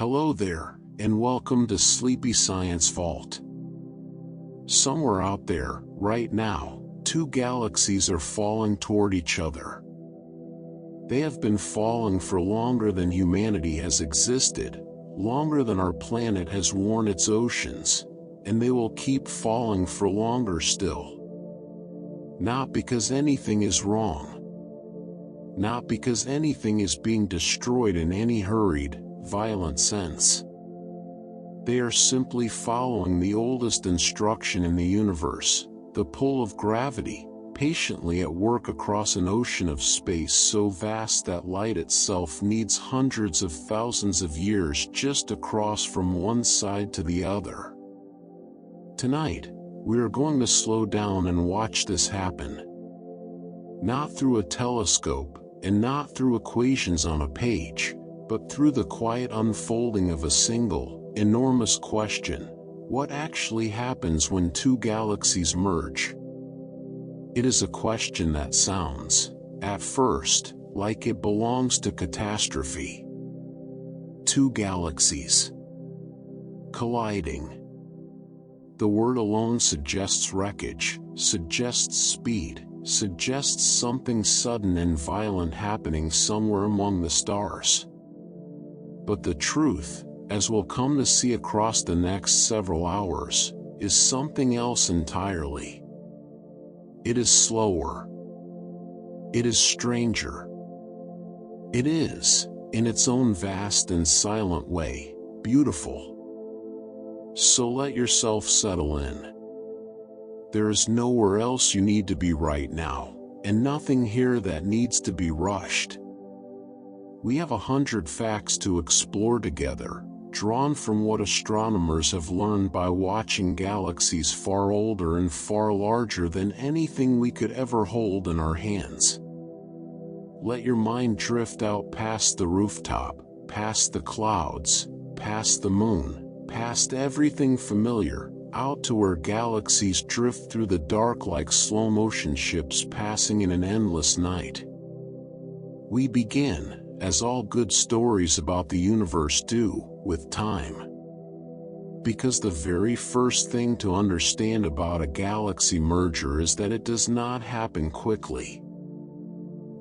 Hello there, and welcome to Sleepy Science Vault. Somewhere out there, right now, two galaxies are falling toward each other. They have been falling for longer than humanity has existed, longer than our planet has worn its oceans, and they will keep falling for longer still. Not because anything is wrong. Not because anything is being destroyed in any hurried, violent sense. They are simply following the oldest instruction in the universe, the pull of gravity, patiently at work across an ocean of space so vast that light itself needs hundreds of thousands of years just to cross from one side to the other. Tonight, we are going to slow down and watch this happen. Not through a telescope, and not through equations on a page, but through the quiet unfolding of a single, enormous question: what actually happens when two galaxies merge? It is a question that sounds, at first, like it belongs to catastrophe. Two galaxies colliding. The word alone suggests wreckage, suggests speed, suggests something sudden and violent happening somewhere among the stars. But the truth, as we'll come to see across the next several hours, is something else entirely. It is slower. It is stranger. It is, in its own vast and silent way, beautiful. So let yourself settle in. There is nowhere else you need to be right now, and nothing here that needs to be rushed. We have 100 facts to explore together, drawn from what astronomers have learned by watching galaxies far older and far larger than anything we could ever hold in our hands. Let your mind drift out past the rooftop, past the clouds, past the moon, past everything familiar, out to where galaxies drift through the dark like slow-motion ships passing in an endless night. We begin, as all good stories about the universe do, with time. Because the very first thing to understand about a galaxy merger is that it does not happen quickly.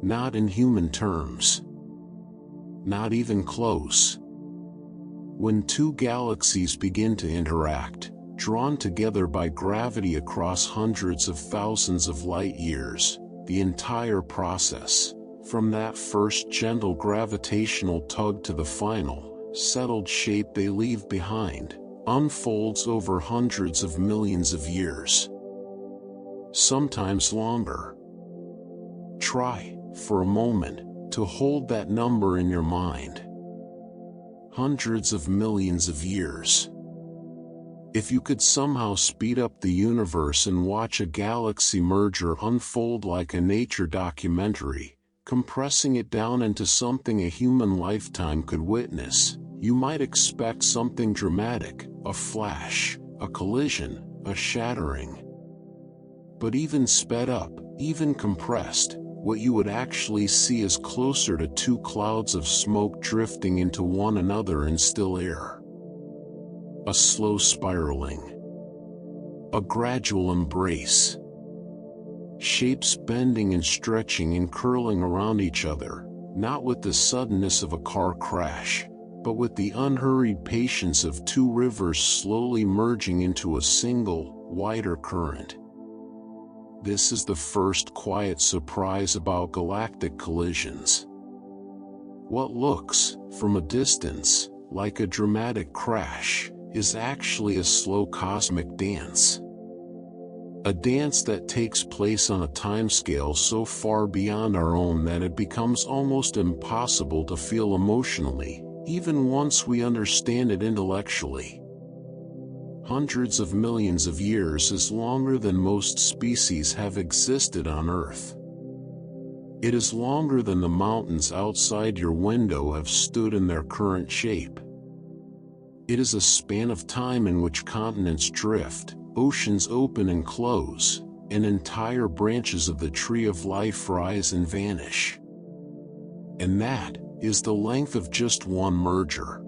Not in human terms. Not even close. When two galaxies begin to interact, drawn together by gravity across hundreds of thousands of light years, the entire process, from that first gentle gravitational tug to the final, settled shape they leave behind, unfolds over hundreds of millions of years. Sometimes longer. Try, for a moment, to hold that number in your mind. Hundreds of millions of years. If you could somehow speed up the universe and watch a galaxy merger unfold like a nature documentary, compressing it down into something a human lifetime could witness, you might expect something dramatic, a flash, a collision, a shattering. But even sped up, even compressed, what you would actually see is closer to two clouds of smoke drifting into one another in still air. A slow spiraling. A gradual embrace. Shapes bending and stretching and curling around each other, not with the suddenness of a car crash, but with the unhurried patience of two rivers slowly merging into a single, wider current. This is the first quiet surprise about galactic collisions. What looks, from a distance, like a dramatic crash, is actually a slow cosmic dance. A dance that takes place on a timescale so far beyond our own that it becomes almost impossible to feel emotionally, even once we understand it intellectually. Hundreds of millions of years is longer than most species have existed on Earth. It is longer than the mountains outside your window have stood in their current shape. It is a span of time in which continents drift, oceans open and close, and entire branches of the tree of life rise and vanish. And that is the length of just one merger.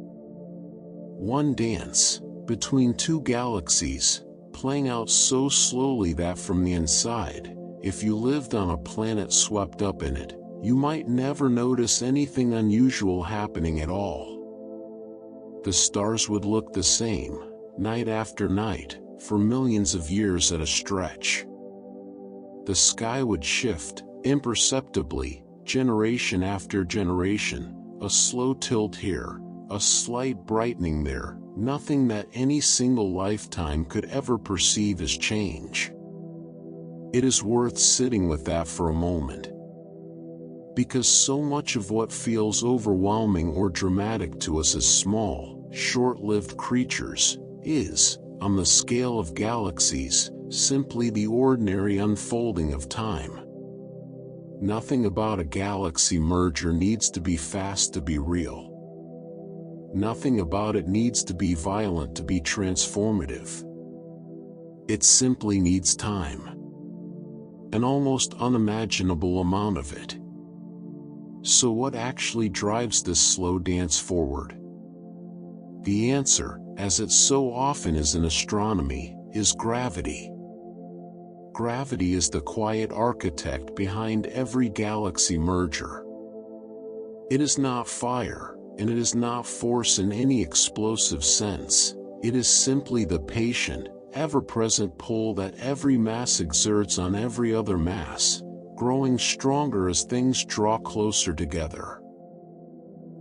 one dance between two galaxies, playing out so slowly that from the inside, if you lived on a planet swept up in it, you might never notice anything unusual happening at all. The stars would look the same, night after night, for millions of years at a stretch. The sky would shift, imperceptibly, generation after generation, a slow tilt here, a slight brightening there, nothing that any single lifetime could ever perceive as change. It is worth sitting with that for a moment. Because so much of what feels overwhelming or dramatic to us as small, short-lived creatures, is, on the scale of galaxies, simply the ordinary unfolding of time. Nothing about a galaxy merger needs to be fast to be real. Nothing about it needs to be violent to be transformative. It simply needs time. An almost unimaginable amount of it. So what actually drives this slow dance forward? The answer, as it so often is in astronomy, is gravity. Gravity is the quiet architect behind every galaxy merger. It is not fire, and it is not force in any explosive sense. It is simply the patient, ever-present pull that every mass exerts on every other mass, growing stronger as things draw closer together.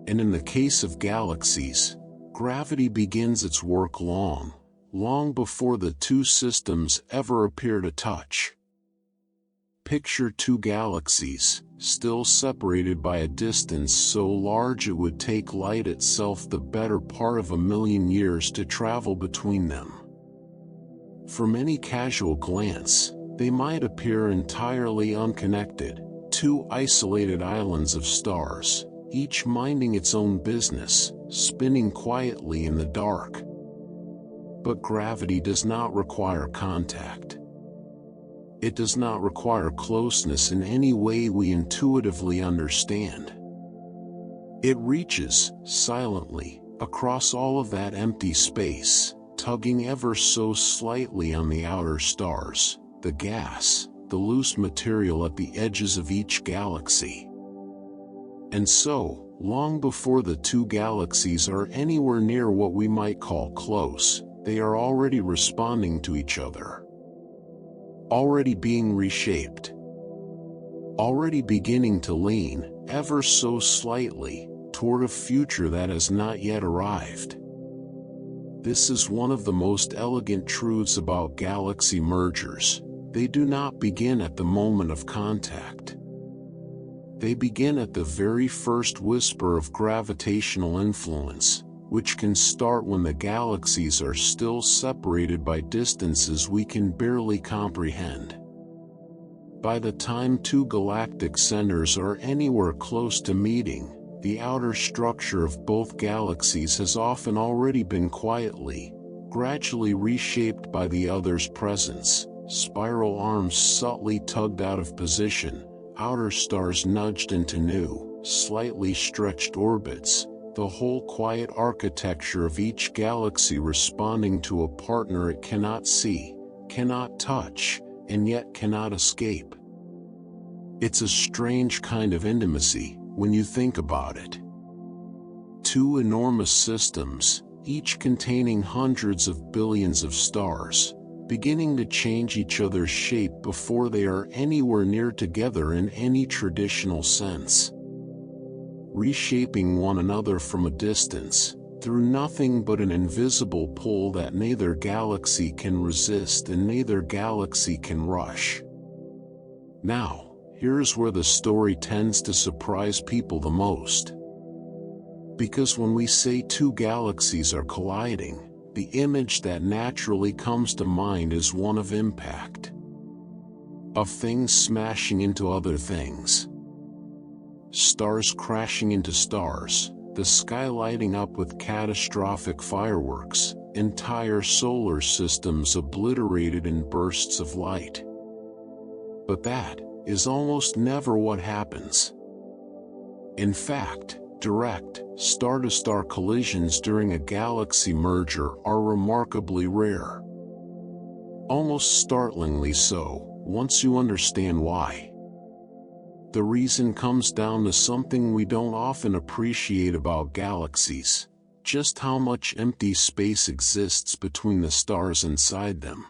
And in the case of galaxies, gravity begins its work long before the two systems ever appear to touch. Picture two galaxies, still separated by a distance so large it would take light itself the better part of 1,000,000 years to travel between them. From any casual glance, they might appear entirely unconnected, two isolated islands of stars, each minding its own business, spinning quietly in the dark. But gravity does not require contact. It does not require closeness in any way we intuitively understand. It reaches, silently, across all of that empty space, tugging ever so slightly on the outer stars, the gas, the loose material at the edges of each galaxy. And so, long before the two galaxies are anywhere near what we might call close, they are already responding to each other. Already being reshaped. Already beginning to lean, ever so slightly, toward a future that has not yet arrived. This is one of the most elegant truths about galaxy mergers. They do not begin at the moment of contact. They begin at the very first whisper of gravitational influence, which can start when the galaxies are still separated by distances we can barely comprehend. By the time two galactic centers are anywhere close to meeting, the outer structure of both galaxies has often already been quietly, gradually reshaped by the other's presence, spiral arms subtly tugged out of position, outer stars nudged into new, slightly stretched orbits, the whole quiet architecture of each galaxy responding to a partner it cannot see, cannot touch, and yet cannot escape. It's a strange kind of intimacy, when you think about it. Two enormous systems, each containing hundreds of billions of stars, beginning to change each other's shape before they are anywhere near together in any traditional sense. Reshaping one another from a distance, through nothing but an invisible pull that neither galaxy can resist and neither galaxy can rush. Now, here's where the story tends to surprise people the most. Because when we say two galaxies are colliding, the image that naturally comes to mind is one of impact. Of things smashing into other things. Stars crashing into stars, the sky lighting up with catastrophic fireworks, entire solar systems obliterated in bursts of light. But that is almost never what happens. In fact, direct, star-to-star collisions during a galaxy merger are remarkably rare. Almost startlingly so, once you understand why. The reason comes down to something we don't often appreciate about galaxies: just how much empty space exists between the stars inside them.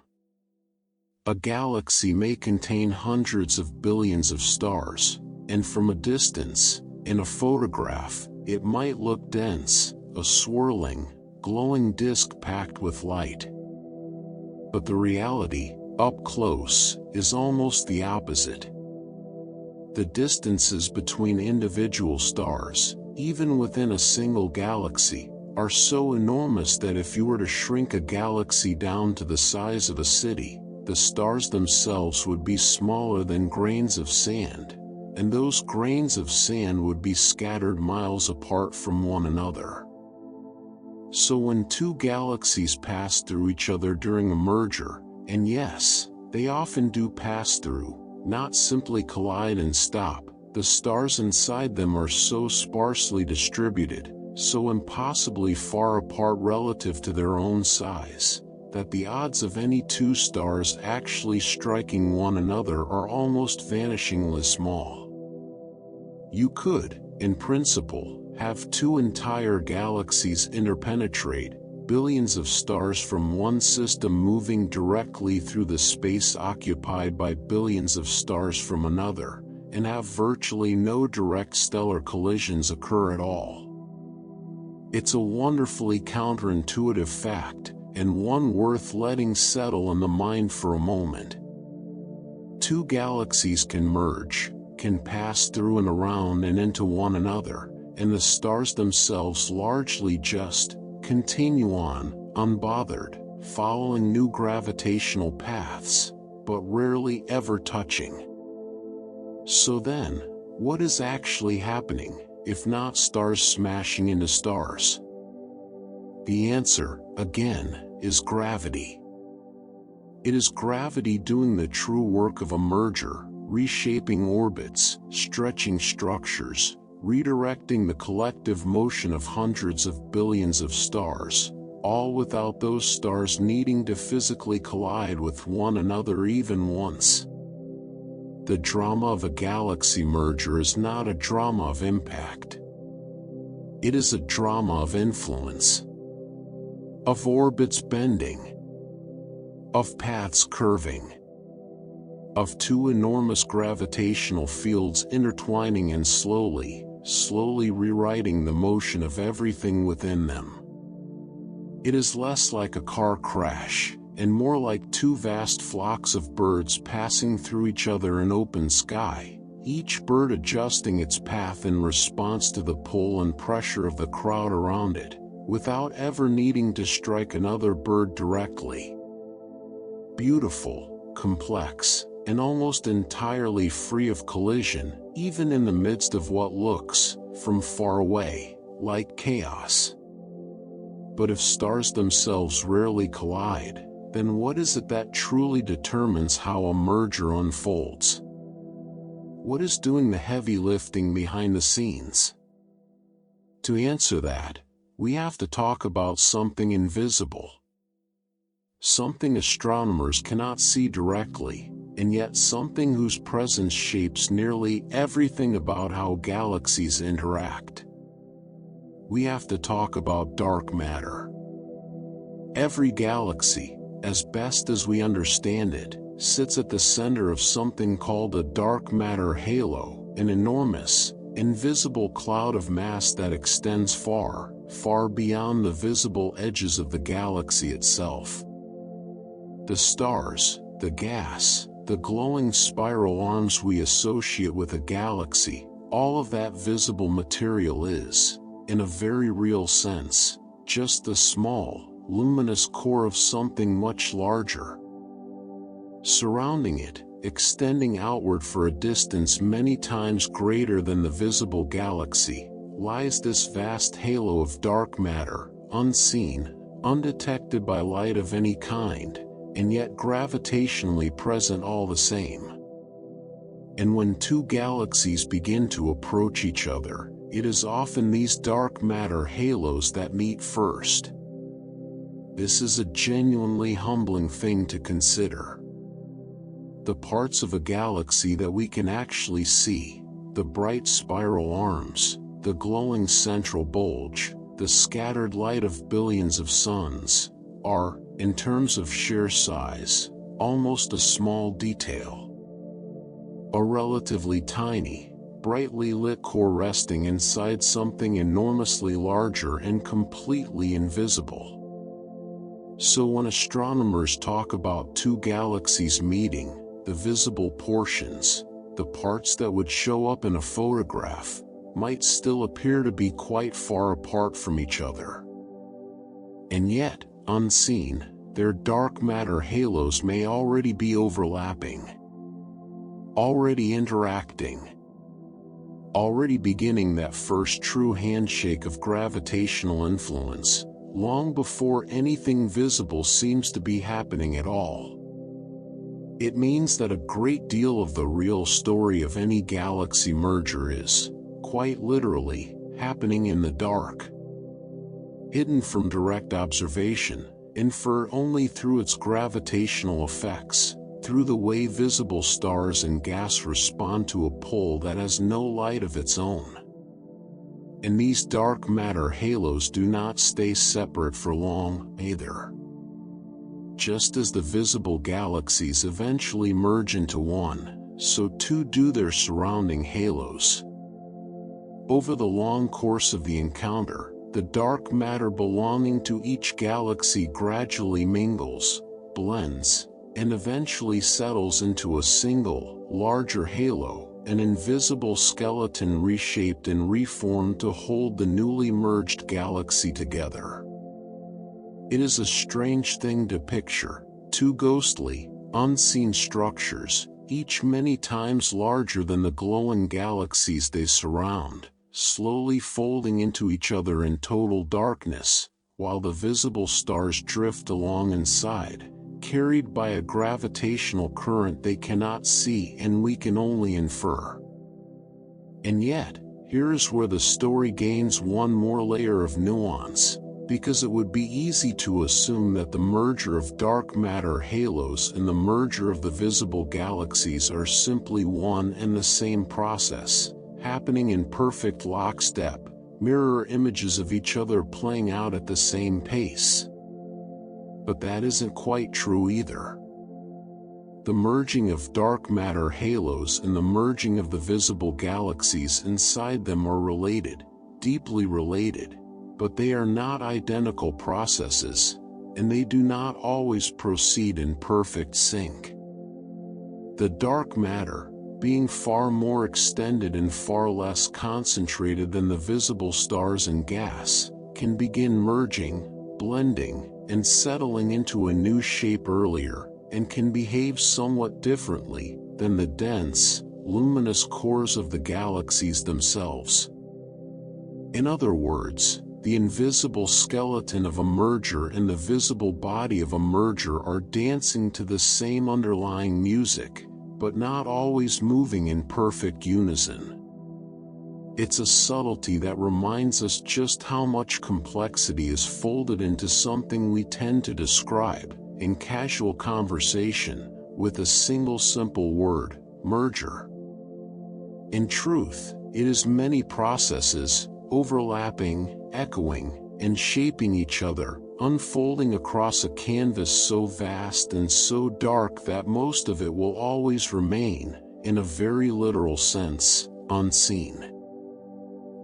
A galaxy may contain hundreds of billions of stars, and from a distance, in a photograph, it might look dense, a swirling, glowing disk packed with light. But the reality, up close, is almost the opposite. The distances between individual stars, even within a single galaxy, are so enormous that if you were to shrink a galaxy down to the size of a city, the stars themselves would be smaller than grains of sand, and those grains of sand would be scattered miles apart from one another. So when two galaxies pass through each other during a merger, and yes, they often do pass through, not simply collide and stop, the stars inside them are so sparsely distributed, so impossibly far apart relative to their own size, that the odds of any two stars actually striking one another are almost vanishingly small. You could, in principle, have two entire galaxies interpenetrate, billions of stars from one system moving directly through the space occupied by billions of stars from another, and have virtually no direct stellar collisions occur at all. It's a wonderfully counterintuitive fact, and one worth letting settle in the mind for a moment. Two galaxies can merge, can pass through and around and into one another, and the stars themselves largely just continue on, unbothered, following new gravitational paths, but rarely ever touching. So then, what is actually happening, if not stars smashing into stars? The answer, again, is gravity. It is gravity doing the true work of a merger, reshaping orbits, stretching structures, redirecting the collective motion of hundreds of billions of stars, all without those stars needing to physically collide with one another even once. The drama of a galaxy merger is not a drama of impact. It is a drama of influence, of orbits bending, of paths curving, of two enormous gravitational fields intertwining and slowly rewriting the motion of everything within them. It is less like a car crash, and more like two vast flocks of birds passing through each other in open sky, each bird adjusting its path in response to the pull and pressure of the crowd around it, without ever needing to strike another bird directly. Beautiful, complex, and almost entirely free of collision, even in the midst of what looks, from far away, like chaos. But if stars themselves rarely collide, then what is it that truly determines how a merger unfolds? What is doing the heavy lifting behind the scenes? To answer that, we have to talk about something invisible. Something astronomers cannot see directly, and yet something whose presence shapes nearly everything about how galaxies interact. We have to talk about dark matter. Every galaxy, as best as we understand it, sits at the center of something called a dark matter halo, an enormous, invisible cloud of mass that extends far, far beyond the visible edges of the galaxy itself. The stars, the gas, the glowing spiral arms we associate with a galaxy, all of that visible material is, in a very real sense, just the small, luminous core of something much larger. Surrounding it, extending outward for a distance many times greater than the visible galaxy, lies this vast halo of dark matter, unseen, undetected by light of any kind, and yet gravitationally present all the same. And when two galaxies begin to approach each other, it is often these dark matter halos that meet first. This is a genuinely humbling thing to consider. The parts of a galaxy that we can actually see, the bright spiral arms, the glowing central bulge, the scattered light of billions of suns, are, in terms of sheer size, almost a small detail. A relatively tiny, brightly lit core resting inside something enormously larger and completely invisible. So when astronomers talk about two galaxies meeting, the visible portions, the parts that would show up in a photograph, might still appear to be quite far apart from each other. And yet, unseen, their dark matter halos may already be overlapping, already interacting, already beginning that first true handshake of gravitational influence, long before anything visible seems to be happening at all. It means that a great deal of the real story of any galaxy merger is, quite literally, happening in the dark. Hidden from direct observation, inferred only through its gravitational effects, through the way visible stars and gas respond to a pull that has no light of its own. And these dark matter halos do not stay separate for long, either. Just as the visible galaxies eventually merge into one, so too do their surrounding halos. Over the long course of the encounter, the dark matter belonging to each galaxy gradually mingles, blends, and eventually settles into a single, larger halo, an invisible skeleton reshaped and reformed to hold the newly merged galaxy together. It is a strange thing to picture, two ghostly, unseen structures, each many times larger than the glowing galaxies they surround, slowly folding into each other in total darkness, while the visible stars drift along inside, carried by a gravitational current they cannot see and we can only infer. And yet, here is where the story gains one more layer of nuance, because it would be easy to assume that the merger of dark matter halos and the merger of the visible galaxies are simply one and the same process, happening in perfect lockstep, mirror images of each other playing out at the same pace. But that isn't quite true either. The merging of dark matter halos and the merging of the visible galaxies inside them are related, deeply related, but they are not identical processes, and they do not always proceed in perfect sync. The dark matter, being far more extended and far less concentrated than the visible stars and gas, can begin merging, blending, and settling into a new shape earlier, and can behave somewhat differently than the dense, luminous cores of the galaxies themselves. In other words, the invisible skeleton of a merger and the visible body of a merger are dancing to the same underlying music, but not always moving in perfect unison. It's a subtlety that reminds us just how much complexity is folded into something we tend to describe, in casual conversation, with a single simple word, merger. In truth, it is many processes, overlapping, echoing, and shaping each other, unfolding across a canvas so vast and so dark that most of it will always remain, in a very literal sense, unseen.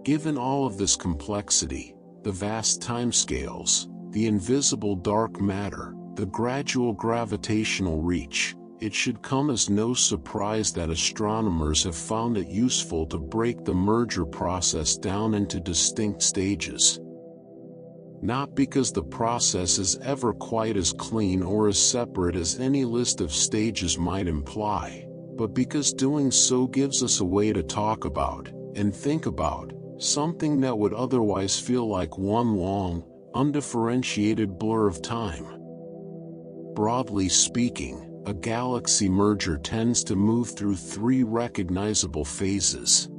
Given all of this complexity, the vast timescales, the invisible dark matter, the gradual gravitational reach, it should come as no surprise that astronomers have found it useful to break the merger process down into distinct stages. Not because the process is ever quite as clean or as separate as any list of stages might imply, but because doing so gives us a way to talk about, and think about, something that would otherwise feel like one long, undifferentiated blur of time. Broadly speaking, a galaxy merger tends to move through three recognizable phases.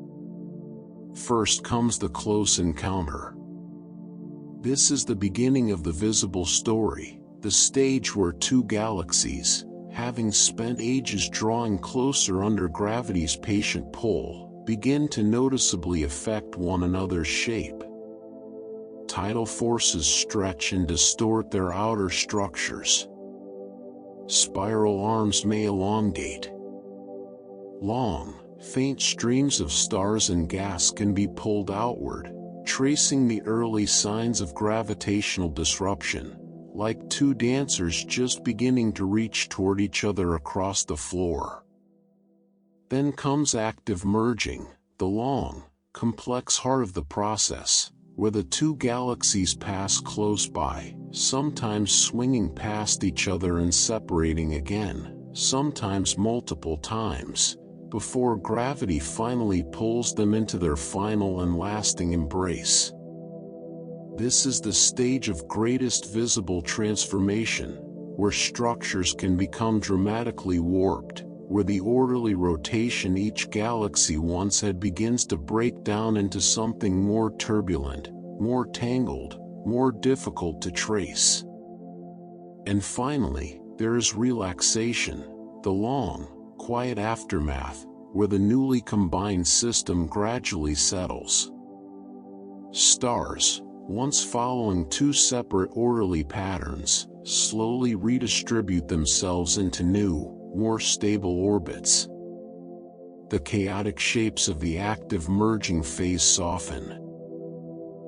First comes the close encounter. This is the beginning of the visible story, the stage where two galaxies, having spent ages drawing closer under gravity's patient pull, begin to noticeably affect one another's shape. Tidal forces stretch and distort their outer structures. Spiral arms may elongate. Long, faint streams of stars and gas can be pulled outward, tracing the early signs of gravitational disruption, like two dancers just beginning to reach toward each other across the floor. Then comes active merging, the long, complex heart of the process, where the two galaxies pass close by, sometimes swinging past each other and separating again, sometimes multiple times, before gravity finally pulls them into their final and lasting embrace. This is the stage of greatest visible transformation, where structures can become dramatically warped, where the orderly rotation each galaxy once had begins to break down into something more turbulent, more tangled, more difficult to trace. And finally, there is relaxation, the long, quiet aftermath, where the newly combined system gradually settles. Stars, once following two separate orderly patterns, slowly redistribute themselves into new, more stable orbits. The chaotic shapes of the active merging phase soften.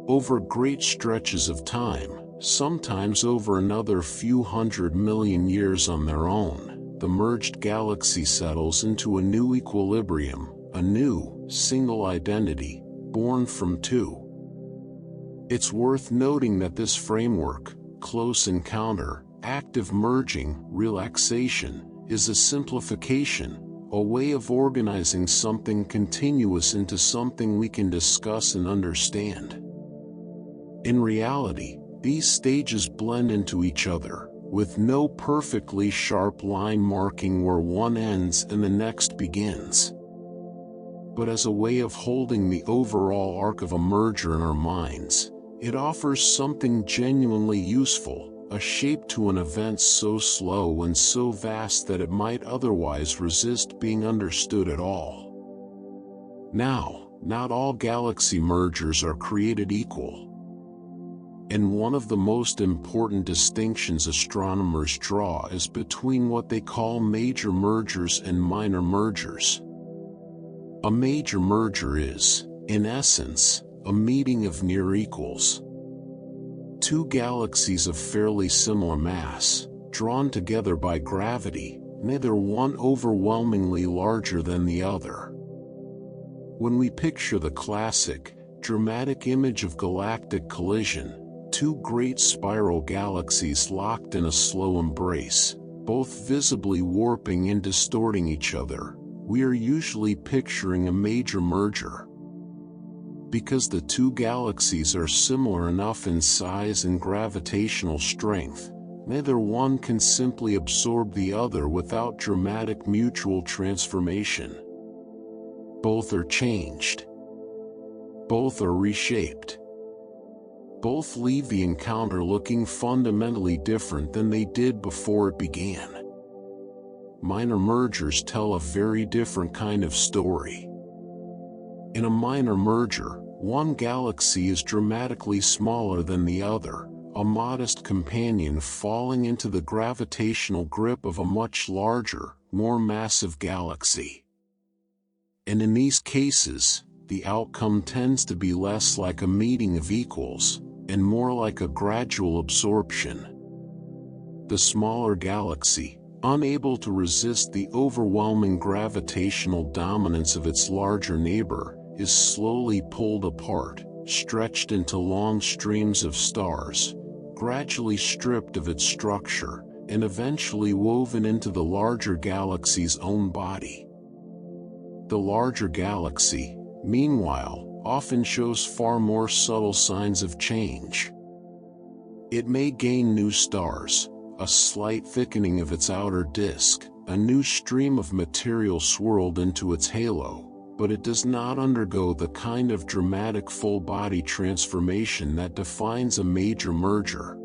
Over great stretches of time, sometimes over another few 100 million years on their own, the merged galaxy settles into a new equilibrium, a new, single identity, born from two. It's worth noting that this framework, close encounter, active merging, relaxation, is a simplification, a way of organizing something continuous into something we can discuss and understand. In reality, these stages blend into each other, with no perfectly sharp line marking where one ends and the next begins. But as a way of holding the overall arc of a merger in our minds, it offers something genuinely useful, a shape to an event so slow and so vast that it might otherwise resist being understood at all. Now, not all galaxy mergers are created equal. And one of the most important distinctions astronomers draw is between what they call major mergers and minor mergers. A major merger is, in essence, a meeting of near equals. Two galaxies of fairly similar mass, drawn together by gravity, neither one overwhelmingly larger than the other. When we picture the classic, dramatic image of galactic collision, two great spiral galaxies locked in a slow embrace, both visibly warping and distorting each other, we are usually picturing a major merger. Because the two galaxies are similar enough in size and gravitational strength, neither one can simply absorb the other without dramatic mutual transformation. Both are changed. Both are reshaped. Both leave the encounter looking fundamentally different than they did before it began. Minor mergers tell a very different kind of story. In a minor merger, one galaxy is dramatically smaller than the other, a modest companion falling into the gravitational grip of a much larger, more massive galaxy. And in these cases, the outcome tends to be less like a meeting of equals, and more like a gradual absorption. The smaller galaxy, unable to resist the overwhelming gravitational dominance of its larger neighbor, is slowly pulled apart, stretched into long streams of stars, gradually stripped of its structure, and eventually woven into the larger galaxy's own body. The larger galaxy, meanwhile, often shows far more subtle signs of change. It may gain new stars, a slight thickening of its outer disk, a new stream of material swirled into its halo, but it does not undergo the kind of dramatic full-body transformation that defines a major merger.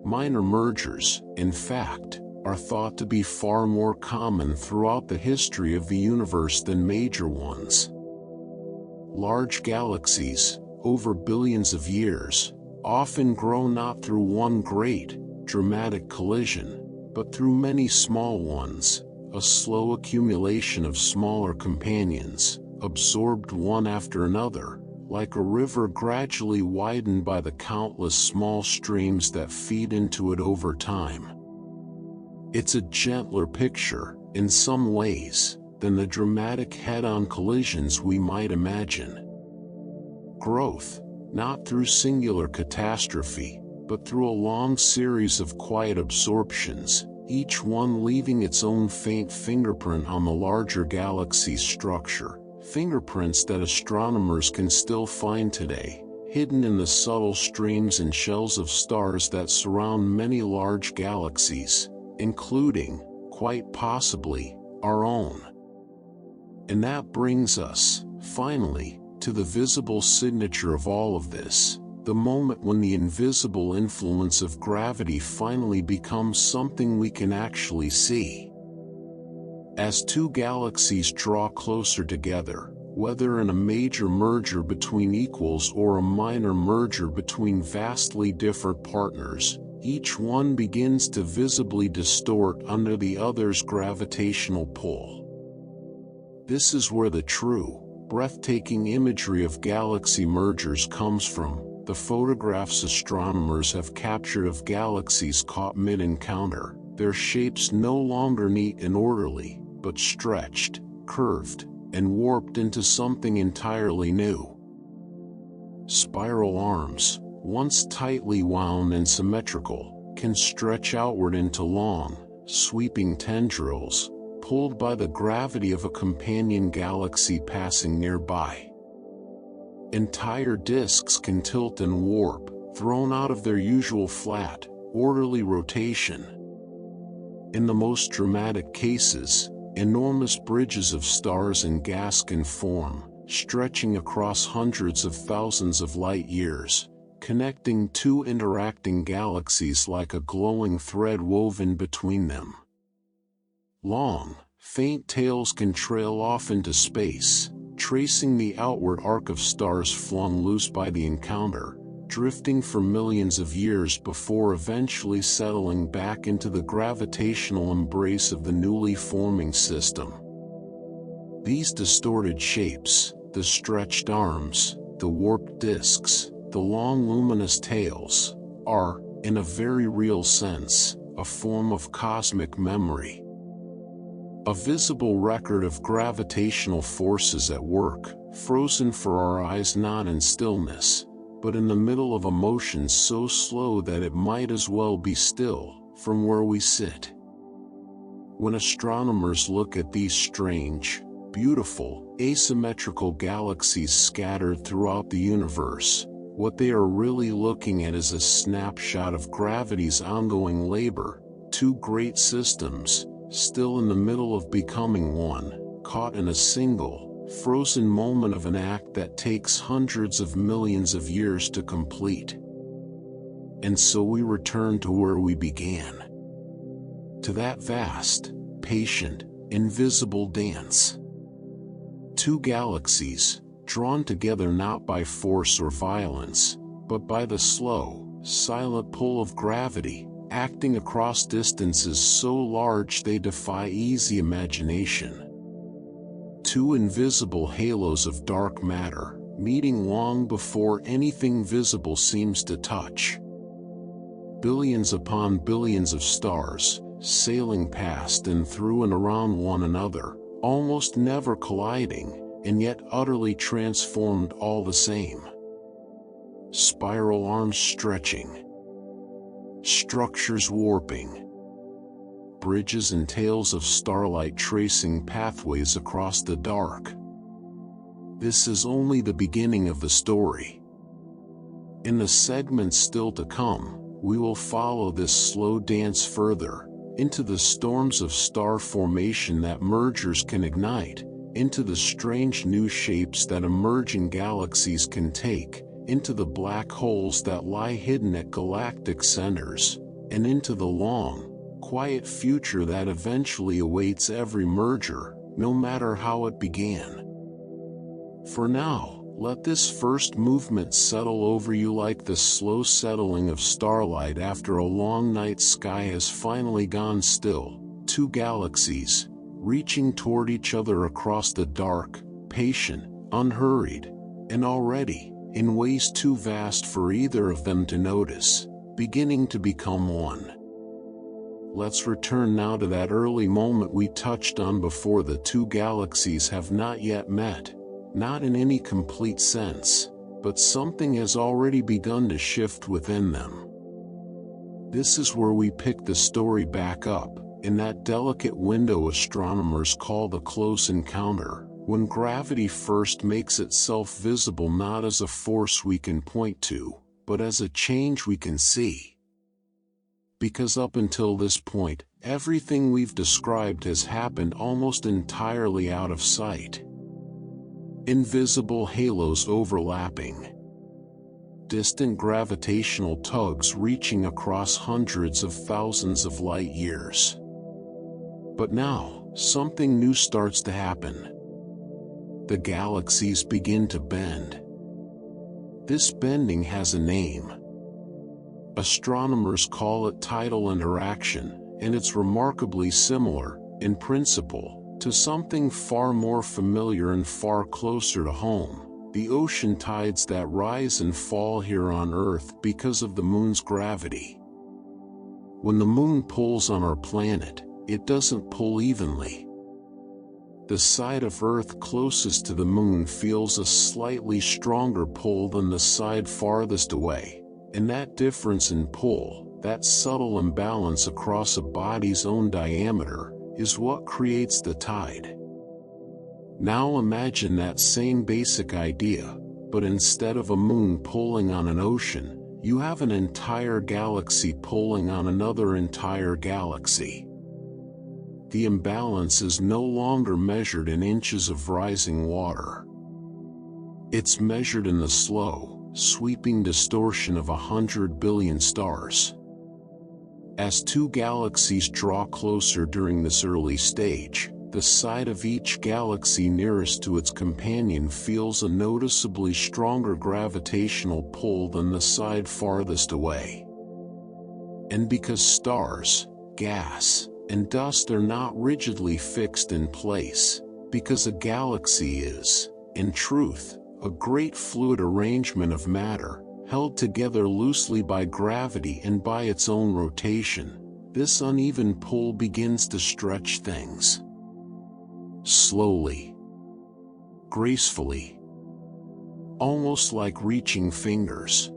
Minor mergers, in fact, are thought to be far more common throughout the history of the universe than major ones. Large galaxies, over billions of years, often grow not through one great, dramatic collision, but through many small ones, a slow accumulation of smaller companions, absorbed one after another, like a river gradually widened by the countless small streams that feed into it over time. It's a gentler picture, in some ways, than the dramatic head-on collisions we might imagine. Growth, not through singular catastrophe, but through a long series of quiet absorptions, each one leaving its own faint fingerprint on the larger galaxy's structure, fingerprints that astronomers can still find today, hidden in the subtle streams and shells of stars that surround many large galaxies, including, quite possibly, our own. And that brings us, finally, to the visible signature of all of this, the moment when the invisible influence of gravity finally becomes something we can actually see. As two galaxies draw closer together, whether in a major merger between equals or a minor merger between vastly different partners, each one begins to visibly distort under the other's gravitational pull. This is where the true, breathtaking imagery of galaxy mergers comes from, the photographs astronomers have captured of galaxies caught mid-encounter, their shapes no longer neat and orderly, but stretched, curved, and warped into something entirely new. Spiral arms, once tightly wound and symmetrical, can stretch outward into long, sweeping tendrils, pulled by the gravity of a companion galaxy passing nearby. Entire disks can tilt and warp, thrown out of their usual flat, orderly rotation. In the most dramatic cases, enormous bridges of stars and gas can form, stretching across hundreds of thousands of light years, connecting two interacting galaxies like a glowing thread woven between them. Long, faint tails can trail off into space, tracing the outward arc of stars flung loose by the encounter, drifting for millions of years before eventually settling back into the gravitational embrace of the newly forming system. These distorted shapes, the stretched arms, the warped disks, the long luminous tails, are, in a very real sense, a form of cosmic memory. A visible record of gravitational forces at work, frozen for our eyes not in stillness, but in the middle of a motion so slow that it might as well be still, from where we sit. When astronomers look at these strange, beautiful, asymmetrical galaxies scattered throughout the universe, what they are really looking at is a snapshot of gravity's ongoing labor, two great systems, still in the middle of becoming one, caught in a single, frozen moment of an act that takes hundreds of millions of years to complete. And so we return to where we began. To that vast, patient, invisible dance. Two galaxies, drawn together not by force or violence, but by the slow, silent pull of gravity, acting across distances so large they defy easy imagination. Two invisible halos of dark matter, meeting long before anything visible seems to touch. Billions upon billions of stars, sailing past and through and around one another, almost never colliding, and yet utterly transformed all the same. Spiral arms stretching, structures warping, bridges and tails of starlight tracing pathways across the dark. This is only the beginning of the story. In the segments still to come, we will follow this slow dance further, into the storms of star formation that mergers can ignite, into the strange new shapes that emerging galaxies can take, into the black holes that lie hidden at galactic centers, and into the long, quiet future that eventually awaits every merger, no matter how it began. For now, let this first movement settle over you like the slow settling of starlight after a long night sky has finally gone still. Two galaxies, reaching toward each other across the dark, patient, unhurried, and already, in ways too vast for either of them to notice, beginning to become one. Let's return now to that early moment we touched on before. The two galaxies have not yet met, not in any complete sense, but something has already begun to shift within them. This is where we pick the story back up, in that delicate window astronomers call the close encounter, when gravity first makes itself visible not as a force we can point to, but as a change we can see. Because up until this point, everything we've described has happened almost entirely out of sight. Invisible halos overlapping. Distant gravitational tugs reaching across hundreds of thousands of light years. But now, something new starts to happen. The galaxies begin to bend. This bending has a name. Astronomers call it tidal interaction, and it's remarkably similar, in principle, to something far more familiar and far closer to home: the ocean tides that rise and fall here on Earth because of the moon's gravity. When the moon pulls on our planet, it doesn't pull evenly. The side of Earth closest to the moon feels a slightly stronger pull than the side farthest away. And that difference in pull, that subtle imbalance across a body's own diameter, is what creates the tide. Now imagine that same basic idea, but instead of a moon pulling on an ocean, you have an entire galaxy pulling on another entire galaxy. The imbalance is no longer measured in inches of rising water. It's measured in the slow, sweeping distortion of 100 billion stars. As two galaxies draw closer during this early stage, the side of each galaxy nearest to its companion feels a noticeably stronger gravitational pull than the side farthest away. And because stars, gas, and dust are not rigidly fixed in place, because a galaxy is, in truth, a great fluid arrangement of matter, held together loosely by gravity and by its own rotation, this uneven pull begins to stretch things. Slowly. Gracefully. Almost like reaching fingers.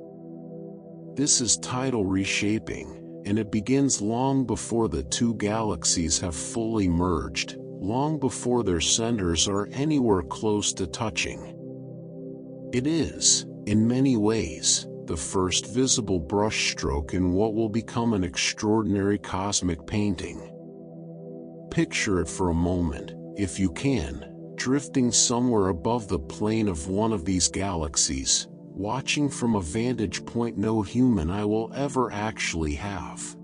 This is tidal reshaping, and it begins long before the two galaxies have fully merged, long before their centers are anywhere close to touching. It is, in many ways, the first visible brushstroke in what will become an extraordinary cosmic painting. Picture it for a moment, if you can, drifting somewhere above the plane of one of these galaxies, watching from a vantage point no human eye will ever actually have.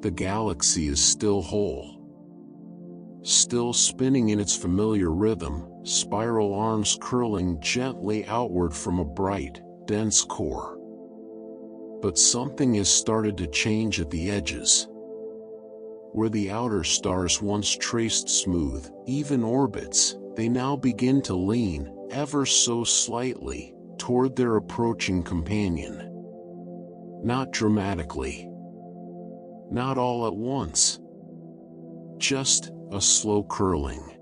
The galaxy is still whole. Still spinning in its familiar rhythm, spiral arms curling gently outward from a bright, dense core. But something has started to change at the edges. Where the outer stars once traced smooth, even orbits, they now begin to lean, ever so slightly, toward their approaching companion. Not dramatically. Not all at once. Just a slow curling.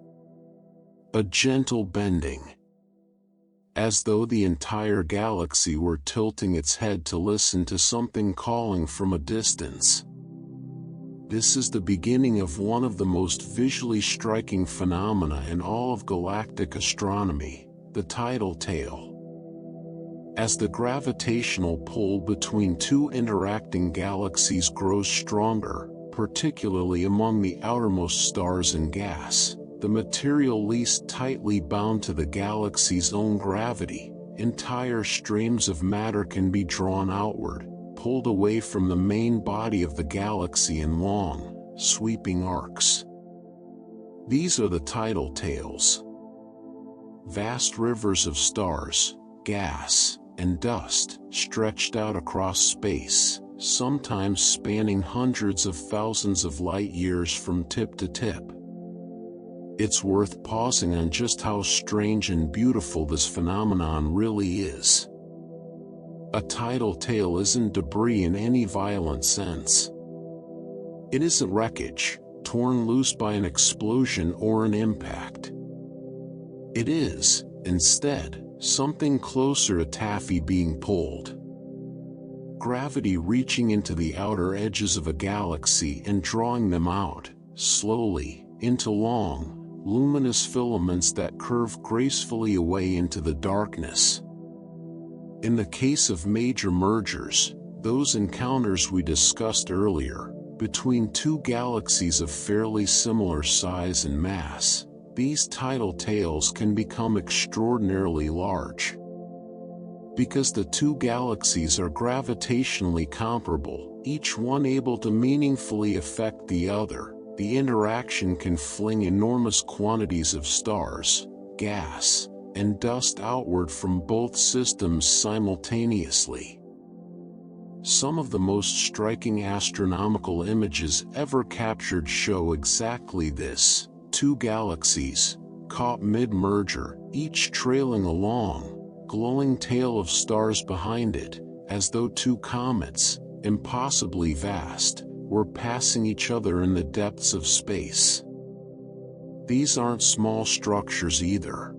A gentle bending. As though the entire galaxy were tilting its head to listen to something calling from a distance. This is the beginning of one of the most visually striking phenomena in all of galactic astronomy, the tidal tail. As the gravitational pull between two interacting galaxies grows stronger, particularly among the outermost stars and gas, the material least tightly bound to the galaxy's own gravity, entire streams of matter can be drawn outward, pulled away from the main body of the galaxy in long, sweeping arcs. These are the tidal tails. Vast rivers of stars, gas, and dust stretched out across space, sometimes spanning hundreds of thousands of light years from tip to tip. It's worth pausing on just how strange and beautiful this phenomenon really is. A tidal tail isn't debris in any violent sense. It isn't wreckage, torn loose by an explosion or an impact. It is, instead, something closer to taffy being pulled. Gravity reaching into the outer edges of a galaxy and drawing them out, slowly, into long, luminous filaments that curve gracefully away into the darkness. In the case of major mergers, those encounters we discussed earlier, between two galaxies of fairly similar size and mass, these tidal tails can become extraordinarily large. Because the two galaxies are gravitationally comparable, each one able to meaningfully affect the other, the interaction can fling enormous quantities of stars, gas, and dust outward from both systems simultaneously. Some of the most striking astronomical images ever captured show exactly this: two galaxies, caught mid-merger, each trailing a long, glowing tail of stars behind it, as though two comets, impossibly vast, were passing each other in the depths of space. These aren't small structures either.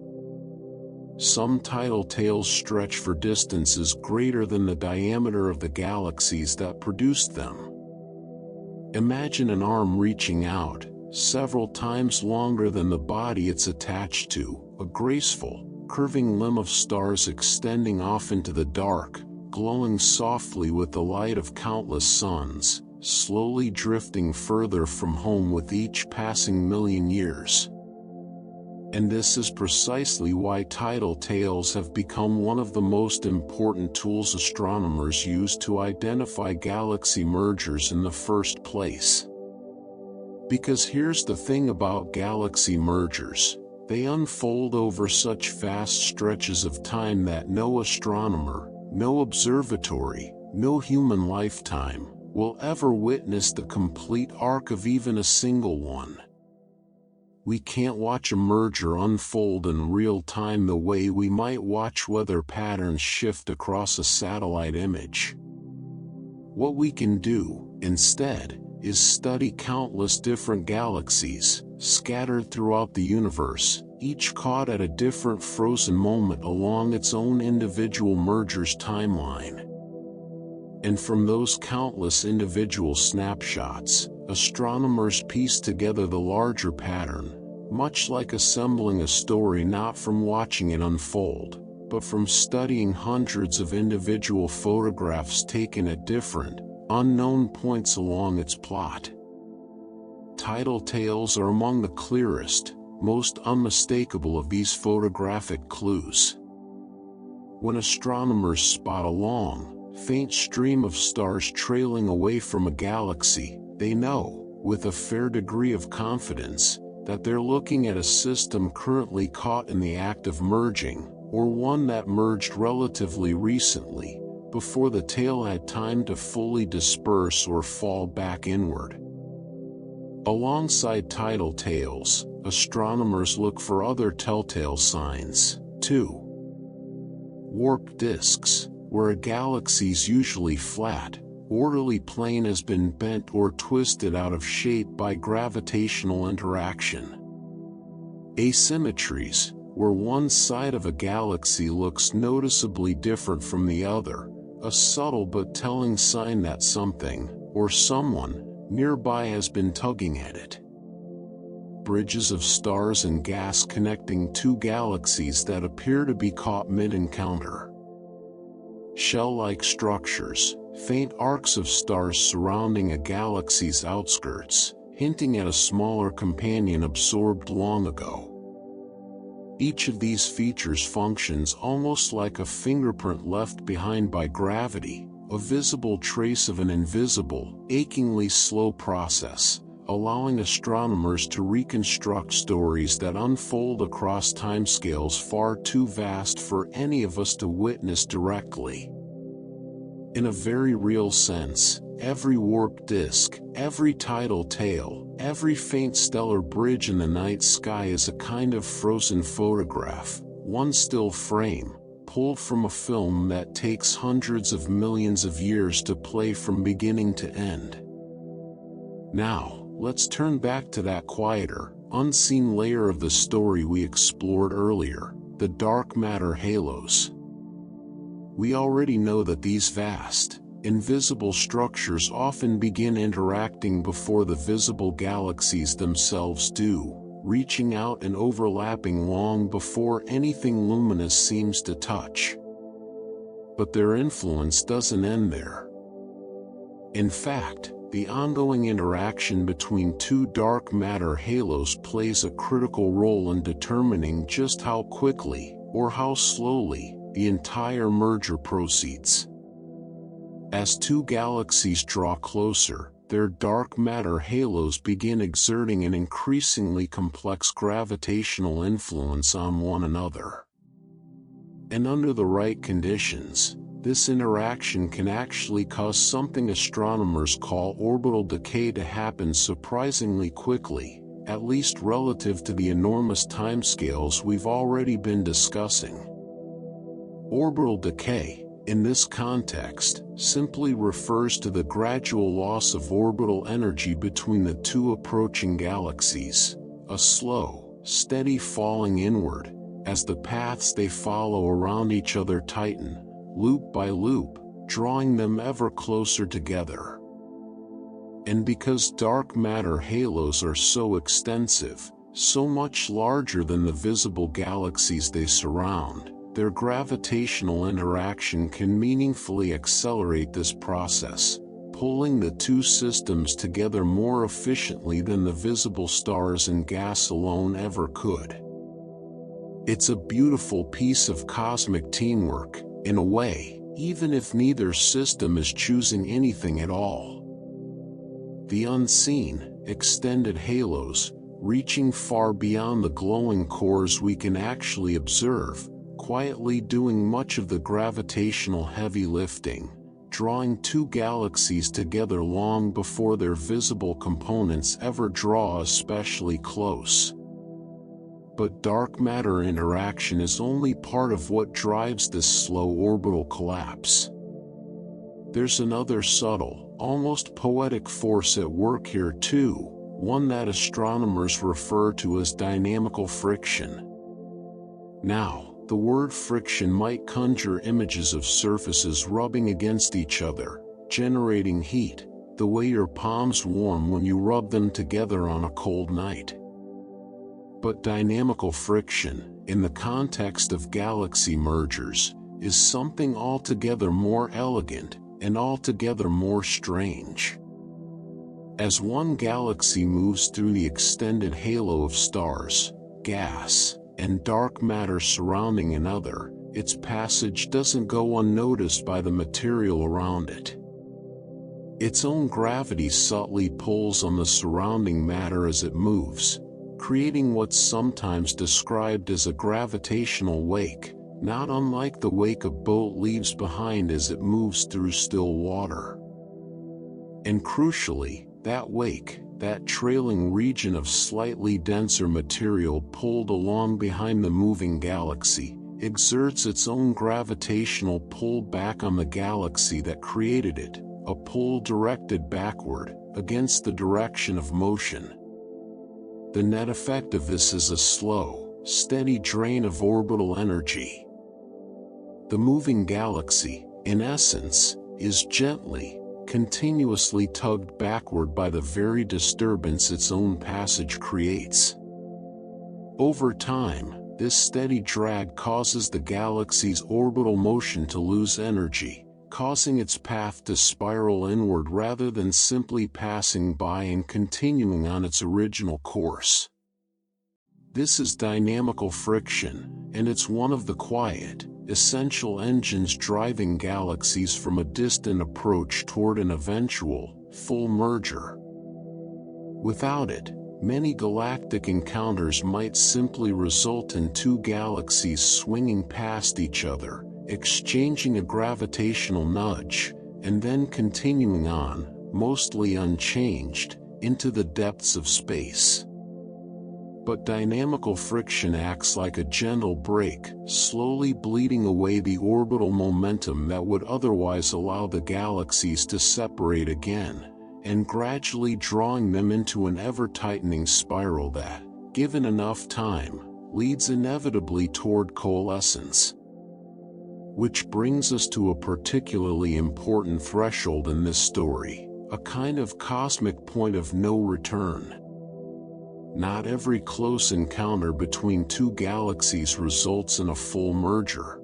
Some tidal tails stretch for distances greater than the diameter of the galaxies that produced them. Imagine an arm reaching out, several times longer than the body it's attached to, a graceful, curving limb of stars extending off into the dark, glowing softly with the light of countless suns, slowly drifting further from home with each passing million years. And this is precisely why tidal tails have become one of the most important tools astronomers use to identify galaxy mergers in the first place. Because here's the thing about galaxy mergers: they unfold over such vast stretches of time that no astronomer, no observatory, no human lifetime will ever witness the complete arc of even a single one. We can't watch a merger unfold in real time the way we might watch weather patterns shift across a satellite image. What we can do, instead, is study countless different galaxies, scattered throughout the universe, each caught at a different frozen moment along its own individual merger's timeline. And from those countless individual snapshots, astronomers piece together the larger pattern, much like assembling a story not from watching it unfold, but from studying hundreds of individual photographs taken at different, unknown points along its plot. Tidal tails are among the clearest, most unmistakable of these photographic clues. When astronomers spot a long, faint stream of stars trailing away from a galaxy, they know, with a fair degree of confidence, that they're looking at a system currently caught in the act of merging, or one that merged relatively recently, before the tail had time to fully disperse or fall back inward. Alongside tidal tails, astronomers look for other telltale signs, too. Warped disks, where a galaxy's usually flat, orderly plane has been bent or twisted out of shape by gravitational interaction. Asymmetries, where one side of a galaxy looks noticeably different from the other, a subtle but telling sign that something, or someone, nearby has been tugging at it. Bridges of stars and gas connecting two galaxies that appear to be caught mid-encounter. Shell-like structures, faint arcs of stars surrounding a galaxy's outskirts, hinting at a smaller companion absorbed long ago. Each of these features functions almost like a fingerprint left behind by gravity, a visible trace of an invisible, achingly slow process, allowing astronomers to reconstruct stories that unfold across timescales far too vast for any of us to witness directly. In a very real sense, every warped disk, every tidal tail, every faint stellar bridge in the night sky is a kind of frozen photograph, one still frame, pulled from a film that takes hundreds of millions of years to play from beginning to end. Now, let's turn back to that quieter, unseen layer of the story we explored earlier, the dark matter halos. We already know that these vast, invisible structures often begin interacting before the visible galaxies themselves do, reaching out and overlapping long before anything luminous seems to touch. But their influence doesn't end there. In fact, the ongoing interaction between two dark matter halos plays a critical role in determining just how quickly, or how slowly, the entire merger proceeds. As two galaxies draw closer, their dark matter halos begin exerting an increasingly complex gravitational influence on one another. And under the right conditions, this interaction can actually cause something astronomers call orbital decay to happen surprisingly quickly, at least relative to the enormous timescales we've already been discussing. Orbital decay, in this context, simply refers to the gradual loss of orbital energy between the two approaching galaxies, a slow, steady falling inward, as the paths they follow around each other tighten, loop by loop, drawing them ever closer together. And because dark matter halos are so extensive, so much larger than the visible galaxies they surround, their gravitational interaction can meaningfully accelerate this process, pulling the two systems together more efficiently than the visible stars and gas alone ever could. It's a beautiful piece of cosmic teamwork, in a way, even if neither system is choosing anything at all. The unseen, extended halos, reaching far beyond the glowing cores we can actually observe, quietly doing much of the gravitational heavy lifting, drawing two galaxies together long before their visible components ever draw especially close. But dark matter interaction is only part of what drives this slow orbital collapse. There's another subtle, almost poetic force at work here too, one that astronomers refer to as dynamical friction. Now, the word friction might conjure images of surfaces rubbing against each other, generating heat, the way your palms warm when you rub them together on a cold night. But dynamical friction, in the context of galaxy mergers, is something altogether more elegant, and altogether more strange. As one galaxy moves through the extended halo of stars, gas, and dark matter surrounding another, its passage doesn't go unnoticed by the material around it. Its own gravity subtly pulls on the surrounding matter as it moves, creating what's sometimes described as a gravitational wake, not unlike the wake a boat leaves behind as it moves through still water. And crucially, that wake, that trailing region of slightly denser material pulled along behind the moving galaxy, exerts its own gravitational pull back on the galaxy that created it, a pull directed backward, against the direction of motion. The net effect of this is a slow, steady drain of orbital energy. The moving galaxy, in essence, is gently, continuously tugged backward by the very disturbance its own passage creates. Over time, this steady drag causes the galaxy's orbital motion to lose energy, causing its path to spiral inward rather than simply passing by and continuing on its original course. This is dynamical friction, and it's one of the quiet, essential engines driving galaxies from a distant approach toward an eventual, full merger. Without it, many galactic encounters might simply result in two galaxies swinging past each other, exchanging a gravitational nudge, and then continuing on, mostly unchanged, into the depths of space. But dynamical friction acts like a gentle brake, slowly bleeding away the orbital momentum that would otherwise allow the galaxies to separate again, and gradually drawing them into an ever-tightening spiral that, given enough time, leads inevitably toward coalescence. Which brings us to a particularly important threshold in this story, a kind of cosmic point of no return. Not every close encounter between two galaxies results in a full merger.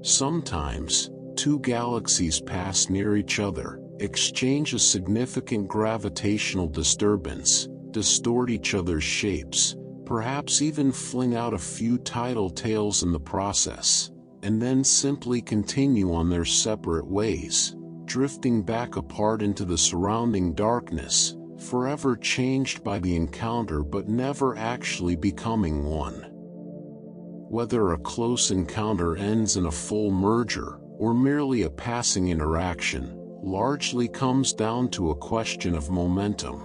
Sometimes, two galaxies pass near each other, exchange a significant gravitational disturbance, distort each other's shapes, perhaps even fling out a few tidal tails in the process, and then simply continue on their separate ways, drifting back apart into the surrounding darkness, forever changed by the encounter but never actually becoming one. Whether a close encounter ends in a full merger, or merely a passing interaction, largely comes down to a question of momentum.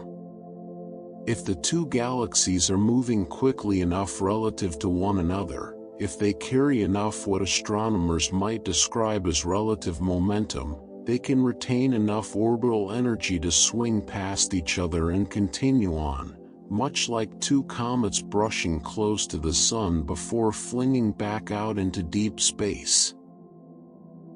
If the two galaxies are moving quickly enough relative to one another, if they carry enough what astronomers might describe as relative momentum, they can retain enough orbital energy to swing past each other and continue on, much like two comets brushing close to the sun before flinging back out into deep space.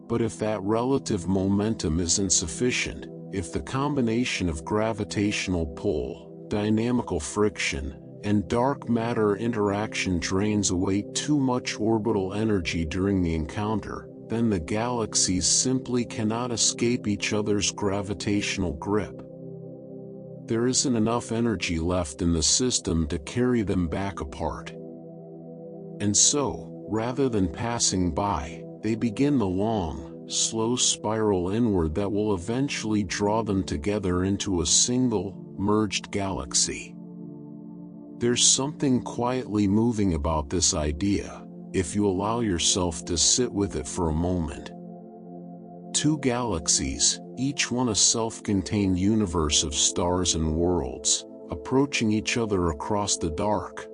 But if that relative momentum is insufficient, if the combination of gravitational pull, dynamical friction, and dark matter interaction drains away too much orbital energy during the encounter, then the galaxies simply cannot escape each other's gravitational grip. There isn't enough energy left in the system to carry them back apart. And so, rather than passing by, they begin the long, slow spiral inward that will eventually draw them together into a single, merged galaxy. There's something quietly moving about this idea, if you allow yourself to sit with it for a moment. Two galaxies, each one a self-contained universe of stars and worlds, approaching each other across the dark.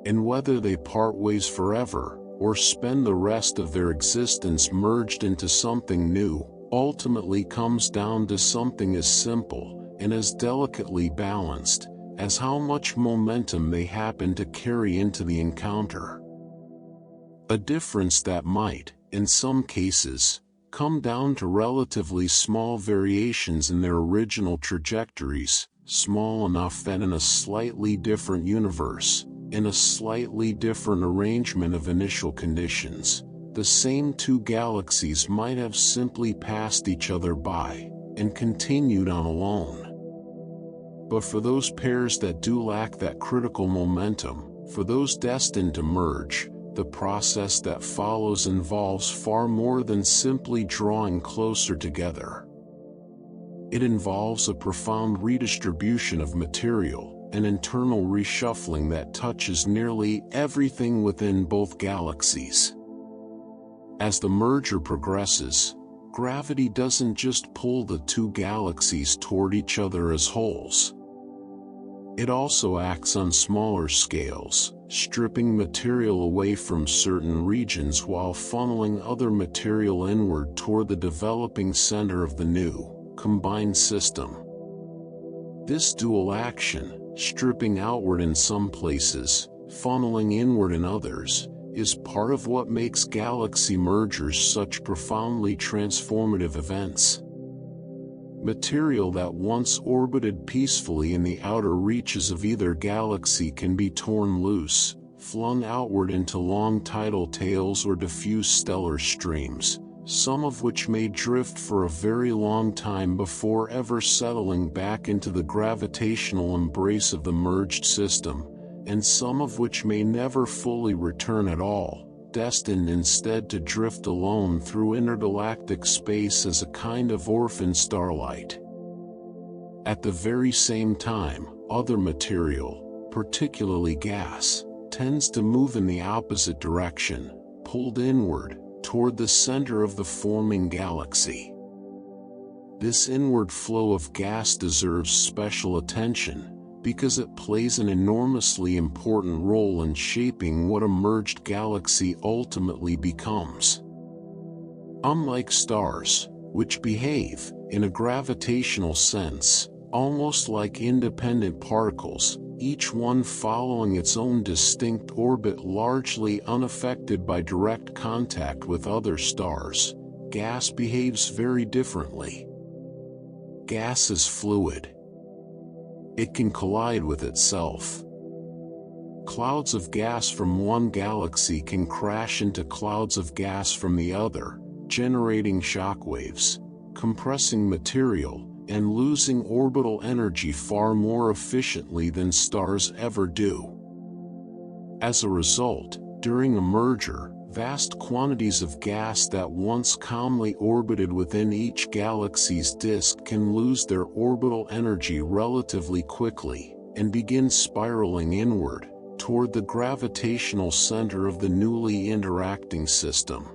And whether they part ways forever, or spend the rest of their existence merged into something new, ultimately comes down to something as simple, and as delicately balanced, as how much momentum they happen to carry into the encounter. A difference that might, in some cases, come down to relatively small variations in their original trajectories, small enough that in a slightly different universe, in a slightly different arrangement of initial conditions, the same two galaxies might have simply passed each other by, and continued on alone. But for those pairs that do lack that critical momentum, for those destined to merge, the process that follows involves far more than simply drawing closer together. It involves a profound redistribution of material, an internal reshuffling that touches nearly everything within both galaxies. As the merger progresses, gravity doesn't just pull the two galaxies toward each other as wholes. It also acts on smaller scales, stripping material away from certain regions while funneling other material inward toward the developing center of the new, combined system. This dual action, stripping outward in some places, funneling inward in others, is part of what makes galaxy mergers such profoundly transformative events. Material that once orbited peacefully in the outer reaches of either galaxy can be torn loose, flung outward into long tidal tails or diffuse stellar streams, some of which may drift for a very long time before ever settling back into the gravitational embrace of the merged system, and some of which may never fully return at all, destined instead to drift alone through intergalactic space as a kind of orphan starlight. At the very same time, other material, particularly gas, tends to move in the opposite direction, pulled inward, toward the center of the forming galaxy. This inward flow of gas deserves special attention, because it plays an enormously important role in shaping what a merged galaxy ultimately becomes. Unlike stars, which behave, in a gravitational sense, almost like independent particles, each one following its own distinct orbit largely unaffected by direct contact with other stars, gas behaves very differently. Gas is fluid. It can collide with itself. Clouds of gas from one galaxy can crash into clouds of gas from the other, generating shockwaves, compressing material, and losing orbital energy far more efficiently than stars ever do. As a result, during a merger, vast quantities of gas that once calmly orbited within each galaxy's disk can lose their orbital energy relatively quickly, and begin spiraling inward, toward the gravitational center of the newly interacting system.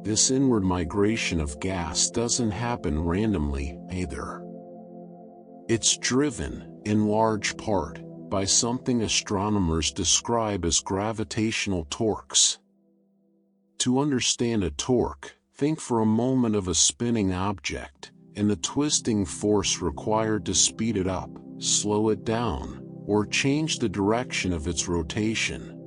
This inward migration of gas doesn't happen randomly, either. It's driven, in large part, by something astronomers describe as gravitational torques. To understand a torque, think for a moment of a spinning object, and the twisting force required to speed it up, slow it down, or change the direction of its rotation.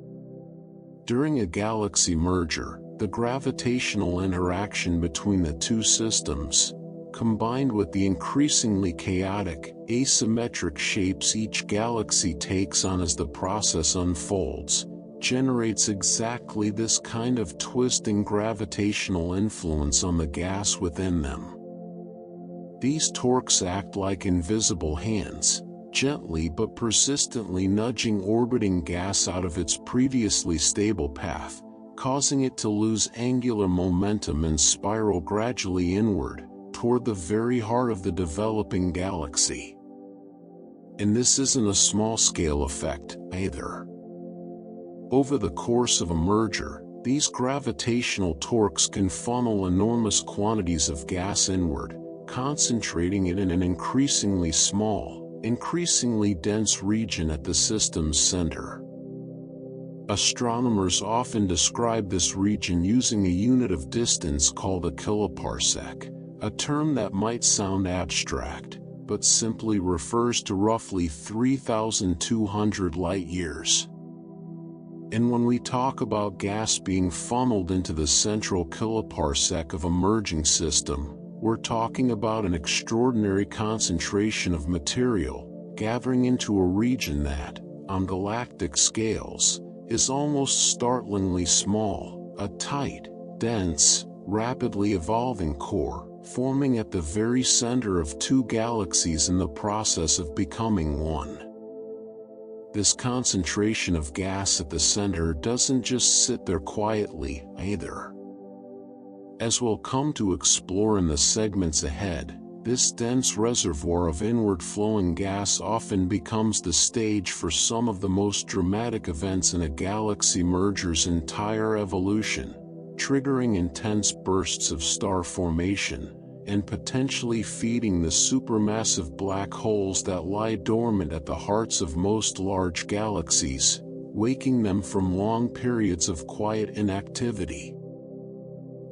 During a galaxy merger, the gravitational interaction between the two systems, combined with the increasingly chaotic, asymmetric shapes each galaxy takes on as the process unfolds, generates exactly this kind of twisting gravitational influence on the gas within them. These torques act like invisible hands, gently but persistently nudging orbiting gas out of its previously stable path, causing it to lose angular momentum and spiral gradually inward, toward the very heart of the developing galaxy. And this isn't a small-scale effect, either. Over the course of a merger, these gravitational torques can funnel enormous quantities of gas inward, concentrating it in an increasingly small, increasingly dense region at the system's center. Astronomers often describe this region using a unit of distance called a kiloparsec, a term that might sound abstract, but simply refers to roughly 3,200 light-years. And when we talk about gas being funneled into the central kiloparsec of a merging system, we're talking about an extraordinary concentration of material, gathering into a region that, on galactic scales, is almost startlingly small, a tight, dense, rapidly evolving core, forming at the very center of two galaxies in the process of becoming one. This concentration of gas at the center doesn't just sit there quietly, either. As we'll come to explore in the segments ahead, this dense reservoir of inward-flowing gas often becomes the stage for some of the most dramatic events in a galaxy merger's entire evolution, triggering intense bursts of star formation, and potentially feeding the supermassive black holes that lie dormant at the hearts of most large galaxies, waking them from long periods of quiet inactivity.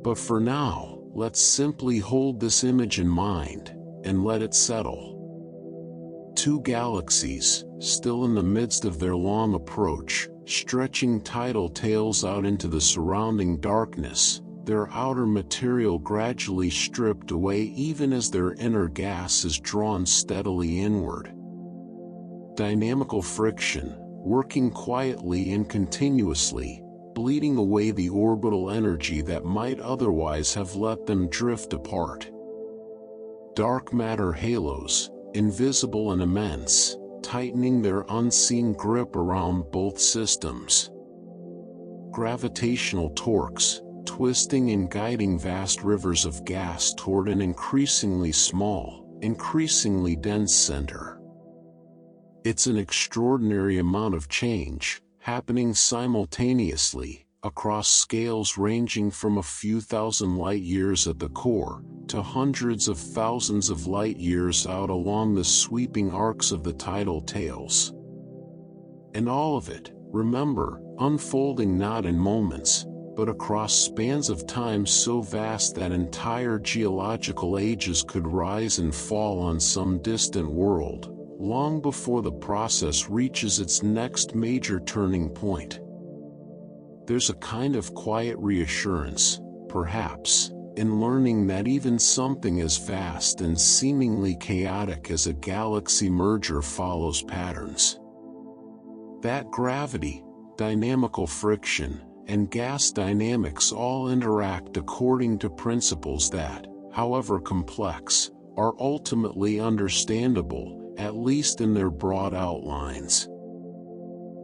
But for now, let's simply hold this image in mind, and let it settle. Two galaxies, still in the midst of their long approach, stretching tidal tails out into the surrounding darkness, their outer material gradually stripped away even as their inner gas is drawn steadily inward. Dynamical friction, working quietly and continuously, bleeding away the orbital energy that might otherwise have let them drift apart. Dark matter halos, invisible and immense, tightening their unseen grip around both systems. Gravitational torques, twisting and guiding vast rivers of gas toward an increasingly small, increasingly dense center. It's an extraordinary amount of change, happening simultaneously, across scales ranging from a few thousand light-years at the core, to hundreds of thousands of light-years out along the sweeping arcs of the tidal tails. And all of it, remember, unfolding not in moments, but across spans of time so vast that entire geological ages could rise and fall on some distant world, long before the process reaches its next major turning point. There's a kind of quiet reassurance, perhaps, in learning that even something as vast and seemingly chaotic as a galaxy merger follows patterns. That gravity, dynamical friction, and gas dynamics all interact according to principles that, however complex, are ultimately understandable, at least in their broad outlines.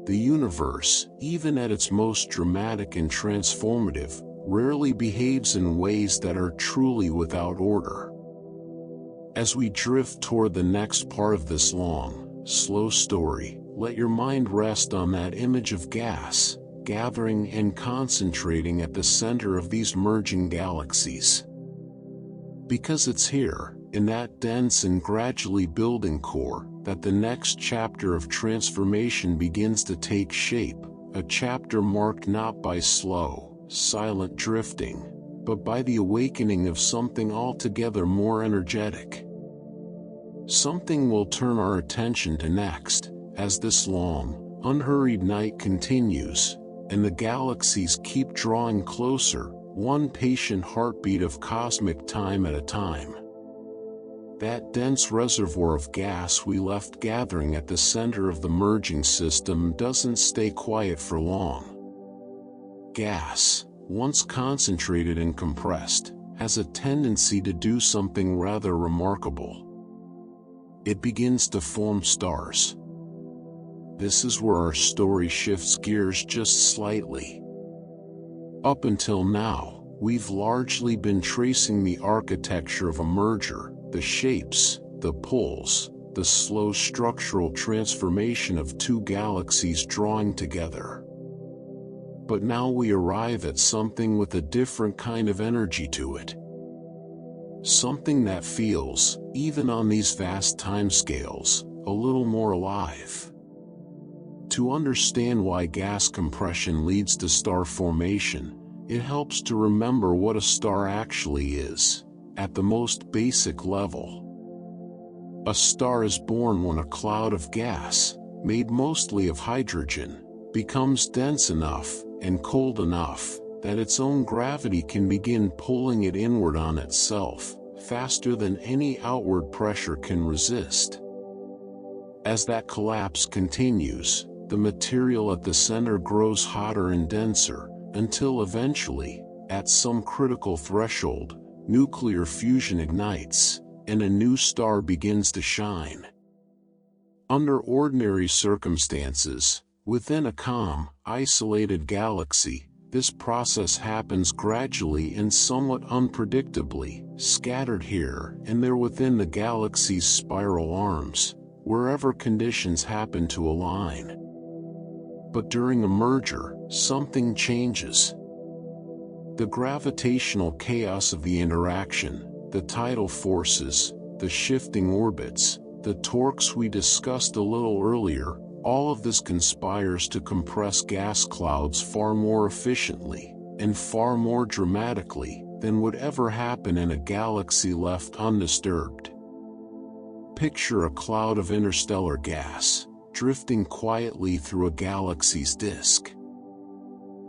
The universe, even at its most dramatic and transformative, rarely behaves in ways that are truly without order. As we drift toward the next part of this long, slow story, let your mind rest on that image of gas, gathering and concentrating at the center of these merging galaxies. Because it's here, in that dense and gradually building core, that the next chapter of transformation begins to take shape, a chapter marked not by slow, silent drifting, but by the awakening of something altogether more energetic. Something we'll turn our attention to next, as this long, unhurried night continues, and the galaxies keep drawing closer, one patient heartbeat of cosmic time at a time. That dense reservoir of gas we left gathering at the center of the merging system doesn't stay quiet for long. Gas, once concentrated and compressed, has a tendency to do something rather remarkable. It begins to form stars. This is where our story shifts gears just slightly. Up until now, we've largely been tracing the architecture of a merger, the shapes, the pulls, the slow structural transformation of two galaxies drawing together. But now we arrive at something with a different kind of energy to it. Something that feels, even on these vast timescales, a little more alive. To understand why gas compression leads to star formation, it helps to remember what a star actually is, at the most basic level. A star is born when a cloud of gas, made mostly of hydrogen, becomes dense enough and cold enough that its own gravity can begin pulling it inward on itself, faster than any outward pressure can resist. As that collapse continues, the material at the center grows hotter and denser, until eventually, at some critical threshold, nuclear fusion ignites, and a new star begins to shine. Under ordinary circumstances, within a calm, isolated galaxy, this process happens gradually and somewhat unpredictably, scattered here and there within the galaxy's spiral arms, wherever conditions happen to align. But during a merger, something changes. The gravitational chaos of the interaction, the tidal forces, the shifting orbits, the torques we discussed a little earlier, all of this conspires to compress gas clouds far more efficiently, and far more dramatically, than would ever happen in a galaxy left undisturbed. Picture a cloud of interstellar gas, drifting quietly through a galaxy's disk.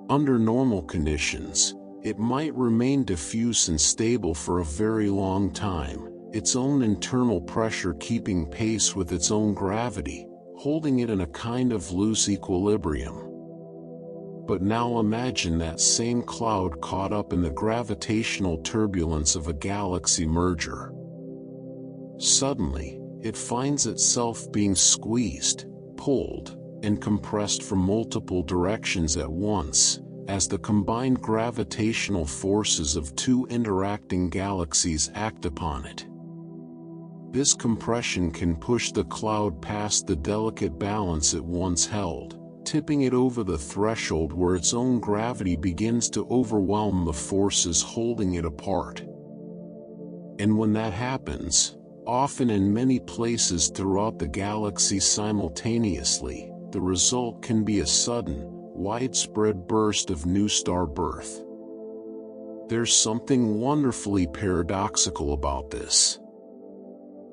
Under normal conditions, it might remain diffuse and stable for a very long time, its own internal pressure keeping pace with its own gravity, holding it in a kind of loose equilibrium. But now imagine that same cloud caught up in the gravitational turbulence of a galaxy merger. Suddenly, it finds itself being squeezed, pulled, and compressed from multiple directions at once, as the combined gravitational forces of two interacting galaxies act upon it. This compression can push the cloud past the delicate balance it once held, tipping it over the threshold where its own gravity begins to overwhelm the forces holding it apart. And when that happens, often in many places throughout the galaxy simultaneously, the result can be a sudden, widespread burst of new star birth. There's something wonderfully paradoxical about this.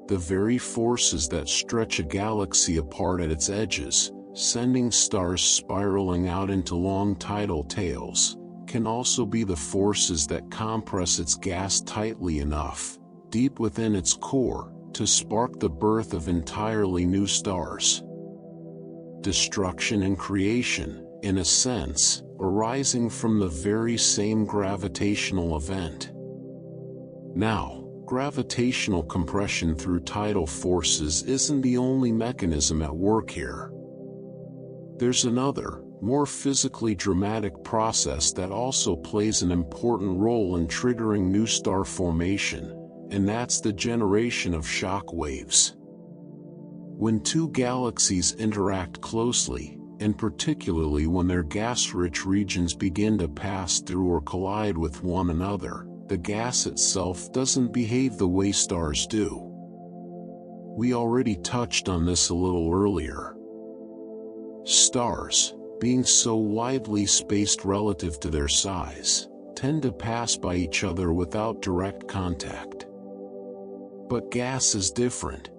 The very forces that stretch a galaxy apart at its edges, sending stars spiraling out into long tidal tails, can also be the forces that compress its gas tightly enough, deep within its core, to spark the birth of entirely new stars. Destruction and creation, in a sense, arising from the very same gravitational event. Now, gravitational compression through tidal forces isn't the only mechanism at work here. There's another, more physically dramatic process that also plays an important role in triggering new star formation, and that's the generation of shock waves. When two galaxies interact closely, and particularly when their gas-rich regions begin to pass through or collide with one another, the gas itself doesn't behave the way stars do. We already touched on this a little earlier. Stars, being so widely spaced relative to their size, tend to pass by each other without direct contact. But gas is different.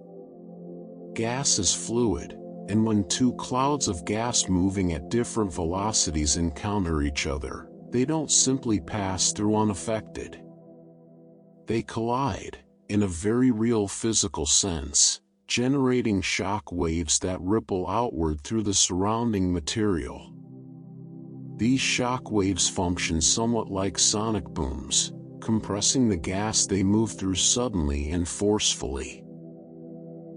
Gas is fluid, and when two clouds of gas moving at different velocities encounter each other, they don't simply pass through unaffected. They collide, in a very real physical sense, generating shock waves that ripple outward through the surrounding material. These shock waves function somewhat like sonic booms, compressing the gas they move through suddenly and forcefully.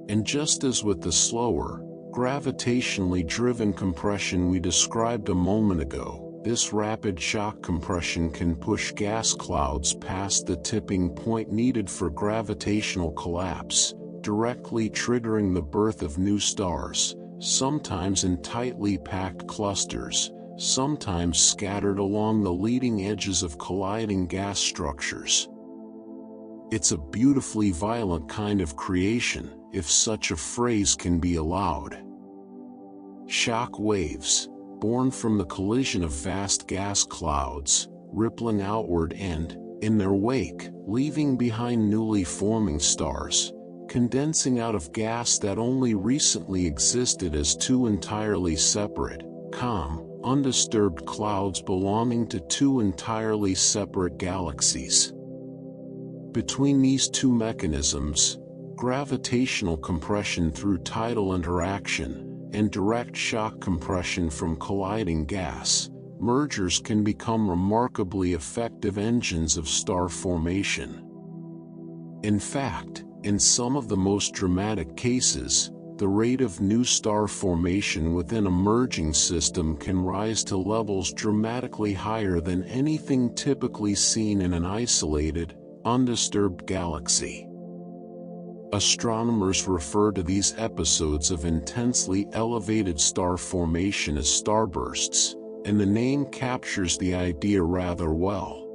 And just as with the slower, gravitationally driven compression we described a moment ago, this rapid shock compression can push gas clouds past the tipping point needed for gravitational collapse, directly triggering the birth of new stars, sometimes in tightly packed clusters, sometimes scattered along the leading edges of colliding gas structures. It's a beautifully violent kind of creation, if such a phrase can be allowed. Shock waves, born from the collision of vast gas clouds, rippling outward and, in their wake, leaving behind newly forming stars, condensing out of gas that only recently existed as two entirely separate, calm, undisturbed clouds belonging to two entirely separate galaxies. Between these two mechanisms, gravitational compression through tidal interaction, and direct shock compression from colliding gas, mergers can become remarkably effective engines of star formation. In fact, in some of the most dramatic cases, the rate of new star formation within a merging system can rise to levels dramatically higher than anything typically seen in an isolated, undisturbed galaxy. Astronomers refer to these episodes of intensely elevated star formation as starbursts, and the name captures the idea rather well.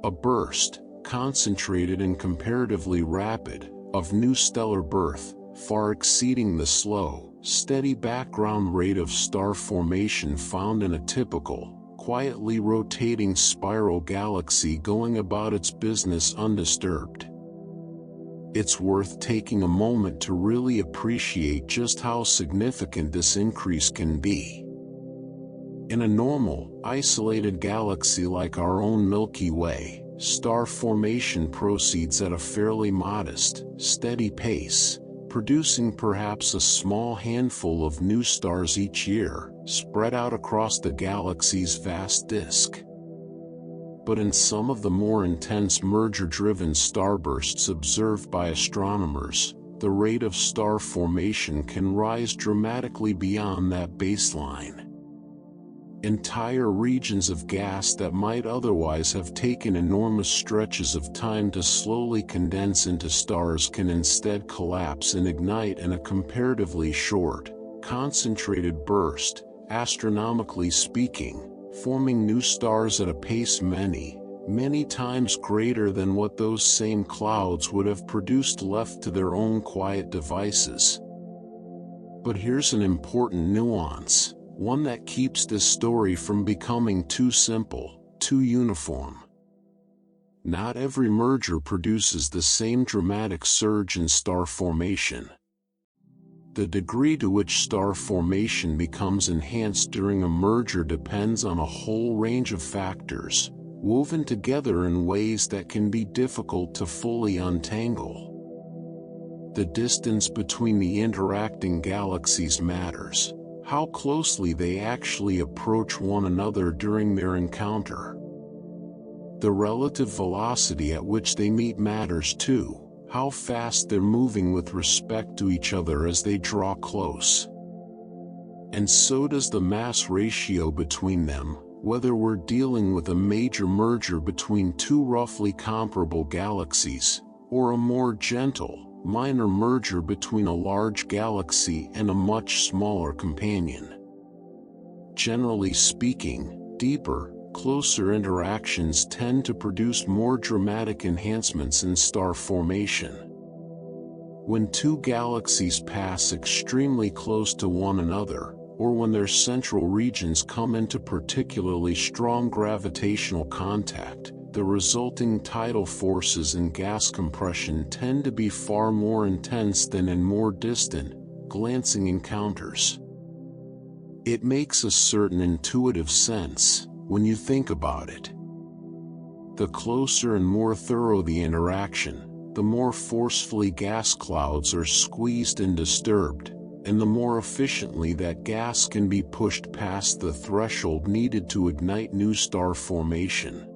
A burst, concentrated and comparatively rapid, of new stellar birth, far exceeding the slow, steady background rate of star formation found in a typical, quietly rotating spiral galaxy going about its business undisturbed. It's worth taking a moment to really appreciate just how significant this increase can be. In a normal, isolated galaxy like our own Milky Way, star formation proceeds at a fairly modest, steady pace, producing perhaps a small handful of new stars each year, spread out across the galaxy's vast disk. But in some of the more intense merger-driven starbursts observed by astronomers, the rate of star formation can rise dramatically beyond that baseline. Entire regions of gas that might otherwise have taken enormous stretches of time to slowly condense into stars can instead collapse and ignite in a comparatively short, concentrated burst, astronomically speaking, forming new stars at a pace many, many times greater than what those same clouds would have produced left to their own quiet devices. But here's an important nuance, one that keeps this story from becoming too simple, too uniform. Not every merger produces the same dramatic surge in star formation. The degree to which star formation becomes enhanced during a merger depends on a whole range of factors, woven together in ways that can be difficult to fully untangle. The distance between the interacting galaxies matters, how closely they actually approach one another during their encounter. The relative velocity at which they meet matters too, how fast they're moving with respect to each other as they draw close. And so does the mass ratio between them, whether we're dealing with a major merger between two roughly comparable galaxies, or a more gentle, minor merger between a large galaxy and a much smaller companion. Generally speaking, deeper, closer interactions tend to produce more dramatic enhancements in star formation. When two galaxies pass extremely close to one another, or when their central regions come into particularly strong gravitational contact, the resulting tidal forces and gas compression tend to be far more intense than in more distant, glancing encounters. It makes a certain intuitive sense, when you think about it. The closer and more thorough the interaction, the more forcefully gas clouds are squeezed and disturbed, and the more efficiently that gas can be pushed past the threshold needed to ignite new star formation.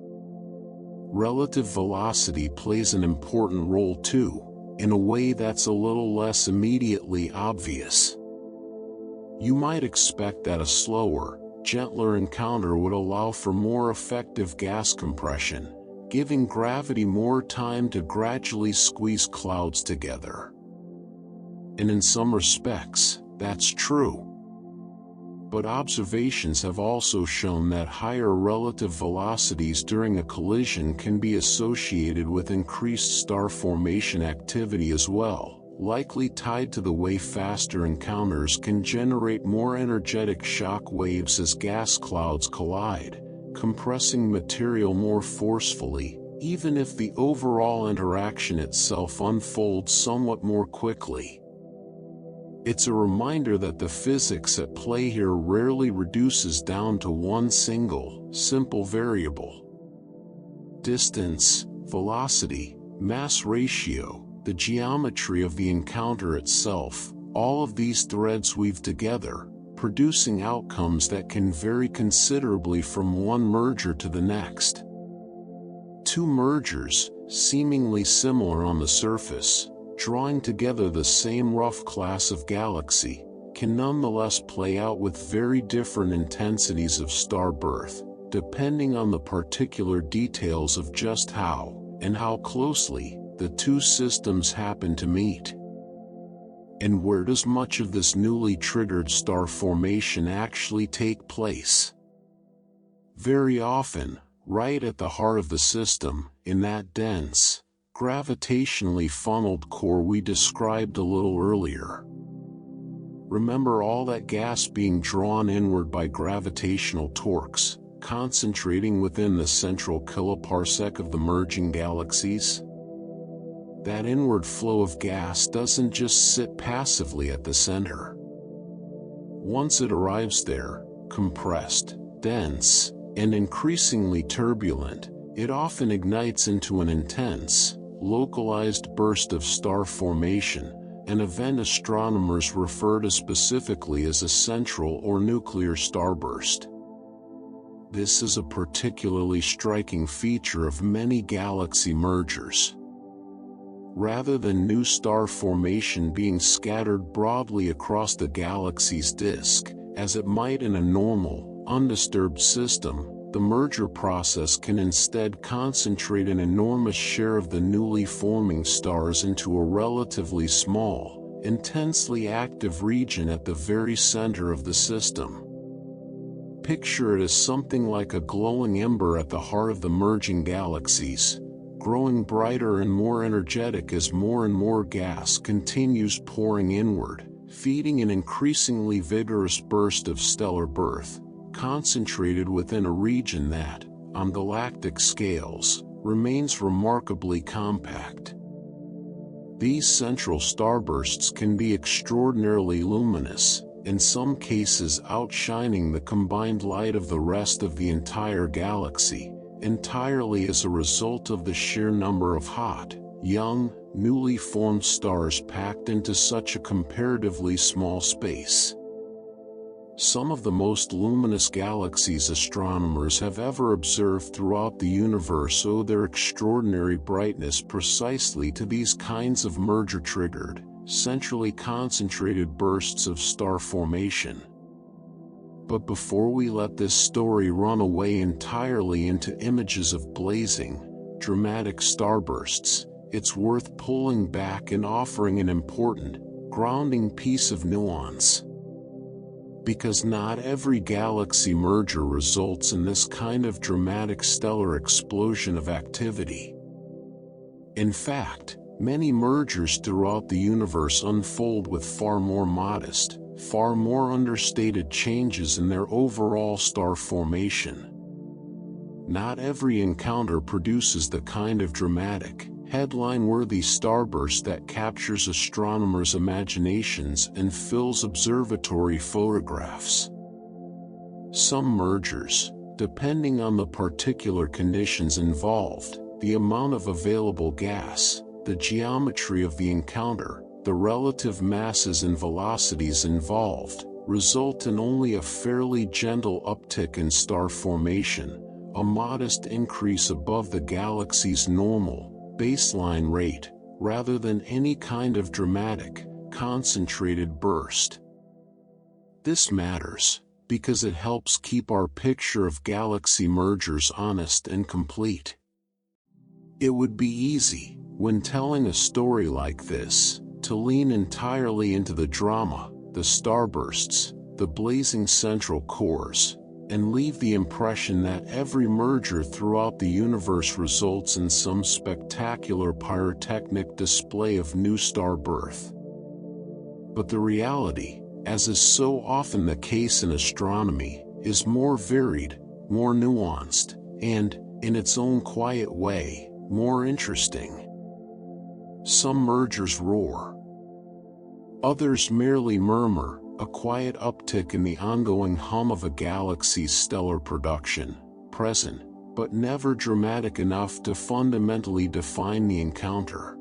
Relative velocity plays an important role too, in a way that's a little less immediately obvious. You might expect that a slower, gentler encounter would allow for more effective gas compression, giving gravity more time to gradually squeeze clouds together. And in some respects, that's true. But observations have also shown that higher relative velocities during a collision can be associated with increased star formation activity as well, likely tied to the way faster encounters can generate more energetic shock waves as gas clouds collide, compressing material more forcefully, even if the overall interaction itself unfolds somewhat more quickly. It's a reminder that the physics at play here rarely reduces down to one single, simple variable. Distance, velocity, mass ratio, the geometry of the encounter itself, all of these threads weave together, producing outcomes that can vary considerably from one merger to the next. Two mergers, seemingly similar on the surface, drawing together the same rough class of galaxy, can nonetheless play out with very different intensities of star birth, depending on the particular details of just how, and how closely, the two systems happen to meet. And where does much of this newly triggered star formation actually take place? Very often, right at the heart of the system, in that dense, gravitationally funneled core we described a little earlier. Remember all that gas being drawn inward by gravitational torques, concentrating within the central kiloparsec of the merging galaxies? That inward flow of gas doesn't just sit passively at the center. Once it arrives there, compressed, dense, and increasingly turbulent, it often ignites into an intense, localized burst of star formation, an event astronomers refer to specifically as a central or nuclear starburst. This is a particularly striking feature of many galaxy mergers. Rather than new star formation being scattered broadly across the galaxy's disk, as it might in a normal, undisturbed system, the merger process can instead concentrate an enormous share of the newly forming stars into a relatively small, intensely active region at the very center of the system. Picture it as something like a glowing ember at the heart of the merging galaxies, growing brighter and more energetic as more and more gas continues pouring inward, feeding an increasingly vigorous burst of stellar birth, concentrated within a region that, on galactic scales, remains remarkably compact. These central starbursts can be extraordinarily luminous, in some cases outshining the combined light of the rest of the entire galaxy, entirely as a result of the sheer number of hot, young, newly formed stars packed into such a comparatively small space. Some of the most luminous galaxies astronomers have ever observed throughout the universe owe their extraordinary brightness precisely to these kinds of merger-triggered, centrally concentrated bursts of star formation. But before we let this story run away entirely into images of blazing, dramatic starbursts, it's worth pulling back and offering an important, grounding piece of nuance. Because not every galaxy merger results in this kind of dramatic stellar explosion of activity. In fact, many mergers throughout the universe unfold with far more modest, far more understated changes in their overall star formation. Not every encounter produces the kind of dramatic, headline-worthy starburst that captures astronomers' imaginations and fills observatory photographs. Some mergers, depending on the particular conditions involved, the amount of available gas, the geometry of the encounter, the relative masses and velocities involved, result in only a fairly gentle uptick in star formation, a modest increase above the galaxy's normal, baseline rate, rather than any kind of dramatic, concentrated burst. This matters, because it helps keep our picture of galaxy mergers honest and complete. It would be easy, when telling a story like this, to lean entirely into the drama, the starbursts, the blazing central cores, and leave the impression that every merger throughout the universe results in some spectacular pyrotechnic display of new star birth. But the reality, as is so often the case in astronomy, is more varied, more nuanced, and, in its own quiet way, more interesting. Some mergers roar. Others merely murmur, a quiet uptick in the ongoing hum of a galaxy's stellar production, present, but never dramatic enough to fundamentally define the encounter.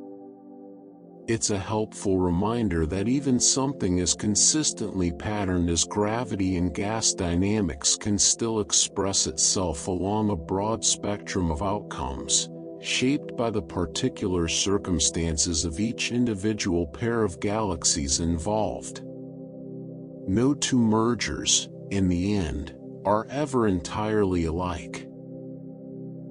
It's a helpful reminder that even something as consistently patterned as gravity and gas dynamics can still express itself along a broad spectrum of outcomes, shaped by the particular circumstances of each individual pair of galaxies involved. No two mergers, in the end, are ever entirely alike.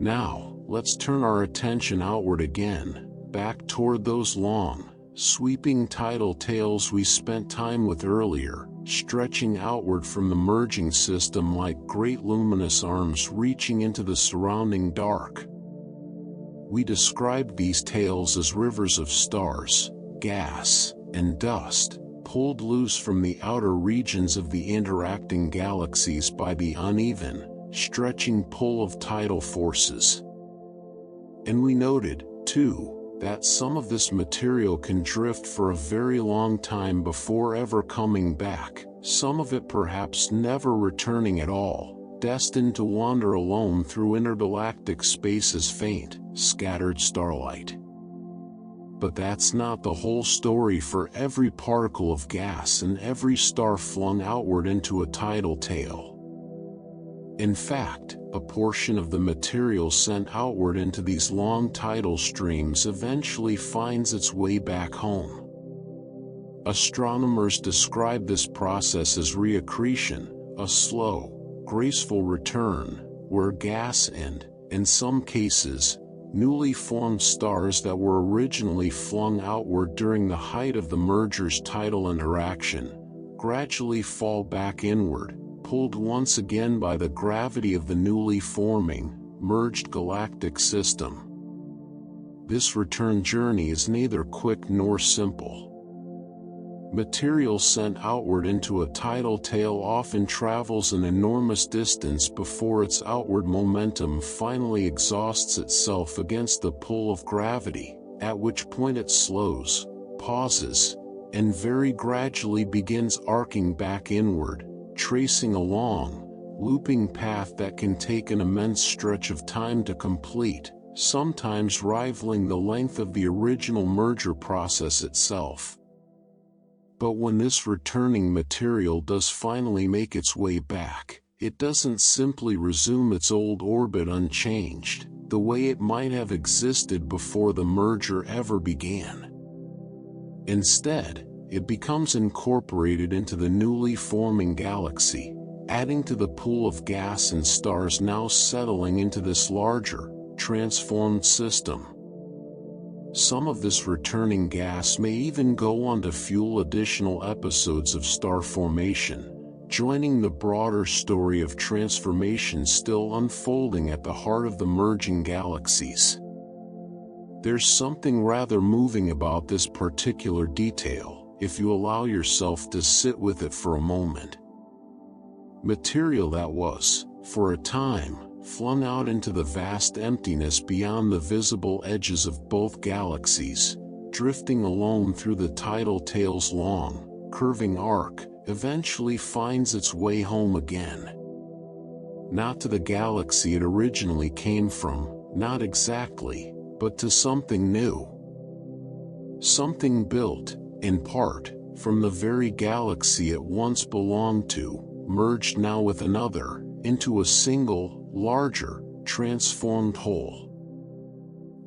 Now, let's turn our attention outward again, back toward those long, sweeping tidal tails we spent time with earlier, stretching outward from the merging system like great luminous arms reaching into the surrounding dark. We described these tails as rivers of stars, gas, and dust, pulled loose from the outer regions of the interacting galaxies by the uneven, stretching pull of tidal forces. And we noted, too, that some of this material can drift for a very long time before ever coming back, some of it perhaps never returning at all, destined to wander alone through intergalactic space as faint, scattered starlight. But that's not the whole story for every particle of gas and every star flung outward into a tidal tail. In fact, a portion of the material sent outward into these long tidal streams eventually finds its way back home. Astronomers describe this process as reaccretion, a slow, graceful return, where gas and, in some cases, newly formed stars that were originally flung outward during the height of the merger's tidal interaction, gradually fall back inward, pulled once again by the gravity of the newly forming, merged galactic system. This return journey is neither quick nor simple. Material sent outward into a tidal tail often travels an enormous distance before its outward momentum finally exhausts itself against the pull of gravity, at which point it slows, pauses, and very gradually begins arcing back inward, tracing a long, looping path that can take an immense stretch of time to complete, sometimes rivaling the length of the original merger process itself. But when this returning material does finally make its way back, it doesn't simply resume its old orbit unchanged, the way it might have existed before the merger ever began. Instead, it becomes incorporated into the newly forming galaxy, adding to the pool of gas and stars now settling into this larger, transformed system. Some of this returning gas may even go on to fuel additional episodes of star formation, joining the broader story of transformation still unfolding at the heart of the merging galaxies. There's something rather moving about this particular detail, if you allow yourself to sit with it for a moment. Material that was, for a time, flung out into the vast emptiness beyond the visible edges of both galaxies, drifting alone through the tidal tail's long, curving arc, eventually finds its way home again. Not to the galaxy it originally came from, not exactly, but to something new. Something built, in part, from the very galaxy it once belonged to, merged now with another, into a single, larger, transformed whole.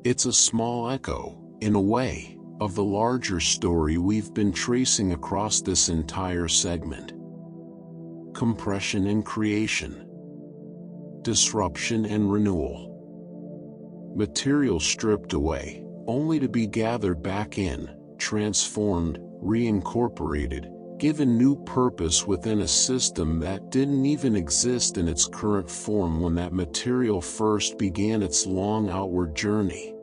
It's a small echo, in a way, of the larger story we've been tracing across this entire segment. Compression and creation. Disruption and renewal. Material stripped away, only to be gathered back in, transformed, reincorporated, given new purpose within a system that didn't even exist in its current form when that material first began its long outward journey.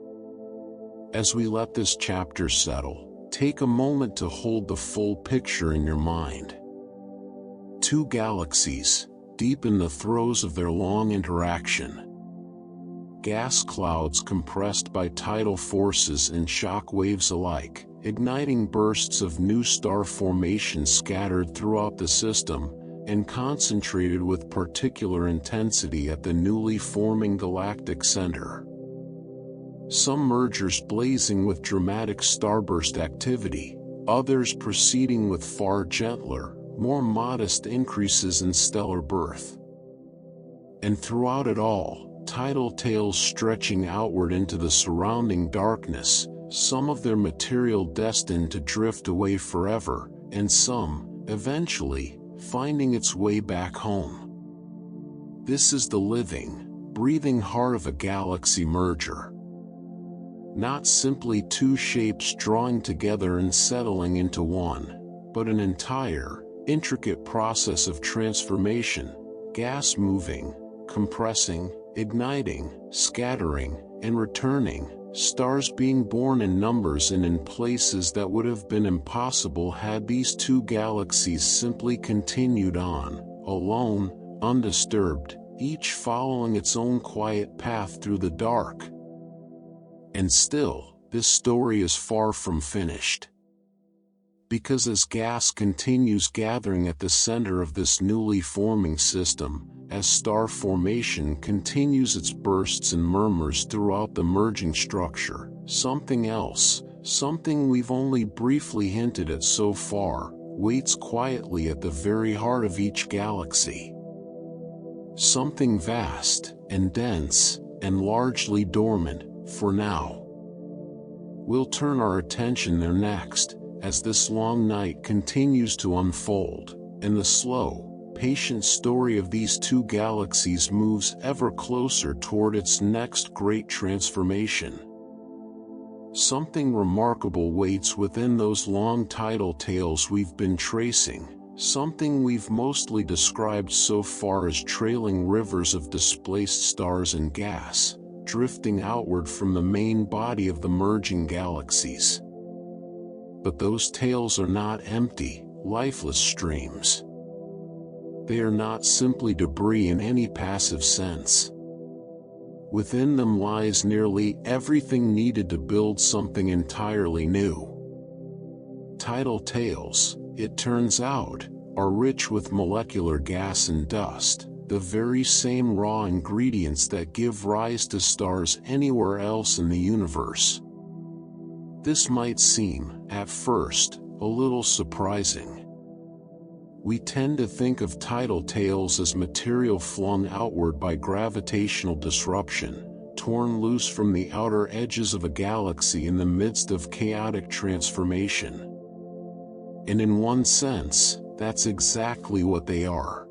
As we let this chapter settle, take a moment to hold the full picture in your mind. Two galaxies, deep in the throes of their long interaction. Gas clouds compressed by tidal forces and shock waves alike, igniting bursts of new star formation scattered throughout the system, and concentrated with particular intensity at the newly forming galactic center. Some mergers blazing with dramatic starburst activity, others proceeding with far gentler, more modest increases in stellar birth. And throughout it all, tidal tails stretching outward into the surrounding darkness, some of their material destined to drift away forever, and some, eventually, finding its way back home. This is the living, breathing heart of a galaxy merger. Not simply two shapes drawing together and settling into one, but an entire, intricate process of transformation, gas moving, compressing, igniting, scattering, and returning, stars being born in numbers and in places that would have been impossible had these two galaxies simply continued on, alone, undisturbed, each following its own quiet path through the dark. And still, this story is far from finished. Because as gas continues gathering at the center of this newly forming system, as star formation continues its bursts and murmurs throughout the merging structure, something else, something we've only briefly hinted at so far, waits quietly at the very heart of each galaxy. Something vast, and dense, and largely dormant, for now. We'll turn our attention there next, as this long night continues to unfold, and the slow, patient story of these two galaxies moves ever closer toward its next great transformation. Something remarkable waits within those long tidal tails we've been tracing, something we've mostly described so far as trailing rivers of displaced stars and gas, drifting outward from the main body of the merging galaxies. But those tails are not empty, lifeless streams. They are not simply debris in any passive sense. Within them lies nearly everything needed to build something entirely new. Tidal tails, it turns out, are rich with molecular gas and dust, the very same raw ingredients that give rise to stars anywhere else in the universe. This might seem, at first, a little surprising. We tend to think of tidal tails as material flung outward by gravitational disruption, torn loose from the outer edges of a galaxy in the midst of chaotic transformation. And in one sense, that's exactly what they are.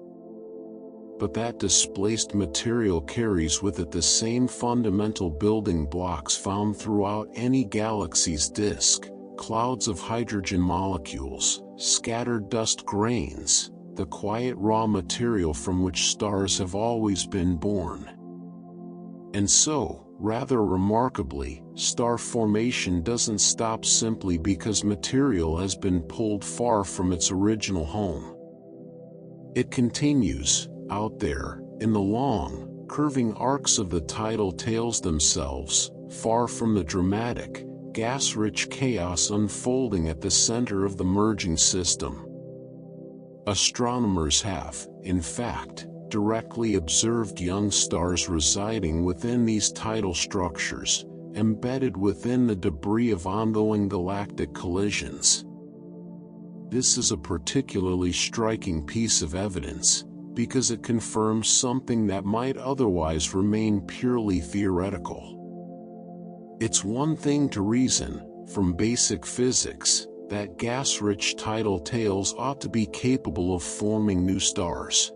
But that displaced material carries with it the same fundamental building blocks found throughout any galaxy's disk: clouds of hydrogen molecules, scattered dust grains, the quiet raw material from which stars have always been born. And so, rather remarkably, star formation doesn't stop simply because material has been pulled far from its original home. It continues, out there, in the long, curving arcs of the tidal tails themselves, far from the dramatic, gas-rich chaos unfolding at the center of the merging system. Astronomers have, in fact, directly observed young stars residing within these tidal structures, embedded within the debris of ongoing galactic collisions. This is a particularly striking piece of evidence, because it confirms something that might otherwise remain purely theoretical. It's one thing to reason, from basic physics, that gas-rich tidal tails ought to be capable of forming new stars.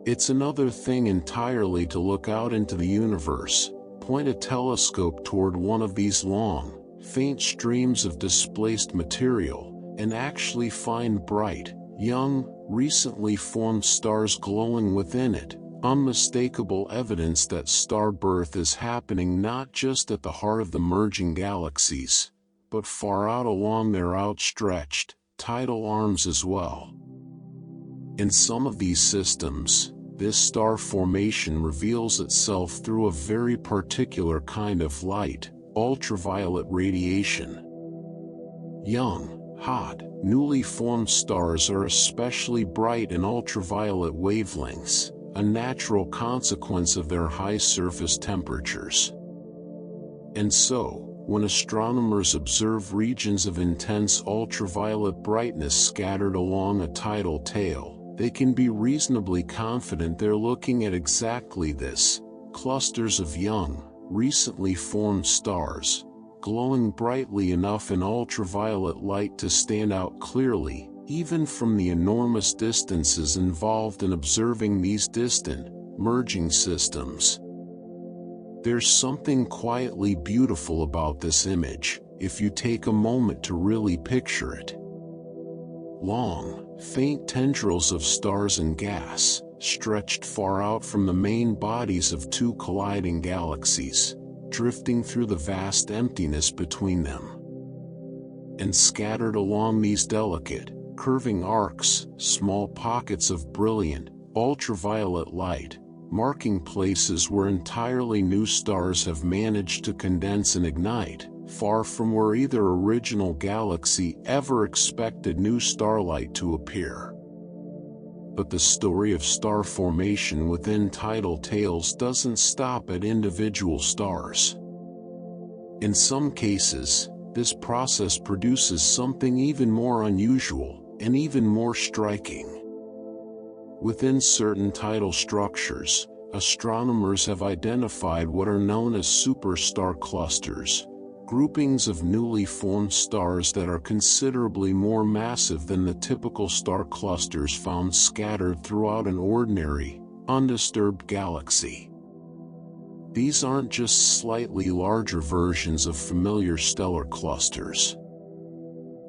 It's another thing entirely to look out into the universe, point a telescope toward one of these long, faint streams of displaced material, and actually find bright, young, recently formed stars glowing within it, unmistakable evidence that star birth is happening not just at the heart of the merging galaxies, but far out along their outstretched, tidal arms as well. In some of these systems, this star formation reveals itself through a very particular kind of light, ultraviolet radiation. Young, hot, newly formed stars are especially bright in ultraviolet wavelengths, a natural consequence of their high surface temperatures. And so, when astronomers observe regions of intense ultraviolet brightness scattered along a tidal tail, they can be reasonably confident they're looking at exactly this: clusters of young, recently formed stars, glowing brightly enough in ultraviolet light to stand out clearly, even from the enormous distances involved in observing these distant, merging systems. There's something quietly beautiful about this image, if you take a moment to really picture it. Long, faint tendrils of stars and gas, stretched far out from the main bodies of two colliding galaxies, drifting through the vast emptiness between them. And scattered along these delicate, curving arcs, small pockets of brilliant, ultraviolet light, marking places where entirely new stars have managed to condense and ignite, far from where either original galaxy ever expected new starlight to appear. But the story of star formation within tidal tails doesn't stop at individual stars. In some cases, this process produces something even more unusual and even more striking. Within certain tidal structures, astronomers have identified what are known as superstar clusters, groupings of newly formed stars that are considerably more massive than the typical star clusters found scattered throughout an ordinary, undisturbed galaxy. These aren't just slightly larger versions of familiar stellar clusters.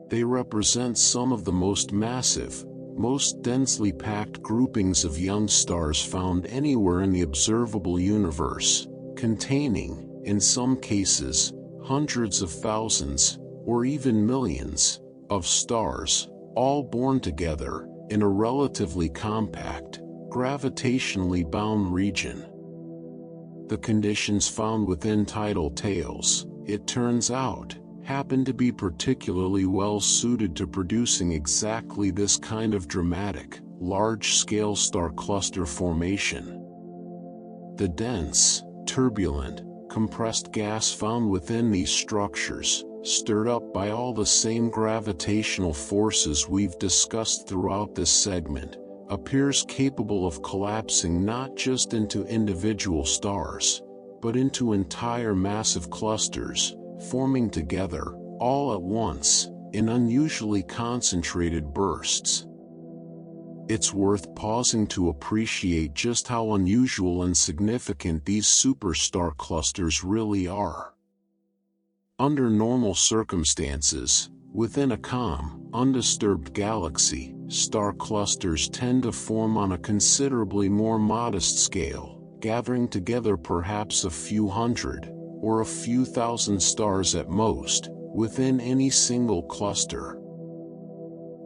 They represent some of the most massive, most densely packed groupings of young stars found anywhere in the observable universe, containing, in some cases, hundreds of thousands, or even millions, of stars, all born together, in a relatively compact, gravitationally bound region. The conditions found within tidal tails, it turns out, happen to be particularly well suited to producing exactly this kind of dramatic, large-scale star cluster formation. The dense, turbulent, compressed gas found within these structures, stirred up by all the same gravitational forces we've discussed throughout this segment, appears capable of collapsing not just into individual stars, but into entire massive clusters, forming together, all at once, in unusually concentrated bursts. It's worth pausing to appreciate just how unusual and significant these superstar clusters really are. Under normal circumstances, within a calm, undisturbed galaxy, star clusters tend to form on a considerably more modest scale, gathering together perhaps a few hundred, or a few thousand stars at most, within any single cluster.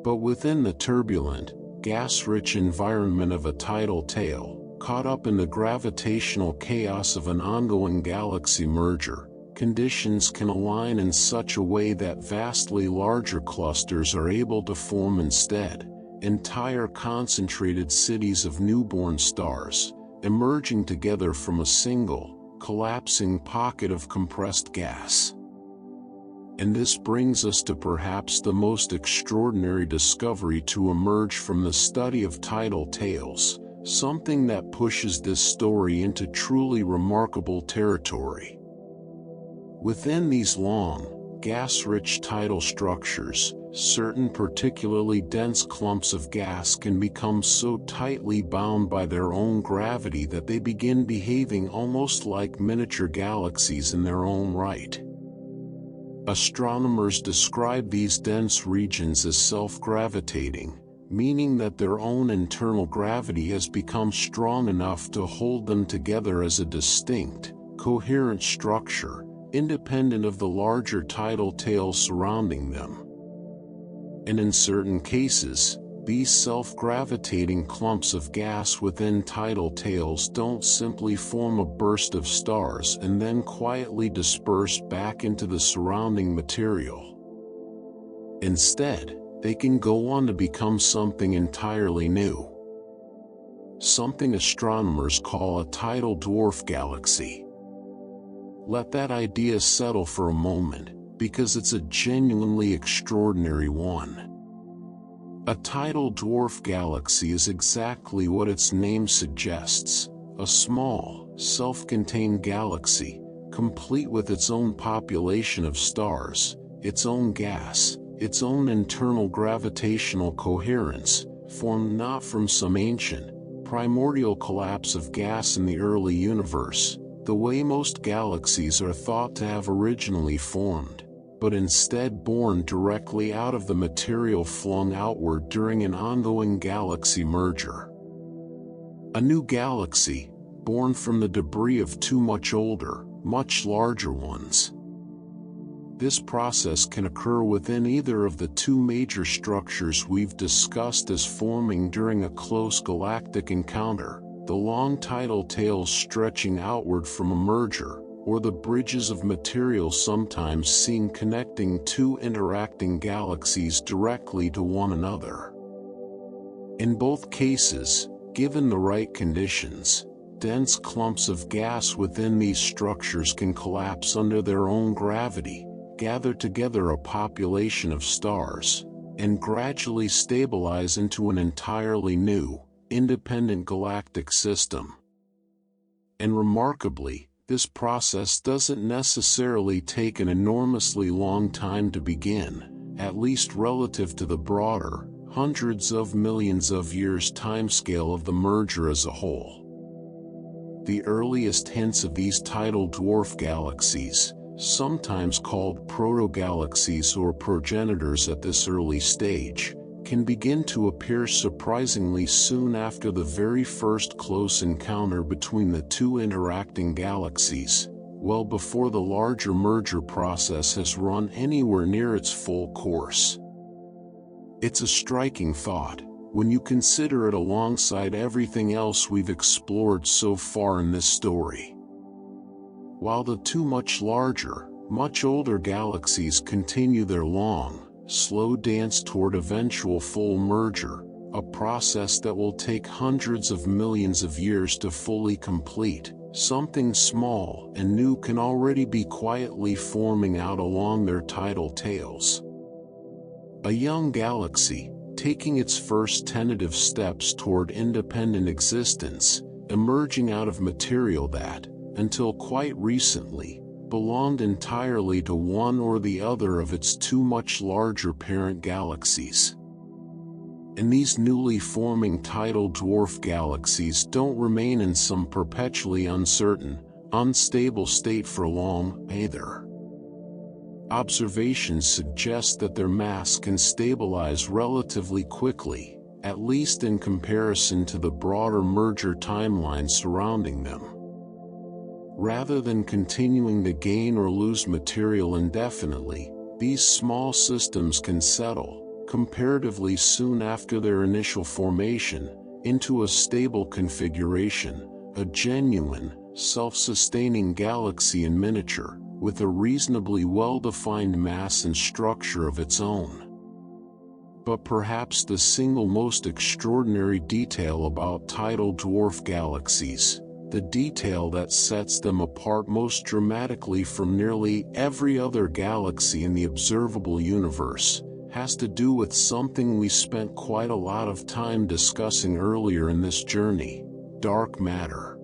But within the turbulent, gas-rich environment of a tidal tail, caught up in the gravitational chaos of an ongoing galaxy merger, conditions can align in such a way that vastly larger clusters are able to form instead, entire concentrated cities of newborn stars, emerging together from a single, collapsing pocket of compressed gas. And this brings us to perhaps the most extraordinary discovery to emerge from the study of tidal tails, something that pushes this story into truly remarkable territory. Within these long, gas-rich tidal structures, certain particularly dense clumps of gas can become so tightly bound by their own gravity that they begin behaving almost like miniature galaxies in their own right. Astronomers describe these dense regions as self-gravitating, meaning that their own internal gravity has become strong enough to hold them together as a distinct, coherent structure, independent of the larger tidal tails surrounding them. And in certain cases, these self-gravitating clumps of gas within tidal tails don't simply form a burst of stars and then quietly disperse back into the surrounding material. Instead, they can go on to become something entirely new. Something astronomers call a tidal dwarf galaxy. Let that idea settle for a moment, because it's a genuinely extraordinary one. A tidal dwarf galaxy is exactly what its name suggests, a small, self-contained galaxy, complete with its own population of stars, its own gas, its own internal gravitational coherence, formed not from some ancient, primordial collapse of gas in the early universe, the way most galaxies are thought to have originally formed, but instead born directly out of the material flung outward during an ongoing galaxy merger. A new galaxy, born from the debris of two much older, much larger ones. This process can occur within either of the two major structures we've discussed as forming during a close galactic encounter, the long tidal tails stretching outward from a merger, or the bridges of material sometimes seen connecting two interacting galaxies directly to one another. In both cases, given the right conditions, dense clumps of gas within these structures can collapse under their own gravity, gather together a population of stars, and gradually stabilize into an entirely new, independent galactic system. And remarkably, this process doesn't necessarily take an enormously long time to begin, at least relative to the broader, hundreds of millions of years timescale of the merger as a whole. The earliest hints of these tidal dwarf galaxies, sometimes called proto-galaxies or progenitors at this early stage, can begin to appear surprisingly soon after the very first close encounter between the two interacting galaxies, well before the larger merger process has run anywhere near its full course. It's a striking thought, when you consider it alongside everything else we've explored so far in this story. While the two much larger, much older galaxies continue their long, slow dance toward eventual full merger, a process that will take hundreds of millions of years to fully complete, something small and new can already be quietly forming out along their tidal tails. A young galaxy, taking its first tentative steps toward independent existence, emerging out of material that, until quite recently, belonged entirely to one or the other of its two much larger parent galaxies. And these newly forming tidal dwarf galaxies don't remain in some perpetually uncertain, unstable state for long, either. Observations suggest that their mass can stabilize relatively quickly, at least in comparison to the broader merger timeline surrounding them. Rather than continuing to gain or lose material indefinitely, these small systems can settle, comparatively soon after their initial formation, into a stable configuration, a genuine, self-sustaining galaxy in miniature, with a reasonably well-defined mass and structure of its own. But perhaps the single most extraordinary detail about tidal dwarf galaxies, the detail that sets them apart most dramatically from nearly every other galaxy in the observable universe, has to do with something we spent quite a lot of time discussing earlier in this journey: dark matter.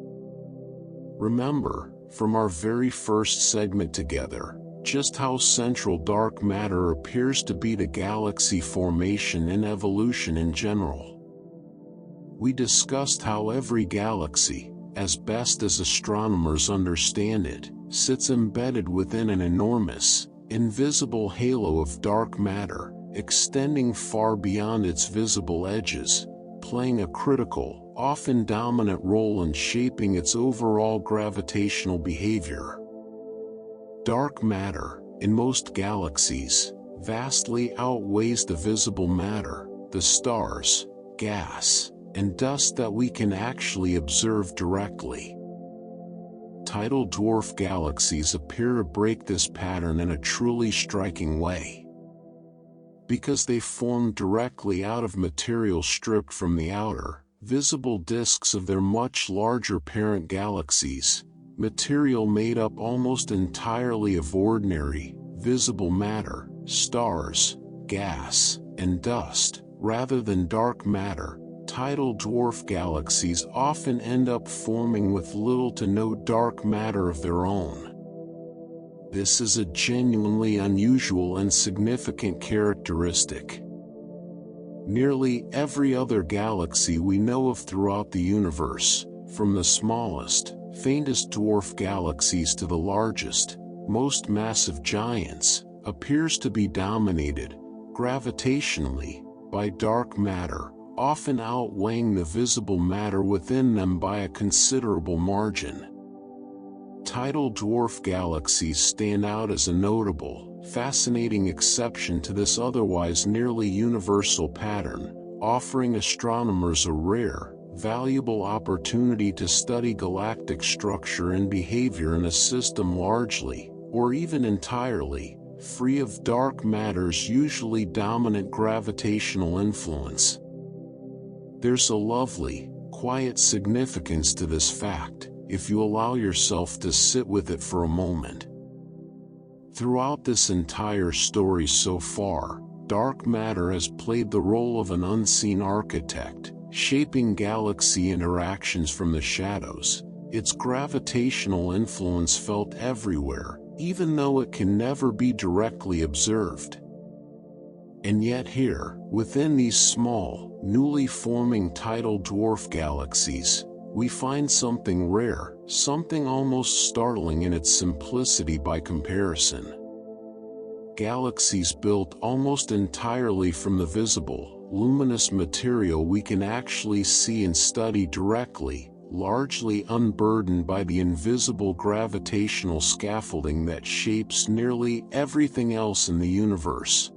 Remember, from our very first segment together, just how central dark matter appears to be to galaxy formation and evolution in general. We discussed how every galaxy, as best as astronomers understand it, sits embedded within an enormous, invisible halo of dark matter, extending far beyond its visible edges, playing a critical, often dominant role in shaping its overall gravitational behavior. Dark matter, in most galaxies, vastly outweighs the visible matter, the stars, gas, and dust that we can actually observe directly. Tidal dwarf galaxies appear to break this pattern in a truly striking way. Because they form directly out of material stripped from the outer, visible disks of their much larger parent galaxies, material made up almost entirely of ordinary, visible matter, stars, gas, and dust, rather than dark matter, tidal dwarf galaxies often end up forming with little to no dark matter of their own. This is a genuinely unusual and significant characteristic. Nearly every other galaxy we know of throughout the universe, from the smallest, faintest dwarf galaxies to the largest, most massive giants, appears to be dominated, gravitationally, by dark matter, often outweighing the visible matter within them by a considerable margin. Tidal dwarf galaxies stand out as a notable, fascinating exception to this otherwise nearly universal pattern, offering astronomers a rare, valuable opportunity to study galactic structure and behavior in a system largely, or even entirely, free of dark matter's usually dominant gravitational influence. There's a lovely, quiet significance to this fact, if you allow yourself to sit with it for a moment. Throughout this entire story so far, dark matter has played the role of an unseen architect, shaping galaxy interactions from the shadows, its gravitational influence felt everywhere, even though it can never be directly observed. And yet here, within these small, newly forming tidal dwarf galaxies, we find something rare, something almost startling in its simplicity by comparison. Galaxies built almost entirely from the visible, luminous material we can actually see and study directly, largely unburdened by the invisible gravitational scaffolding that shapes nearly everything else in the universe.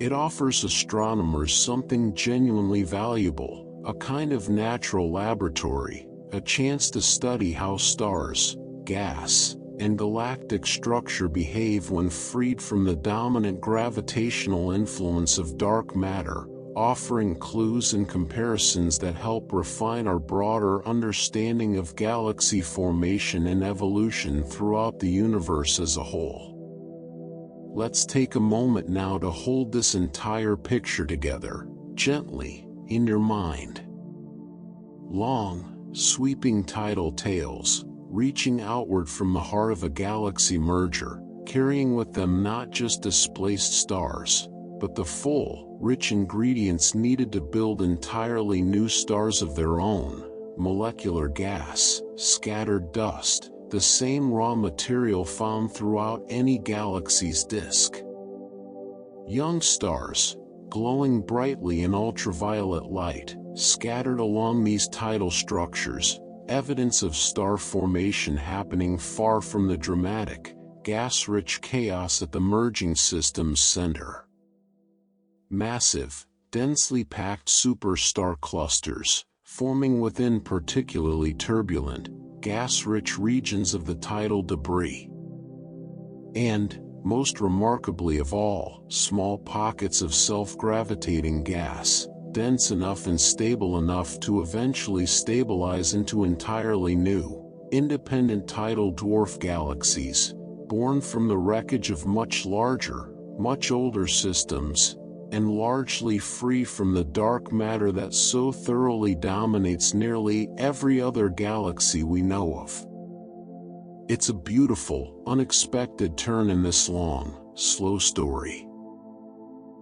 It offers astronomers something genuinely valuable, a kind of natural laboratory, a chance to study how stars, gas, and galactic structure behave when freed from the dominant gravitational influence of dark matter, offering clues and comparisons that help refine our broader understanding of galaxy formation and evolution throughout the universe as a whole. Let's take a moment now to hold this entire picture together, gently, in your mind. Long, sweeping tidal tails, reaching outward from the heart of a galaxy merger, carrying with them not just displaced stars, but the full, rich ingredients needed to build entirely new stars of their own: molecular gas, scattered dust, the same raw material found throughout any galaxy's disk. Young stars, glowing brightly in ultraviolet light, scattered along these tidal structures, evidence of star formation happening far from the dramatic, gas-rich chaos at the merging system's center. Massive, densely packed superstar clusters, forming within particularly turbulent, gas-rich regions of the tidal debris. And, most remarkably of all, small pockets of self-gravitating gas, dense enough and stable enough to eventually stabilize into entirely new, independent tidal dwarf galaxies, born from the wreckage of much larger, much older systems, and largely free from the dark matter that so thoroughly dominates nearly every other galaxy we know of. It's a beautiful, unexpected turn in this long, slow story.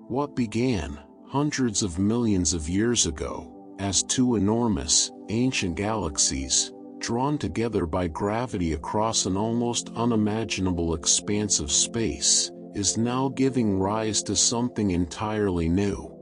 What began hundreds of millions of years ago as two enormous, ancient galaxies, drawn together by gravity across an almost unimaginable expanse of space, is now giving rise to something entirely new.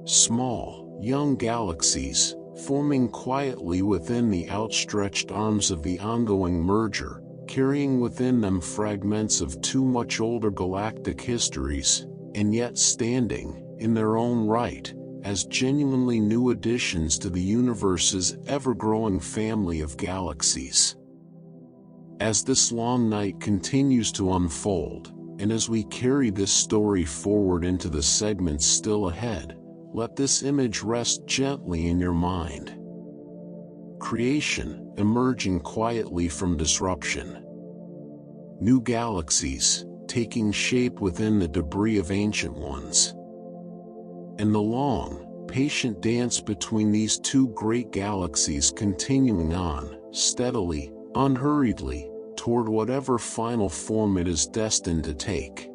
Small, young galaxies, forming quietly within the outstretched arms of the ongoing merger, carrying within them fragments of two much older galactic histories, and yet standing, in their own right, as genuinely new additions to the universe's ever-growing family of galaxies. As this long night continues to unfold, and as we carry this story forward into the segments still ahead, let this image rest gently in your mind. Creation, emerging quietly from disruption. New galaxies, taking shape within the debris of ancient ones. And the long, patient dance between these two great galaxies continuing on, steadily, unhurriedly, toward whatever final form it is destined to take.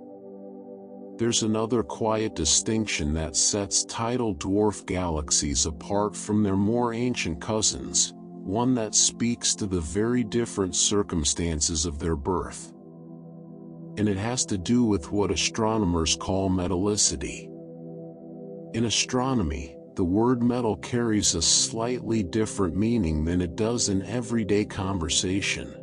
There's another quiet distinction that sets tidal dwarf galaxies apart from their more ancient cousins, one that speaks to the very different circumstances of their birth. And it has to do with what astronomers call metallicity. In astronomy, the word metal carries a slightly different meaning than it does in everyday conversation.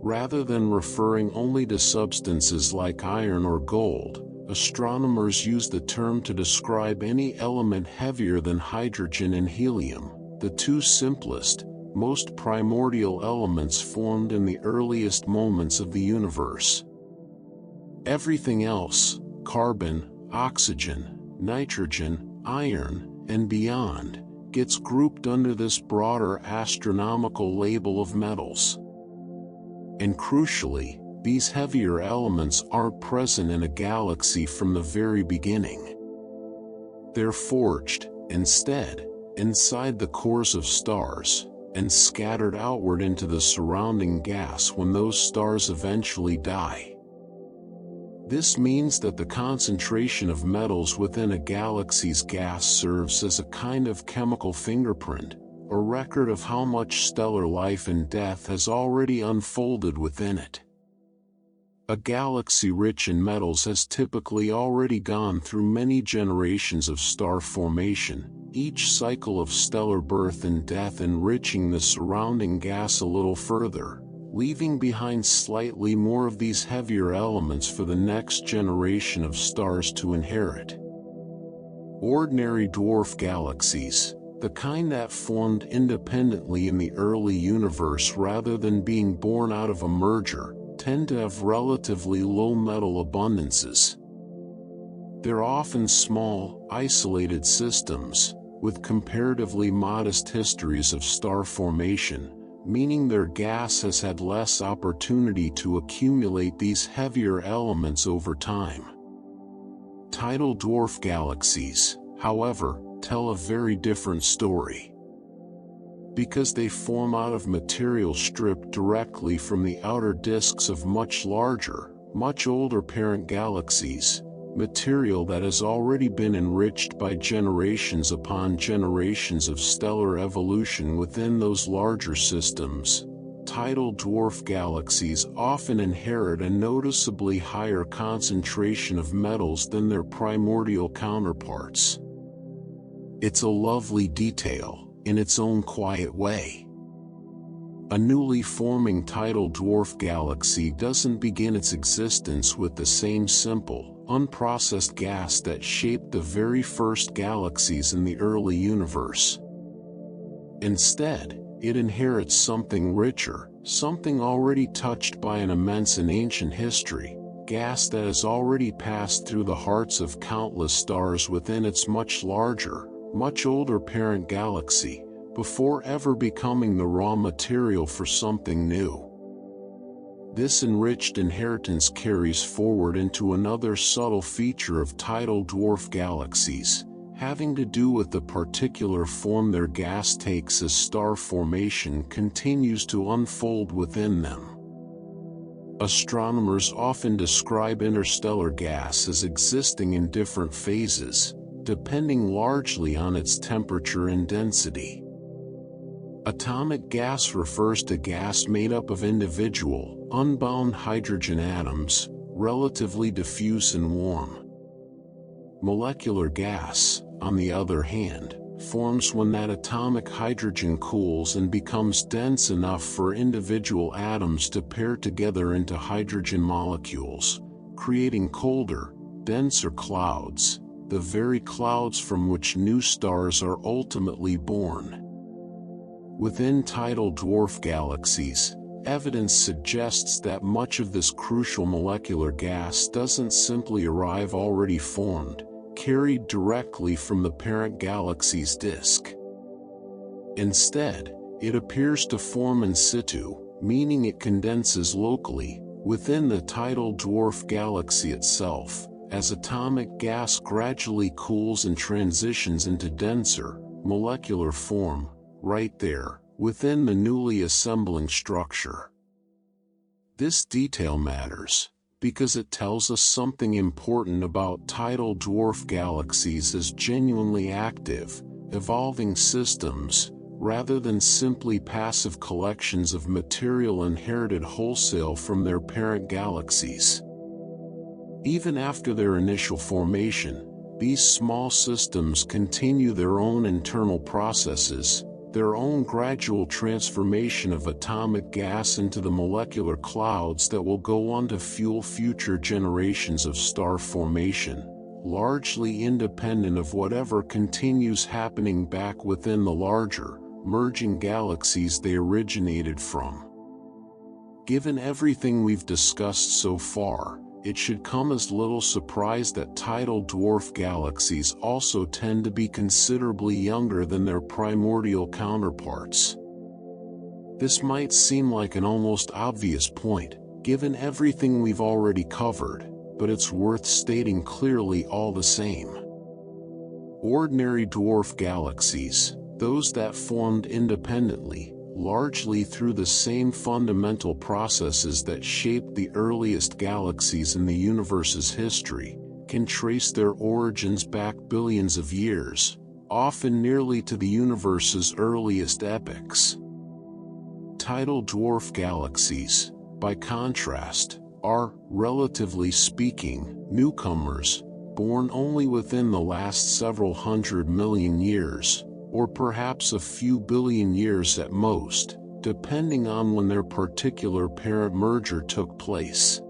Rather than referring only to substances like iron or gold, astronomers use the term to describe any element heavier than hydrogen and helium, the two simplest, most primordial elements formed in the earliest moments of the universe. Everything else, carbon, oxygen, nitrogen, iron, and beyond, gets grouped under this broader astronomical label of metals. And crucially, these heavier elements aren't present in a galaxy from the very beginning. They're forged, instead, inside the cores of stars, and scattered outward into the surrounding gas when those stars eventually die. This means that the concentration of metals within a galaxy's gas serves as a kind of chemical fingerprint, a record of how much stellar life and death has already unfolded within it. A galaxy rich in metals has typically already gone through many generations of star formation, each cycle of stellar birth and death enriching the surrounding gas a little further, leaving behind slightly more of these heavier elements for the next generation of stars to inherit. Ordinary dwarf galaxies, the kind that formed independently in the early universe rather than being born out of a merger, tend to have relatively low metal abundances. They're often small, isolated systems, with comparatively modest histories of star formation, meaning their gas has had less opportunity to accumulate these heavier elements over time. Tidal dwarf galaxies, however, tell a very different story. Because they form out of material stripped directly from the outer disks of much larger, much older parent galaxies, material that has already been enriched by generations upon generations of stellar evolution within those larger systems, tidal dwarf galaxies often inherit a noticeably higher concentration of metals than their primordial counterparts. It's a lovely detail, in its own quiet way. A newly forming tidal dwarf galaxy doesn't begin its existence with the same simple, unprocessed gas that shaped the very first galaxies in the early universe. Instead, it inherits something richer, something already touched by an immense and ancient history, gas that has already passed through the hearts of countless stars within its much larger, much older parent galaxy, before ever becoming the raw material for something new. This enriched inheritance carries forward into another subtle feature of tidal dwarf galaxies, having to do with the particular form their gas takes as star formation continues to unfold within them. Astronomers often describe interstellar gas as existing in different phases, depending largely on its temperature and density. Atomic gas refers to gas made up of individual, unbound hydrogen atoms, relatively diffuse and warm. Molecular gas, on the other hand, forms when that atomic hydrogen cools and becomes dense enough for individual atoms to pair together into hydrogen molecules, creating colder, denser clouds, the very clouds from which new stars are ultimately born. Within tidal dwarf galaxies, evidence suggests that much of this crucial molecular gas doesn't simply arrive already formed, carried directly from the parent galaxy's disk. Instead, it appears to form in situ, meaning it condenses locally, within the tidal dwarf galaxy itself, as atomic gas gradually cools and transitions into denser, molecular form, right there, within the newly assembling structure. This detail matters, because it tells us something important about tidal dwarf galaxies as genuinely active, evolving systems, rather than simply passive collections of material inherited wholesale from their parent galaxies. Even after their initial formation, these small systems continue their own internal processes, their own gradual transformation of atomic gas into the molecular clouds that will go on to fuel future generations of star formation, largely independent of whatever continues happening back within the larger, merging galaxies they originated from. Given everything we've discussed so far, it should come as little surprise that tidal dwarf galaxies also tend to be considerably younger than their primordial counterparts. This might seem like an almost obvious point, given everything we've already covered, but it's worth stating clearly all the same. Ordinary dwarf galaxies, those that formed independently, largely through the same fundamental processes that shaped the earliest galaxies in the universe's history, can trace their origins back billions of years, often nearly to the universe's earliest epochs. Tidal dwarf galaxies, by contrast, are, relatively speaking, newcomers, born only within the last several 100 million years, or perhaps a few billion years at most, depending on when their particular parent merger took place.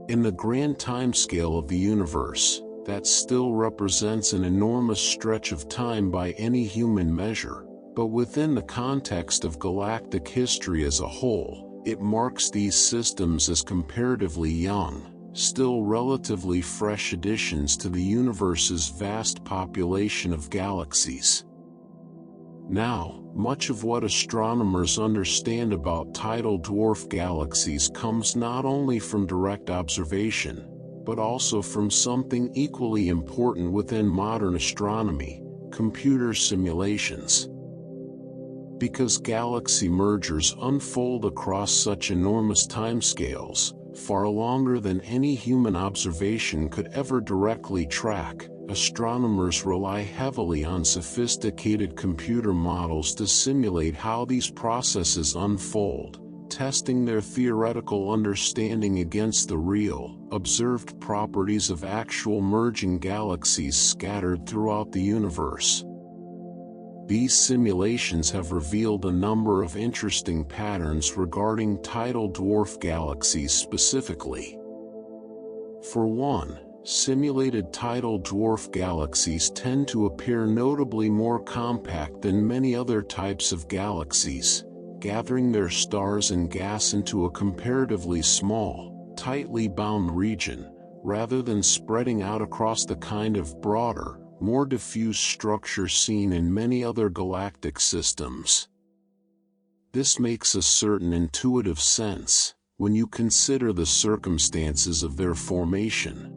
In the grand timescale of the universe, that still represents an enormous stretch of time by any human measure, but within the context of galactic history as a whole, it marks these systems as comparatively young, still relatively fresh additions to the universe's vast population of galaxies. Now, much of what astronomers understand about tidal dwarf galaxies comes not only from direct observation, but also from something equally important within modern astronomy: computer simulations. Because galaxy mergers unfold across such enormous timescales, far longer than any human observation could ever directly track, astronomers rely heavily on sophisticated computer models to simulate how these processes unfold, testing their theoretical understanding against the real, observed properties of actual merging galaxies scattered throughout the universe. These simulations have revealed a number of interesting patterns regarding tidal dwarf galaxies specifically. For one, simulated tidal dwarf galaxies tend to appear notably more compact than many other types of galaxies, gathering their stars and gas into a comparatively small, tightly bound region, rather than spreading out across the kind of broader, more diffuse structure seen in many other galactic systems. This makes a certain intuitive sense when you consider the circumstances of their formation.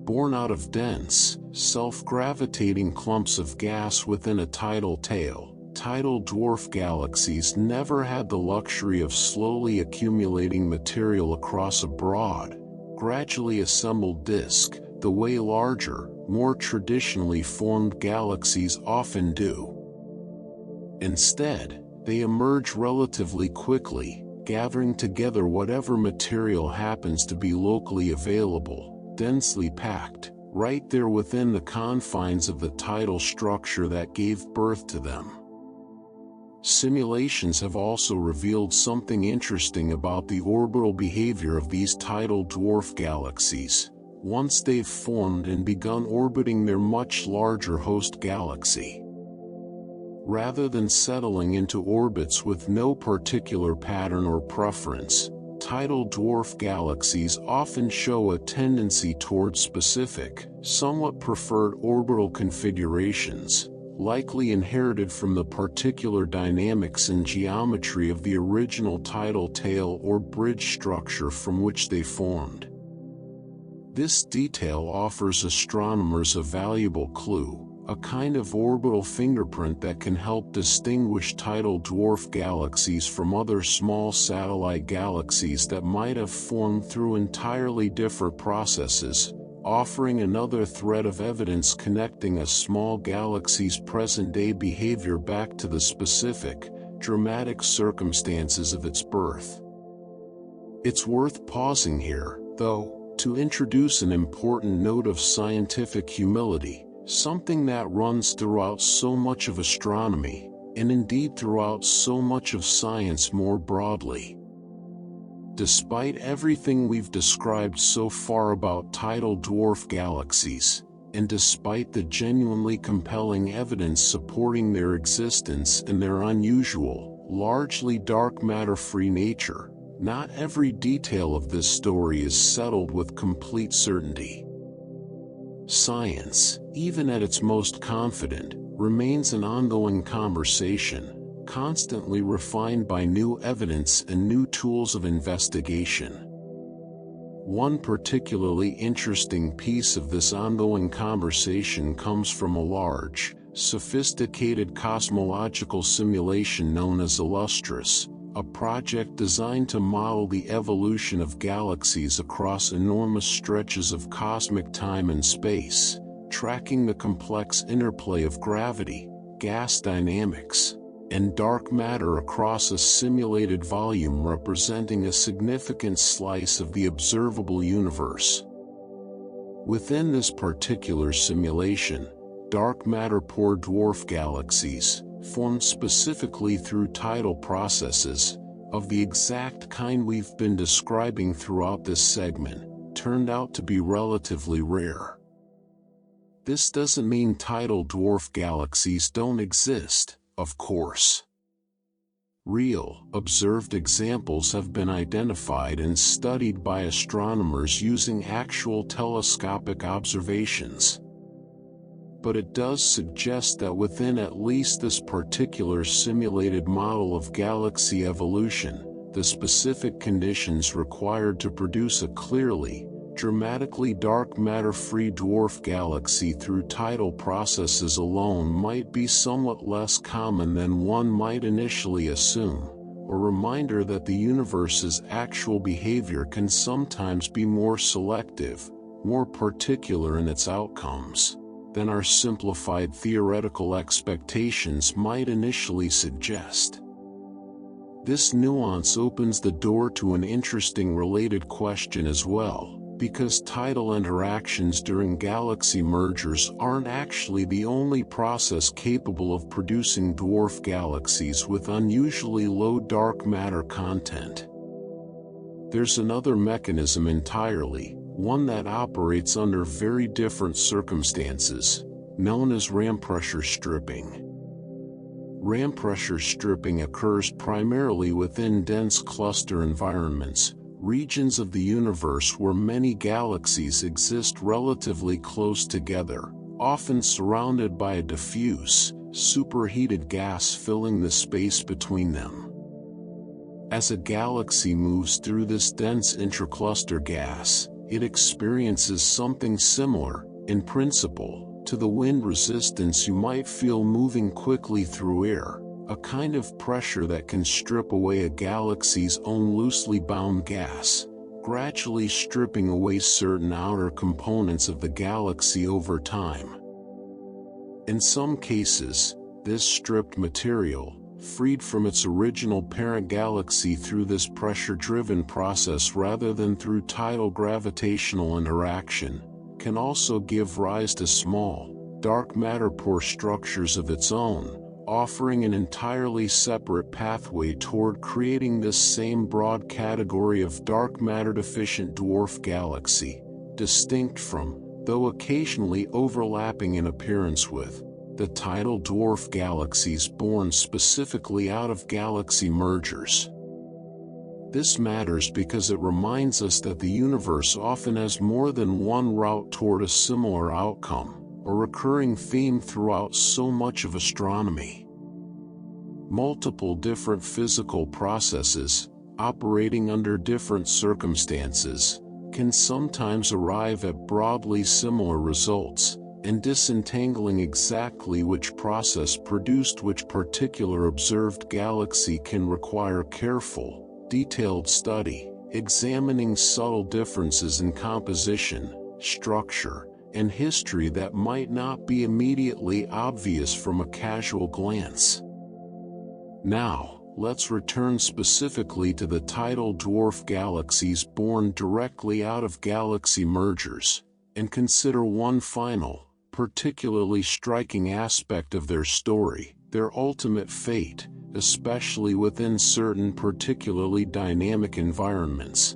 Born out of dense, self-gravitating clumps of gas within a tidal tail, tidal dwarf galaxies never had the luxury of slowly accumulating material across a broad, gradually assembled disk, the way larger, more traditionally formed galaxies often do. Instead, they emerge relatively quickly, gathering together whatever material happens to be locally available, densely packed, right there within the confines of the tidal structure that gave birth to them. Simulations have also revealed something interesting about the orbital behavior of these tidal dwarf galaxies, once they've formed and begun orbiting their much larger host galaxy. Rather than settling into orbits with no particular pattern or preference, tidal dwarf galaxies often show a tendency toward specific, somewhat preferred orbital configurations, likely inherited from the particular dynamics and geometry of the original tidal tail or bridge structure from which they formed. This detail offers astronomers a valuable clue, a kind of orbital fingerprint that can help distinguish tidal dwarf galaxies from other small satellite galaxies that might have formed through entirely different processes, offering another thread of evidence connecting a small galaxy's present-day behavior back to the specific, dramatic circumstances of its birth. It's worth pausing here, though, to introduce an important note of scientific humility, something that runs throughout so much of astronomy, and indeed throughout so much of science more broadly. Despite everything we've described so far about tidal dwarf galaxies, and despite the genuinely compelling evidence supporting their existence and their unusual, largely dark matter-free nature, not every detail of this story is settled with complete certainty. Science, even at its most confident, remains an ongoing conversation, constantly refined by new evidence and new tools of investigation. One particularly interesting piece of this ongoing conversation comes from a large, sophisticated cosmological simulation known as Illustris, a project designed to model the evolution of galaxies across enormous stretches of cosmic time and space, tracking the complex interplay of gravity, gas dynamics, and dark matter across a simulated volume representing a significant slice of the observable universe. Within this particular simulation, dark matter-poor dwarf galaxies, formed specifically through tidal processes, of the exact kind we've been describing throughout this segment, turned out to be relatively rare. This doesn't mean tidal dwarf galaxies don't exist, of course. Real, observed examples have been identified and studied by astronomers using actual telescopic observations. But it does suggest that within at least this particular simulated model of galaxy evolution, the specific conditions required to produce a clearly, dramatically dark matter-free dwarf galaxy through tidal processes alone might be somewhat less common than one might initially assume, a reminder that the universe's actual behavior can sometimes be more selective, more particular in its outcomes, than our simplified theoretical expectations might initially suggest. This nuance opens the door to an interesting related question as well, because tidal interactions during galaxy mergers aren't actually the only process capable of producing dwarf galaxies with unusually low dark matter content. There's another mechanism entirely, one that operates under very different circumstances, known as ram pressure stripping. Ram pressure stripping occurs primarily within dense cluster environments, regions of the universe where many galaxies exist relatively close together, often surrounded by a diffuse, superheated gas filling the space between them. As a galaxy moves through this dense intracluster gas, it experiences something similar, in principle, to the wind resistance you might feel moving quickly through air, a kind of pressure that can strip away a galaxy's own loosely bound gas, gradually stripping away certain outer components of the galaxy over time. In some cases, this stripped material, freed from its original parent galaxy through this pressure-driven process rather than through tidal gravitational interaction, can also give rise to small, dark matter-poor structures of its own, offering an entirely separate pathway toward creating this same broad category of dark matter-deficient dwarf galaxy, distinct from, though occasionally overlapping in appearance with, the tidal dwarf galaxies born specifically out of galaxy mergers. This matters because it reminds us that the universe often has more than one route toward a similar outcome, a recurring theme throughout so much of astronomy. Multiple different physical processes, operating under different circumstances, can sometimes arrive at broadly similar results, and disentangling exactly which process produced which particular observed galaxy can require careful, detailed study, examining subtle differences in composition, structure, and history that might not be immediately obvious from a casual glance. Now, let's return specifically to the tidal dwarf galaxies born directly out of galaxy mergers, and consider one final, particularly striking aspect of their story, their ultimate fate, especially within certain particularly dynamic environments.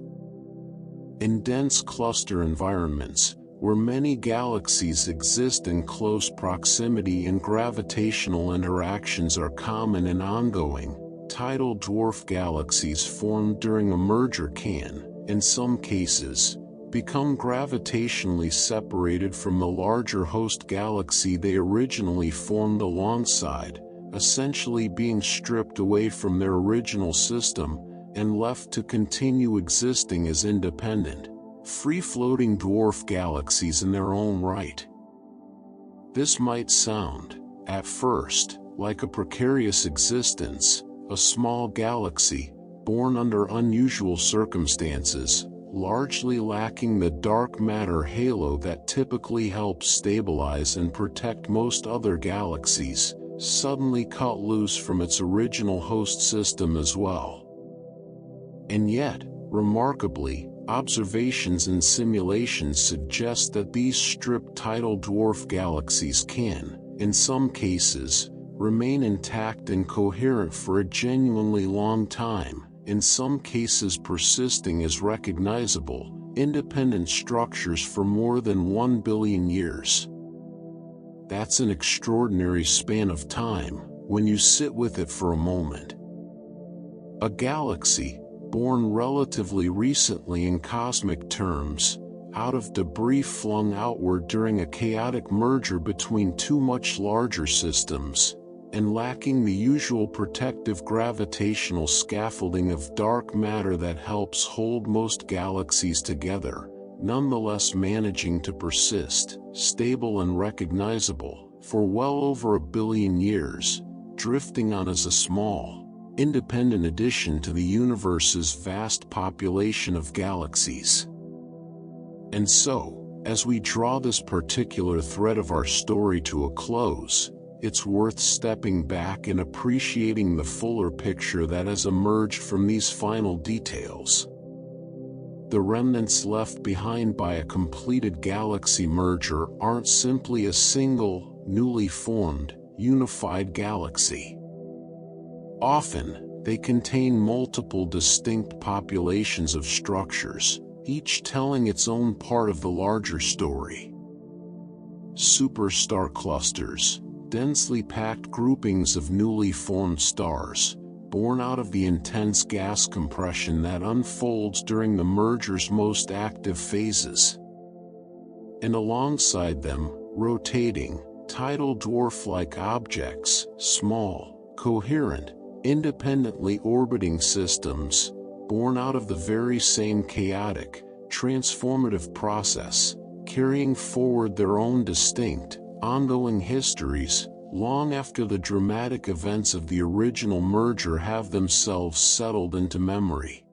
In dense cluster environments, where many galaxies exist in close proximity and gravitational interactions are common and ongoing, tidal dwarf galaxies formed during a merger can, in some cases, become gravitationally separated from the larger host galaxy they originally formed alongside, essentially being stripped away from their original system and left to continue existing as independent, free-floating dwarf galaxies in their own right. This might sound, at first, like a precarious existence, a small galaxy, born under unusual circumstances, largely lacking the dark matter halo that typically helps stabilize and protect most other galaxies, suddenly cut loose from its original host system as well. And yet, remarkably, observations and simulations suggest that these stripped tidal dwarf galaxies can, in some cases, remain intact and coherent for a genuinely long time, in some cases persisting as recognizable, independent structures for more than 1 billion years. That's an extraordinary span of time, when you sit with it for a moment. A galaxy, born relatively recently in cosmic terms, out of debris flung outward during a chaotic merger between two much larger systems, and lacking the usual protective gravitational scaffolding of dark matter that helps hold most galaxies together, nonetheless managing to persist, stable and recognizable, for well over 1 billion years, drifting on as a small, independent addition to the universe's vast population of galaxies. And so, as we draw this particular thread of our story to a close, it's worth stepping back and appreciating the fuller picture that has emerged from these final details. The remnants left behind by a completed galaxy merger aren't simply a single, newly formed, unified galaxy. Often, they contain multiple distinct populations of structures, each telling its own part of the larger story. Superstar clusters, densely packed groupings of newly formed stars, born out of the intense gas compression that unfolds during the merger's most active phases. And alongside them, rotating, tidal dwarf-like objects, small, coherent, independently orbiting systems, born out of the very same chaotic, transformative process, carrying forward their own distinct, ongoing histories, long after the dramatic events of the original merger have themselves settled into memory.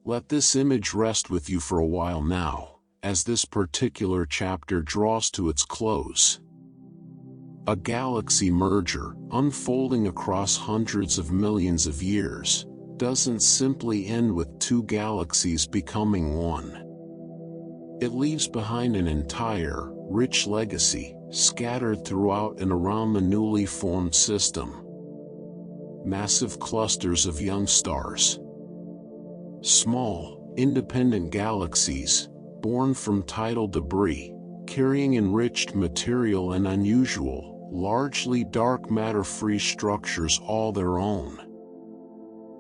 Let this image rest with you for a while now, as this particular chapter draws to its close. A galaxy merger, unfolding across hundreds of millions of years, doesn't simply end with two galaxies becoming one. It leaves behind an entire, rich legacy, scattered throughout and around the newly formed system. Massive clusters of young stars. Small, independent galaxies, born from tidal debris, carrying enriched material and unusual, largely dark matter-free structures all their own.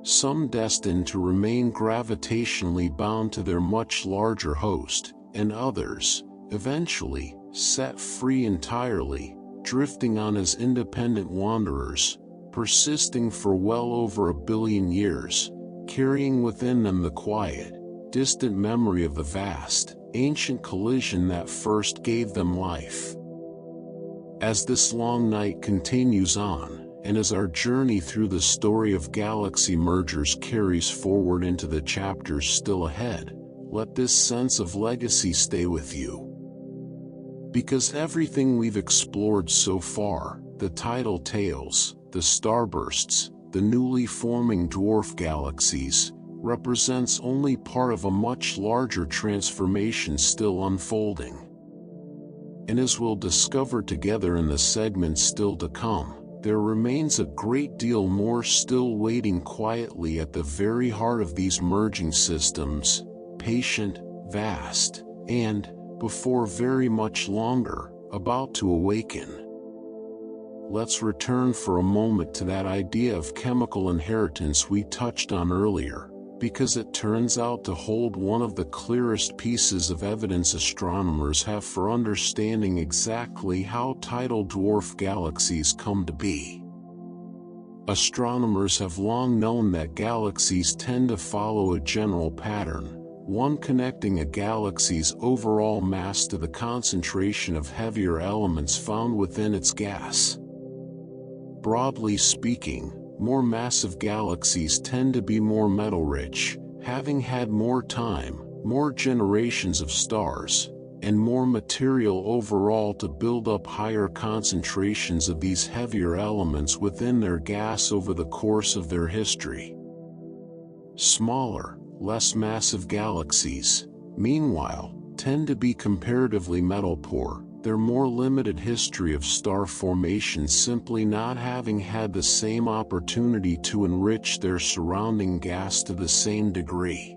Some destined to remain gravitationally bound to their much larger host, and others, eventually, set free entirely, drifting on as independent wanderers, persisting for well over 1 billion years, carrying within them the quiet, distant memory of the vast, ancient collision that first gave them life. As this long night continues on, and as our journey through the story of galaxy mergers carries forward into the chapters still ahead, let this sense of legacy stay with you. Because everything we've explored so far, the tidal tails, the starbursts, the newly forming dwarf galaxies, represents only part of a much larger transformation still unfolding. And as we'll discover together in the segments still to come, there remains a great deal more still waiting quietly at the very heart of these merging systems, patient, vast, and, before very much longer, about to awaken. Let's return for a moment to that idea of chemical inheritance we touched on earlier, because it turns out to hold one of the clearest pieces of evidence astronomers have for understanding exactly how tidal dwarf galaxies come to be. Astronomers have long known that galaxies tend to follow a general pattern, one connecting a galaxy's overall mass to the concentration of heavier elements found within its gas. Broadly speaking, more massive galaxies tend to be more metal-rich, having had more time, more generations of stars, and more material overall to build up higher concentrations of these heavier elements within their gas over the course of their history. Smaller, less massive galaxies, meanwhile, tend to be comparatively metal-poor, their more limited history of star formation simply not having had the same opportunity to enrich their surrounding gas to the same degree.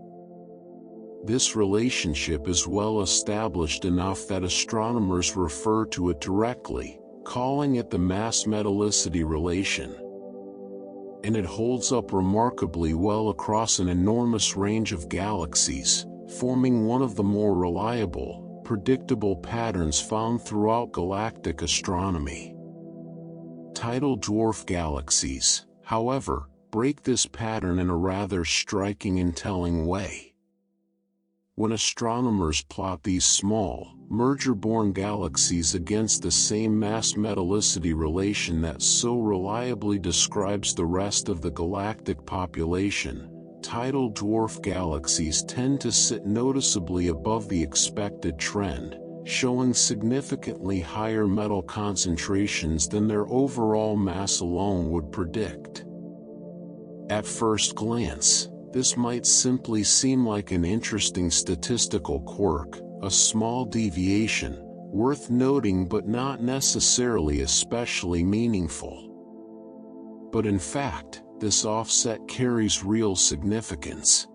This relationship is well established enough that astronomers refer to it directly, calling it the mass-metallicity relation. And it holds up remarkably well across an enormous range of galaxies, forming one of the more reliable, predictable patterns found throughout galactic astronomy. Tidal dwarf galaxies, however, break this pattern in a rather striking and telling way. When astronomers plot these small, merger-born galaxies against the same mass-metallicity relation that so reliably describes the rest of the galactic population, tidal dwarf galaxies tend to sit noticeably above the expected trend, showing significantly higher metal concentrations than their overall mass alone would predict. At first glance, this might simply seem like an interesting statistical quirk, a small deviation, worth noting but not necessarily especially meaningful. But in fact, this offset carries real significance.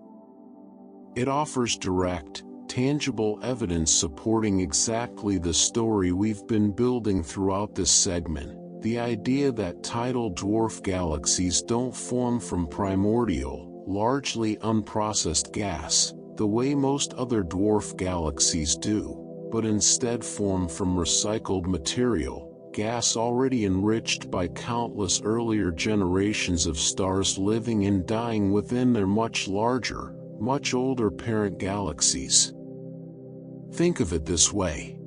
It offers direct, tangible evidence supporting exactly the story we've been building throughout this segment, the idea that tidal dwarf galaxies don't form from primordial, largely unprocessed gas, the way most other dwarf galaxies do, but instead form from recycled material, gas already enriched by countless earlier generations of stars living and dying within their much larger, much older parent galaxies. Think of it this way.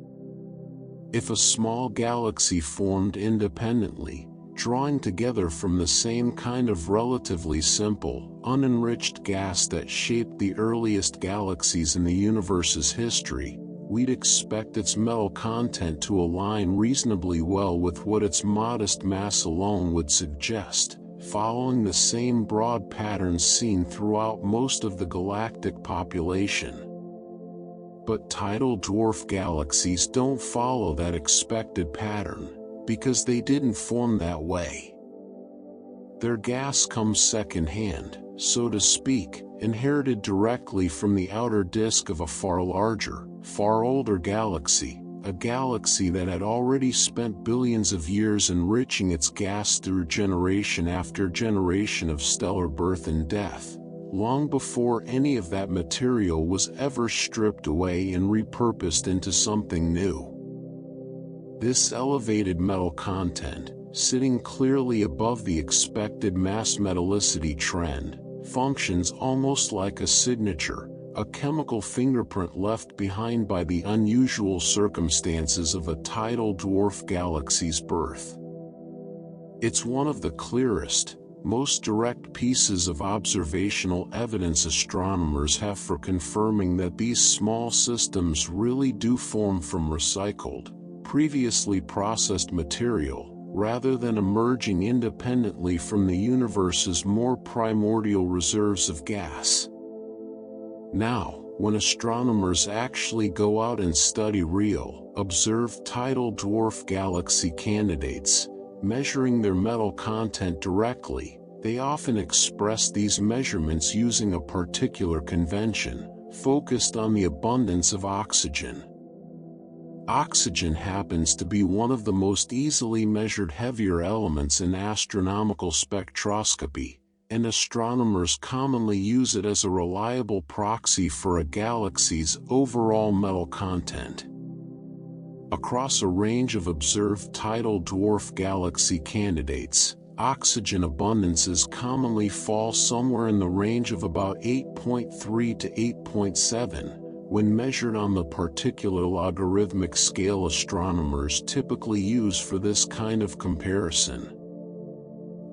If a small galaxy formed independently, drawing together from the same kind of relatively simple, unenriched gas that shaped the earliest galaxies in the universe's history, we'd expect its metal content to align reasonably well with what its modest mass alone would suggest, following the same broad patterns seen throughout most of the galactic population. But tidal dwarf galaxies don't follow that expected pattern, because they didn't form that way. Their gas comes second-hand, so to speak, inherited directly from the outer disk of a far larger, far older galaxy, a galaxy that had already spent billions of years enriching its gas through generation after generation of stellar birth and death, long before any of that material was ever stripped away and repurposed into something new. This elevated metal content, sitting clearly above the expected mass metallicity trend, functions almost like a signature, a chemical fingerprint left behind by the unusual circumstances of a tidal dwarf galaxy's birth. It's one of the clearest, most direct pieces of observational evidence astronomers have for confirming that these small systems really do form from recycled, previously processed material, rather than emerging independently from the universe's more primordial reserves of gas. Now, when astronomers actually go out and study real, observed tidal dwarf galaxy candidates, measuring their metal content directly, they often express these measurements using a particular convention, focused on the abundance of oxygen. Oxygen happens to be one of the most easily measured heavier elements in astronomical spectroscopy, and astronomers commonly use it as a reliable proxy for a galaxy's overall metal content. Across a range of observed tidal dwarf galaxy candidates, oxygen abundances commonly fall somewhere in the range of about 8.3 to 8.7, when measured on the particular logarithmic scale astronomers typically use for this kind of comparison.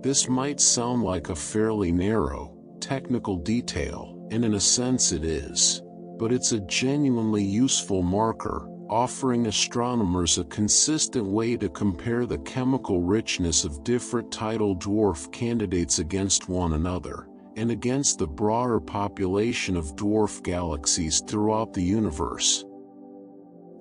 This might sound like a fairly narrow, technical detail, and in a sense it is, but it's a genuinely useful marker, offering astronomers a consistent way to compare the chemical richness of different tidal dwarf candidates against one another, and against the broader population of dwarf galaxies throughout the universe.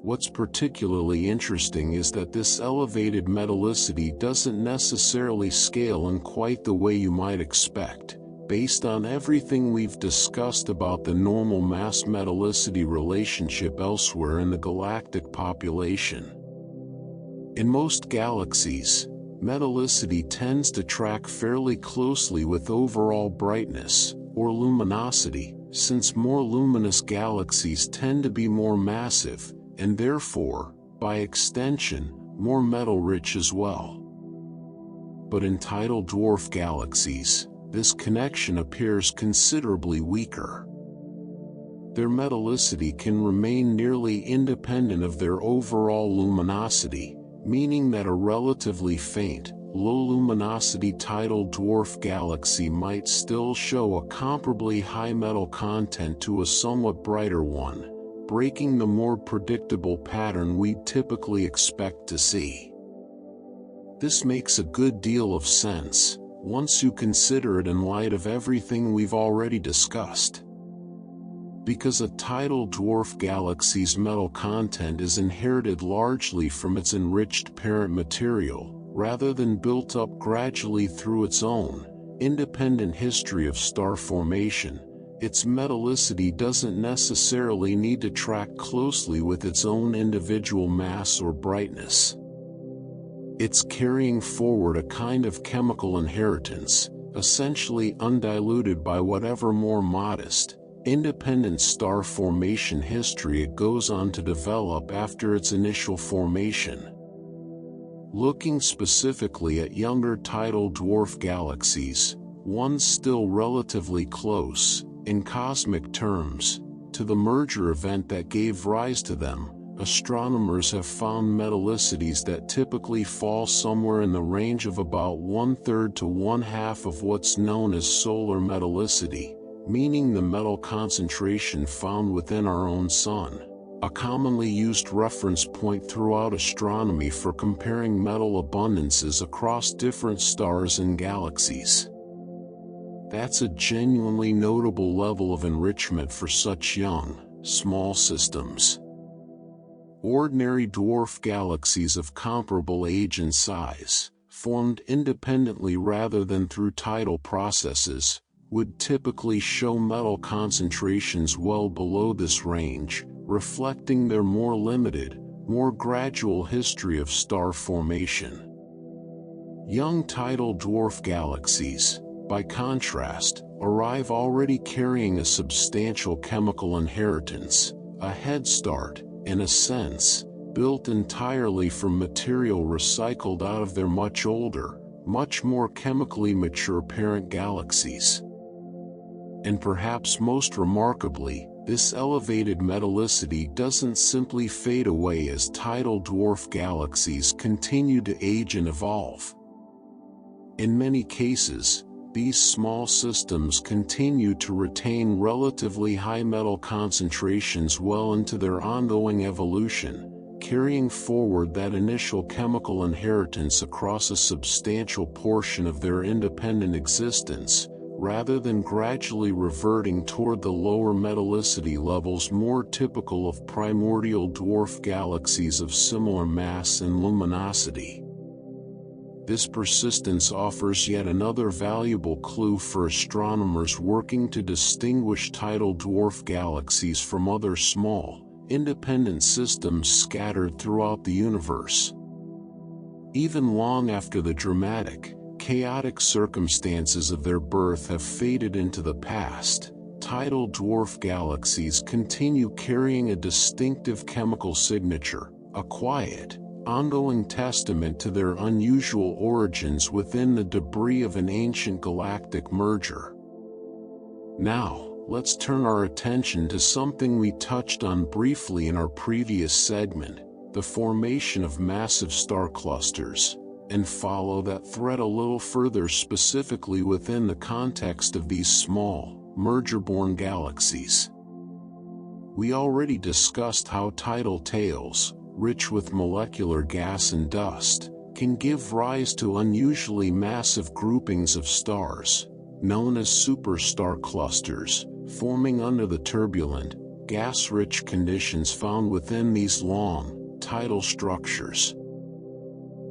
What's particularly interesting is that this elevated metallicity doesn't necessarily scale in quite the way you might expect, based on everything we've discussed about the normal mass-metallicity relationship elsewhere in the galactic population. In most galaxies, metallicity tends to track fairly closely with overall brightness, or luminosity, since more luminous galaxies tend to be more massive, and therefore, by extension, more metal-rich as well. But in tidal dwarf galaxies, this connection appears considerably weaker. Their metallicity can remain nearly independent of their overall luminosity, meaning that a relatively faint, low-luminosity tidal dwarf galaxy might still show a comparably high metal content to a somewhat brighter one, breaking the more predictable pattern we'd typically expect to see. This makes a good deal of sense, once you consider it in light of everything we've already discussed. Because a tidal dwarf galaxy's metal content is inherited largely from its enriched parent material, rather than built up gradually through its own, independent history of star formation, its metallicity doesn't necessarily need to track closely with its own individual mass or brightness. It's carrying forward a kind of chemical inheritance, essentially undiluted by whatever more modest, independent star formation history it goes on to develop after its initial formation. Looking specifically at younger tidal dwarf galaxies, ones still relatively close, in cosmic terms, to the merger event that gave rise to them, astronomers have found metallicities that typically fall somewhere in the range of about 1/3 to 1/2 of what's known as solar metallicity, meaning the metal concentration found within our own Sun, a commonly used reference point throughout astronomy for comparing metal abundances across different stars and galaxies. That's a genuinely notable level of enrichment for such young, small systems. Ordinary dwarf galaxies of comparable age and size, formed independently rather than through tidal processes, would typically show metal concentrations well below this range, reflecting their more limited, more gradual history of star formation. Young tidal dwarf galaxies, by contrast, arrive already carrying a substantial chemical inheritance, a head start, in a sense, built entirely from material recycled out of their much older, much more chemically mature parent galaxies. And perhaps most remarkably, this elevated metallicity doesn't simply fade away as tidal dwarf galaxies continue to age and evolve. In many cases, these small systems continue to retain relatively high metal concentrations well into their ongoing evolution, carrying forward that initial chemical inheritance across a substantial portion of their independent existence, rather than gradually reverting toward the lower metallicity levels more typical of primordial dwarf galaxies of similar mass and luminosity. This persistence offers yet another valuable clue for astronomers working to distinguish tidal dwarf galaxies from other small, independent systems scattered throughout the universe. Even long after the dramatic, chaotic circumstances of their birth have faded into the past, tidal dwarf galaxies continue carrying a distinctive chemical signature, a quiet, ongoing testament to their unusual origins within the debris of an ancient galactic merger. Now, let's turn our attention to something we touched on briefly in our previous segment, the formation of massive star clusters, and follow that thread a little further, specifically within the context of these small, merger-born galaxies. We already discussed how tidal tails, rich with molecular gas and dust, can give rise to unusually massive groupings of stars, known as superstar clusters, forming under the turbulent, gas-rich conditions found within these long, tidal structures.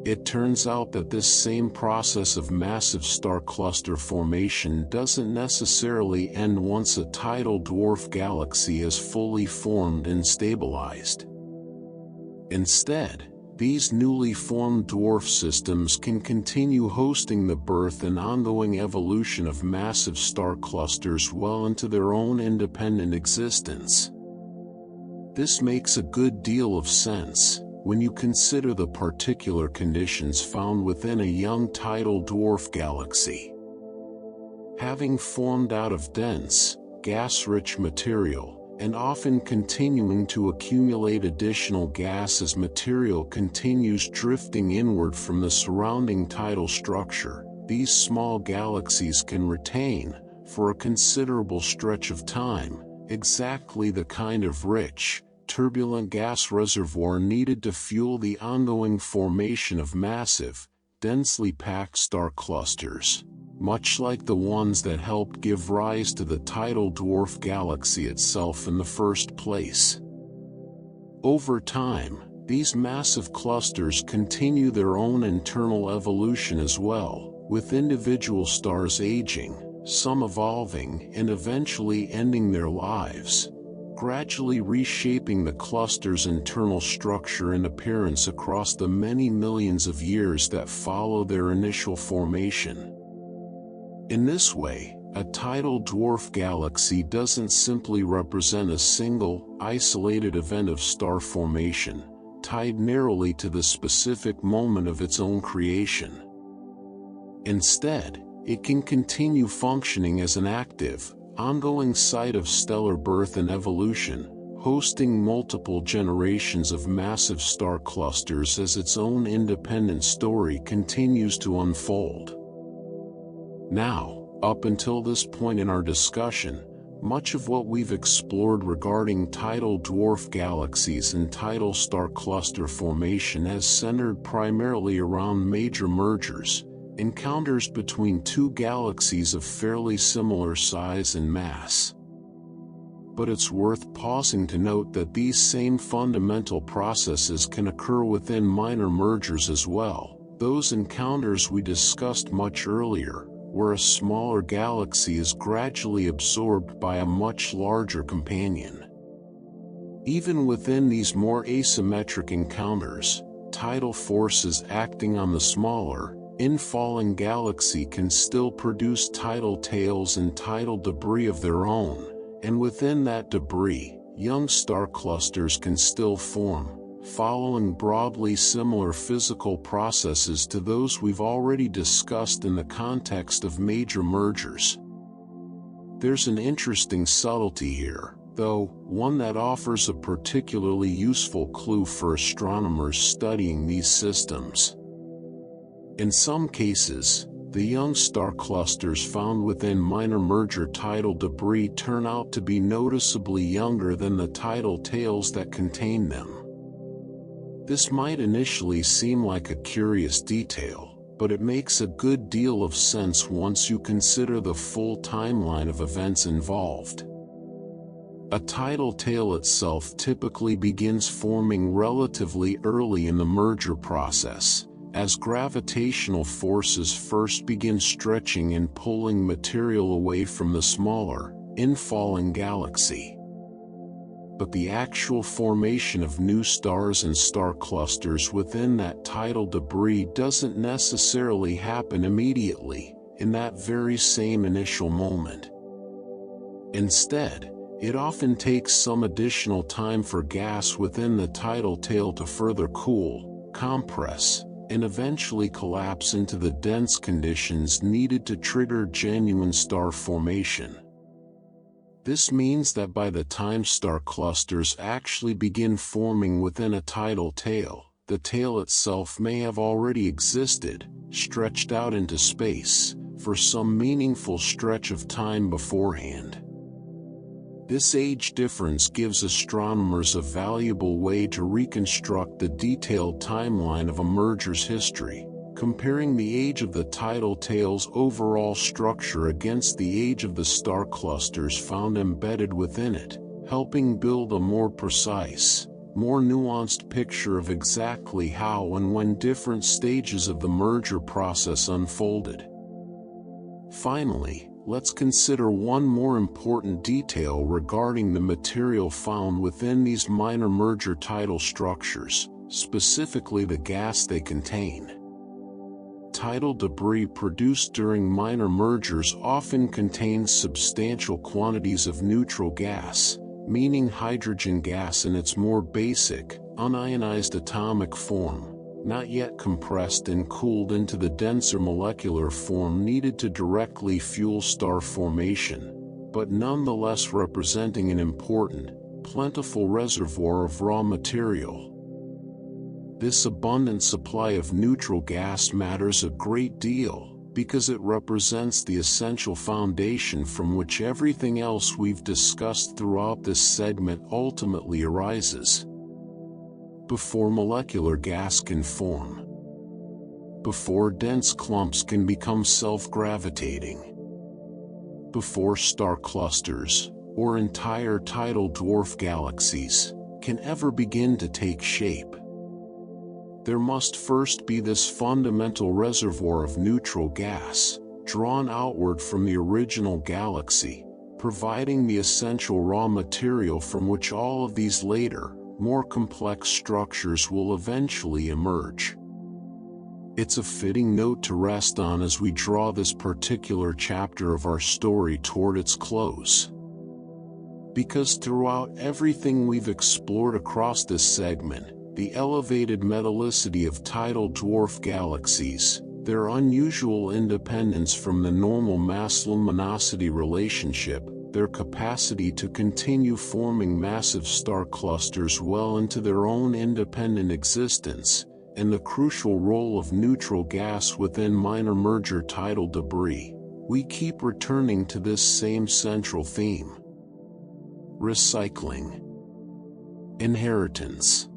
It turns out that this same process of massive star cluster formation doesn't necessarily end once a tidal dwarf galaxy is fully formed and stabilized. Instead, these newly formed dwarf systems can continue hosting the birth and ongoing evolution of massive star clusters well into their own independent existence. This makes a good deal of sense when you consider the particular conditions found within a young tidal dwarf galaxy. Having formed out of dense, gas-rich material, and often continuing to accumulate additional gas as material continues drifting inward from the surrounding tidal structure, these small galaxies can retain, for a considerable stretch of time, exactly the kind of rich, turbulent gas reservoir needed to fuel the ongoing formation of massive, densely packed star clusters, much like the ones that helped give rise to the tidal dwarf galaxy itself in the first place. Over time, these massive clusters continue their own internal evolution as well, with individual stars aging, some evolving and eventually ending their lives, gradually reshaping the cluster's internal structure and appearance across the many millions of years that follow their initial formation. In this way, a tidal dwarf galaxy doesn't simply represent a single, isolated event of star formation, tied narrowly to the specific moment of its own creation. Instead, it can continue functioning as an active, ongoing site of stellar birth and evolution, hosting multiple generations of massive star clusters as its own independent story continues to unfold. Now, up until this point in our discussion, much of what we've explored regarding tidal dwarf galaxies and tidal star cluster formation has centered primarily around major mergers, encounters between two galaxies of fairly similar size and mass. But it's worth pausing to note that these same fundamental processes can occur within minor mergers as well, those encounters we discussed much earlier, where a smaller galaxy is gradually absorbed by a much larger companion. Even within these more asymmetric encounters, tidal forces acting on the smaller, infalling galaxy can still produce tidal tails and tidal debris of their own, and within that debris, young star clusters can still form, following broadly similar physical processes to those we've already discussed in the context of major mergers. There's an interesting subtlety here, though, one that offers a particularly useful clue for astronomers studying these systems. In some cases, the young star clusters found within minor merger tidal debris turn out to be noticeably younger than the tidal tails that contain them. This might initially seem like a curious detail, but it makes a good deal of sense once you consider the full timeline of events involved. A tidal tail itself typically begins forming relatively early in the merger process, as gravitational forces first begin stretching and pulling material away from the smaller, infalling galaxy. But the actual formation of new stars and star clusters within that tidal debris doesn't necessarily happen immediately, in that very same initial moment. Instead, it often takes some additional time for gas within the tidal tail to further cool, compress, and eventually collapse into the dense conditions needed to trigger genuine star formation. This means that by the time star clusters actually begin forming within a tidal tail, the tail itself may have already existed, stretched out into space, for some meaningful stretch of time beforehand. This age difference gives astronomers a valuable way to reconstruct the detailed timeline of a merger's history, comparing the age of the tidal tail's overall structure against the age of the star clusters found embedded within it, helping build a more precise, more nuanced picture of exactly how and when different stages of the merger process unfolded. Finally, let's consider one more important detail regarding the material found within these minor merger tidal structures, specifically the gas they contain. Tidal debris produced during minor mergers often contains substantial quantities of neutral gas, meaning hydrogen gas in its more basic, unionized atomic form, not yet compressed and cooled into the denser molecular form needed to directly fuel star formation, but nonetheless representing an important, plentiful reservoir of raw material. This abundant supply of neutral gas matters a great deal, because it represents the essential foundation from which everything else we've discussed throughout this segment ultimately arises. Before molecular gas can form, before dense clumps can become self-gravitating, before star clusters, or entire tidal dwarf galaxies, can ever begin to take shape, there must first be this fundamental reservoir of neutral gas, drawn outward from the original galaxy, providing the essential raw material from which all of these later, more complex structures will eventually emerge. It's a fitting note to rest on as we draw this particular chapter of our story toward its close. Because throughout everything we've explored across this segment, the elevated metallicity of tidal dwarf galaxies, their unusual independence from the normal mass-luminosity relationship, their capacity to continue forming massive star clusters well into their own independent existence, and the crucial role of neutral gas within minor merger tidal debris, we keep returning to this same central theme. Recycling. Inheritance.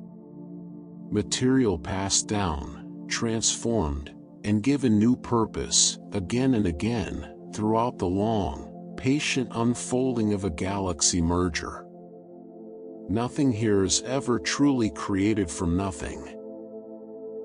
Material passed down, transformed, and given new purpose, again and again, throughout the long, patient unfolding of a galaxy merger. Nothing here is ever truly created from nothing.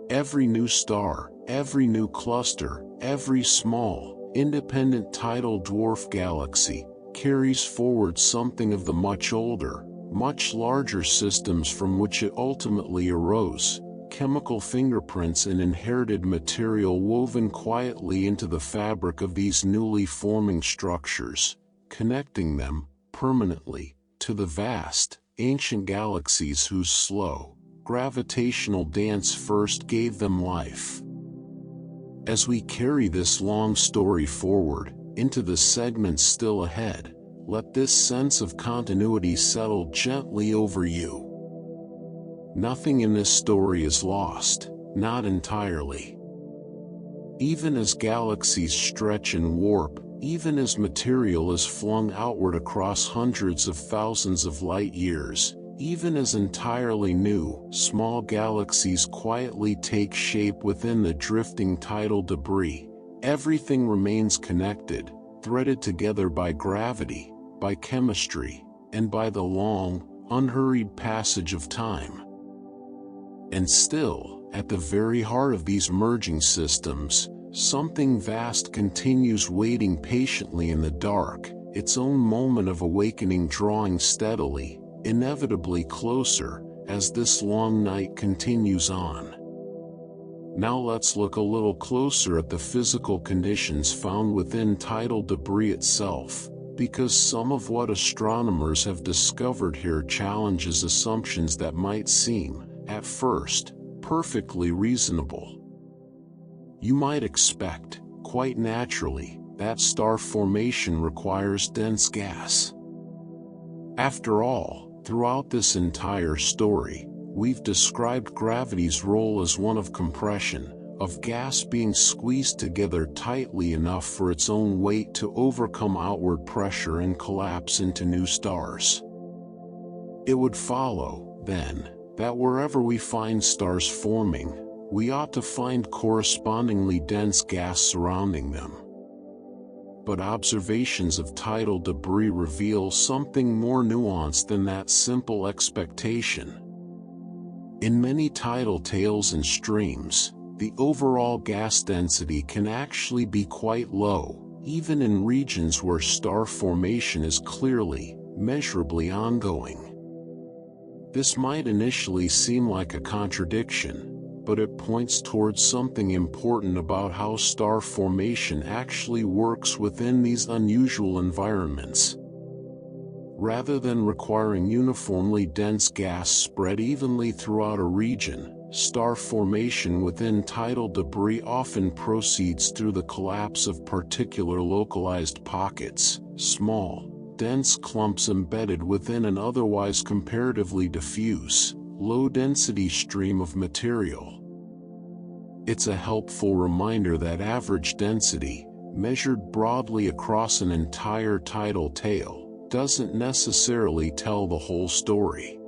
Every new star, every new cluster, every small, independent tidal dwarf galaxy, carries forward something of the much older, much larger systems from which it ultimately arose, chemical fingerprints and inherited material woven quietly into the fabric of these newly forming structures, connecting them, permanently, to the vast, ancient galaxies whose slow, gravitational dance first gave them life. As we carry this long story forward, into the segments still ahead, let this sense of continuity settle gently over you. Nothing in this story is lost, not entirely. Even as galaxies stretch and warp, even as material is flung outward across hundreds of thousands of light years, even as entirely new, small galaxies quietly take shape within the drifting tidal debris, everything remains connected, threaded together by gravity, by chemistry, and by the long, unhurried passage of time. And still, at the very heart of these merging systems, something vast continues waiting patiently in the dark, its own moment of awakening drawing steadily, inevitably closer, as this long night continues on. Now let's look a little closer at the physical conditions found within tidal debris itself, because some of what astronomers have discovered here challenges assumptions that might seem, at first, perfectly reasonable. You might expect, quite naturally, that star formation requires dense gas. After all, throughout this entire story, we've described gravity's role as one of compression, of gas being squeezed together tightly enough for its own weight to overcome outward pressure and collapse into new stars. It would follow, then, that wherever we find stars forming, we ought to find correspondingly dense gas surrounding them. But observations of tidal debris reveal something more nuanced than that simple expectation. In many tidal tails and streams, the overall gas density can actually be quite low, even in regions where star formation is clearly, measurably ongoing. This might initially seem like a contradiction, but it points towards something important about how star formation actually works within these unusual environments. Rather than requiring uniformly dense gas spread evenly throughout a region, star formation within tidal debris often proceeds through the collapse of particular localized pockets, small, dense clumps embedded within an otherwise comparatively diffuse, low-density stream of material. It's a helpful reminder that average density, measured broadly across an entire tidal tail, doesn't necessarily tell the whole story.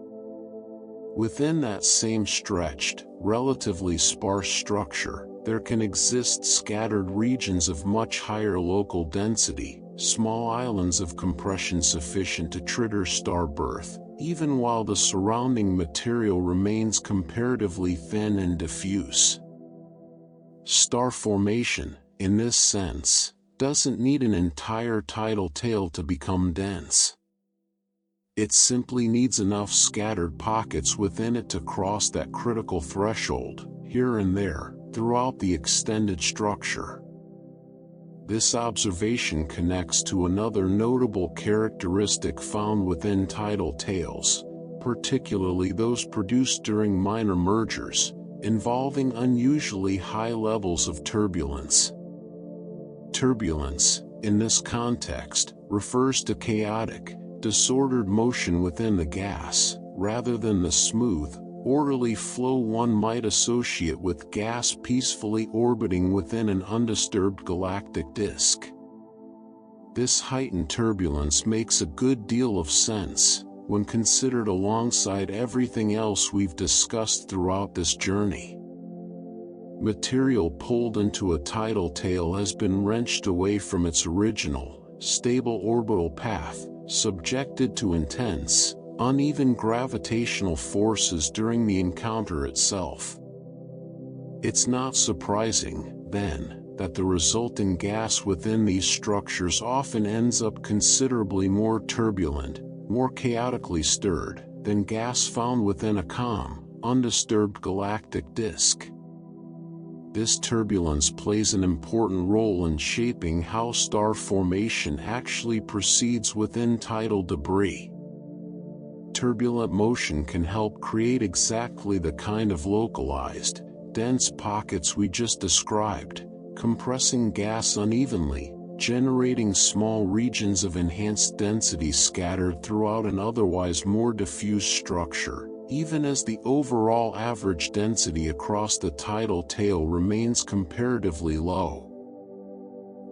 Within that same stretched, relatively sparse structure, there can exist scattered regions of much higher local density, small islands of compression sufficient to trigger star birth, even while the surrounding material remains comparatively thin and diffuse. Star formation, in this sense, doesn't need an entire tidal tail to become dense. It simply needs enough scattered pockets within it to cross that critical threshold, here and there, throughout the extended structure. This observation connects to another notable characteristic found within tidal tails, particularly those produced during minor mergers, involving unusually high levels of turbulence. Turbulence, in this context, refers to chaotic, disordered motion within the gas, rather than the smooth, orderly flow one might associate with gas peacefully orbiting within an undisturbed galactic disk. This heightened turbulence makes a good deal of sense, when considered alongside everything else we've discussed throughout this journey. Material pulled into a tidal tail has been wrenched away from its original, stable orbital path, subjected to intense, uneven gravitational forces during the encounter itself. It's not surprising, then, that the resulting gas within these structures often ends up considerably more turbulent, more chaotically stirred, than gas found within a calm, undisturbed galactic disk. This turbulence plays an important role in shaping how star formation actually proceeds within tidal debris. Turbulent motion can help create exactly the kind of localized, dense pockets we just described, compressing gas unevenly, generating small regions of enhanced density scattered throughout an otherwise more diffuse structure, even as the overall average density across the tidal tail remains comparatively low.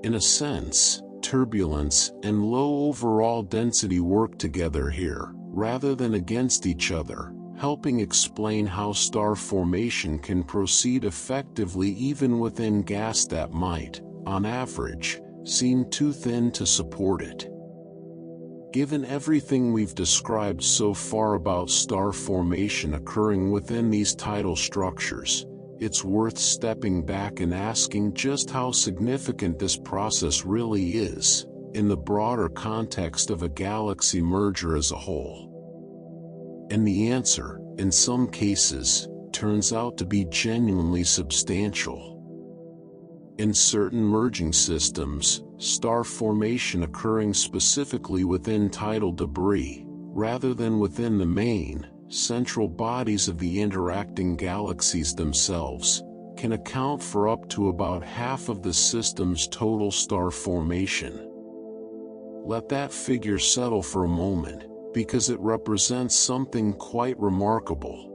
In a sense, turbulence and low overall density work together here, rather than against each other, helping explain how star formation can proceed effectively even within gas that might, on average, seem too thin to support it. Given everything we've described so far about star formation occurring within these tidal structures, it's worth stepping back and asking just how significant this process really is, in the broader context of a galaxy merger as a whole. And the answer, in some cases, turns out to be genuinely substantial. In certain merging systems, star formation occurring specifically within tidal debris, rather than within the main, central bodies of the interacting galaxies themselves, can account for up to about half of the system's total star formation. Let that figure settle for a moment, because it represents something quite remarkable.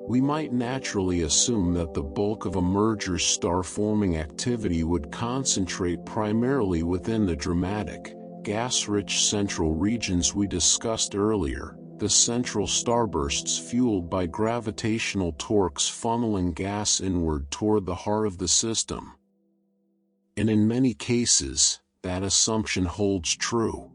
We might naturally assume that the bulk of a merger's star-forming activity would concentrate primarily within the dramatic, gas-rich central regions we discussed earlier, the central starbursts fueled by gravitational torques funneling gas inward toward the heart of the system. And in many cases, that assumption holds true.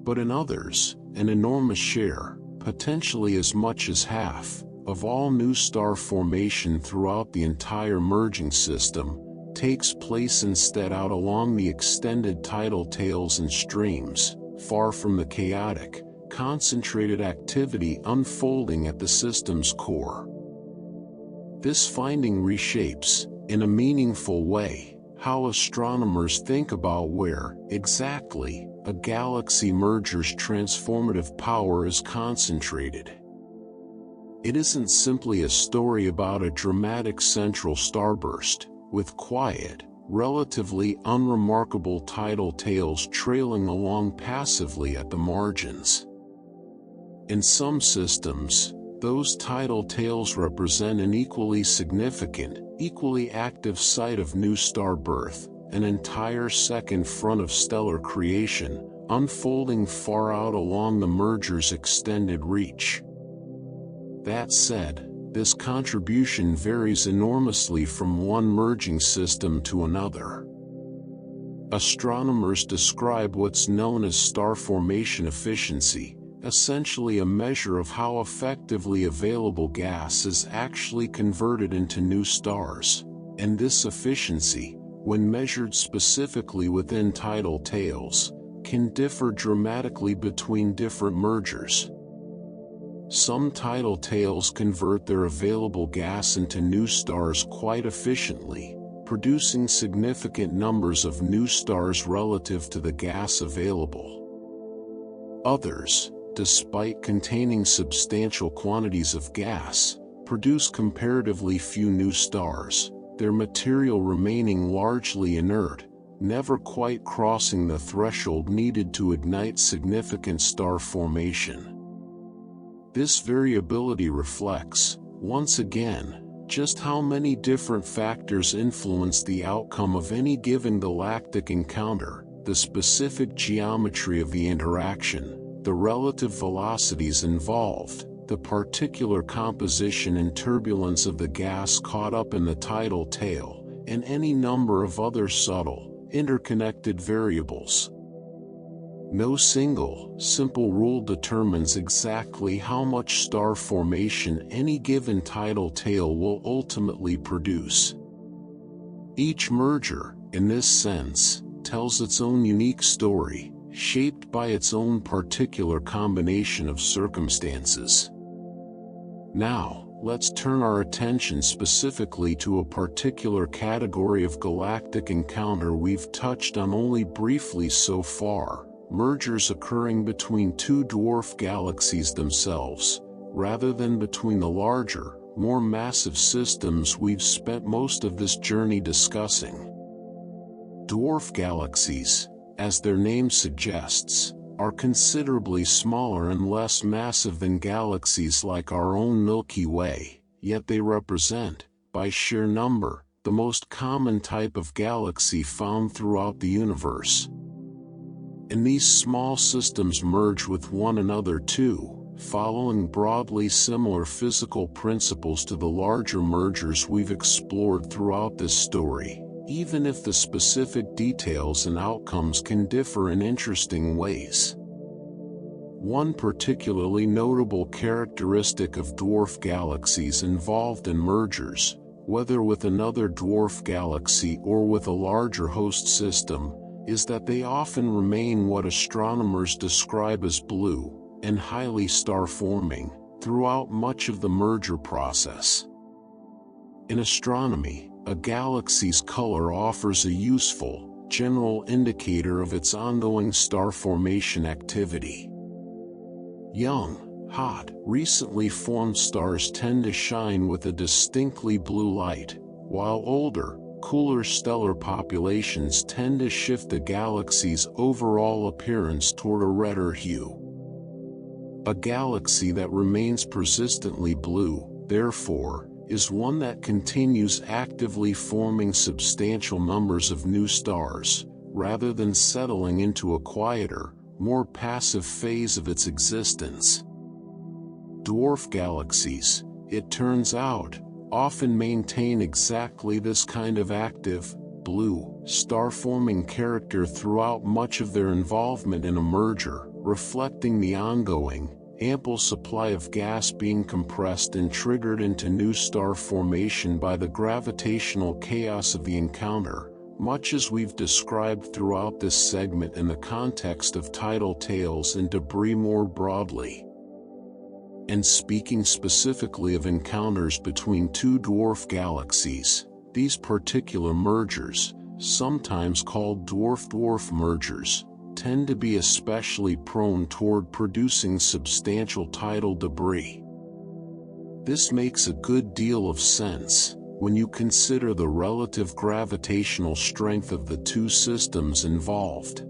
But in others, an enormous share, potentially as much as half, of all new star formation throughout the entire merging system takes place instead out along the extended tidal tails and streams, far from the chaotic, concentrated activity unfolding at the system's core. This finding reshapes, in a meaningful way, how astronomers think about where, exactly, a galaxy merger's transformative power is concentrated. It isn't simply a story about a dramatic central starburst, with quiet, relatively unremarkable tidal tails trailing along passively at the margins. In some systems, those tidal tails represent an equally significant, equally active site of new star birth, an entire second front of stellar creation, unfolding far out along the merger's extended reach. That said, this contribution varies enormously from one merging system to another. Astronomers describe what's known as star formation efficiency, essentially a measure of how effectively available gas is actually converted into new stars, and this efficiency, when measured specifically within tidal tails, can differ dramatically between different mergers. Some tidal tails convert their available gas into new stars quite efficiently, producing significant numbers of new stars relative to the gas available. Others, despite containing substantial quantities of gas, produce comparatively few new stars, their material remaining largely inert, never quite crossing the threshold needed to ignite significant star formation. This variability reflects, once again, just how many different factors influence the outcome of any given galactic encounter, the specific geometry of the interaction, the relative velocities involved, the particular composition and turbulence of the gas caught up in the tidal tail, and any number of other subtle, interconnected variables. No single, simple rule determines exactly how much star formation any given tidal tail will ultimately produce. Each merger, in this sense, tells its own unique story, shaped by its own particular combination of circumstances. Now, let's turn our attention specifically to a particular category of galactic encounter we've touched on only briefly so far. Mergers occurring between two dwarf galaxies themselves, rather than between the larger, more massive systems we've spent most of this journey discussing. Dwarf galaxies, as their name suggests, are considerably smaller and less massive than galaxies like our own Milky Way, yet they represent, by sheer number, the most common type of galaxy found throughout the universe. And these small systems merge with one another too, following broadly similar physical principles to the larger mergers we've explored throughout this story, even if the specific details and outcomes can differ in interesting ways. One particularly notable characteristic of dwarf galaxies involved in mergers, whether with another dwarf galaxy or with a larger host system, is that they often remain what astronomers describe as blue, and highly star-forming, throughout much of the merger process. In astronomy, a galaxy's color offers a useful, general indicator of its ongoing star formation activity. Young, Hot, recently formed stars tend to shine with a distinctly blue light, while older, cooler stellar populations tend to shift a galaxy's overall appearance toward a redder hue. A galaxy that remains persistently blue, therefore, is one that continues actively forming substantial numbers of new stars, rather than settling into a quieter, more passive phase of its existence. Dwarf galaxies, it turns out, often maintain exactly this kind of active, blue, star-forming character throughout much of their involvement in a merger, reflecting the ongoing, ample supply of gas being compressed and triggered into new star formation by the gravitational chaos of the encounter, much as we've described throughout this segment in the context of tidal tails and debris more broadly. And speaking specifically of encounters between two dwarf galaxies, these particular mergers, sometimes called dwarf-dwarf mergers, tend to be especially prone toward producing substantial tidal debris. This makes a good deal of sense when you consider the relative gravitational strength of the two systems involved.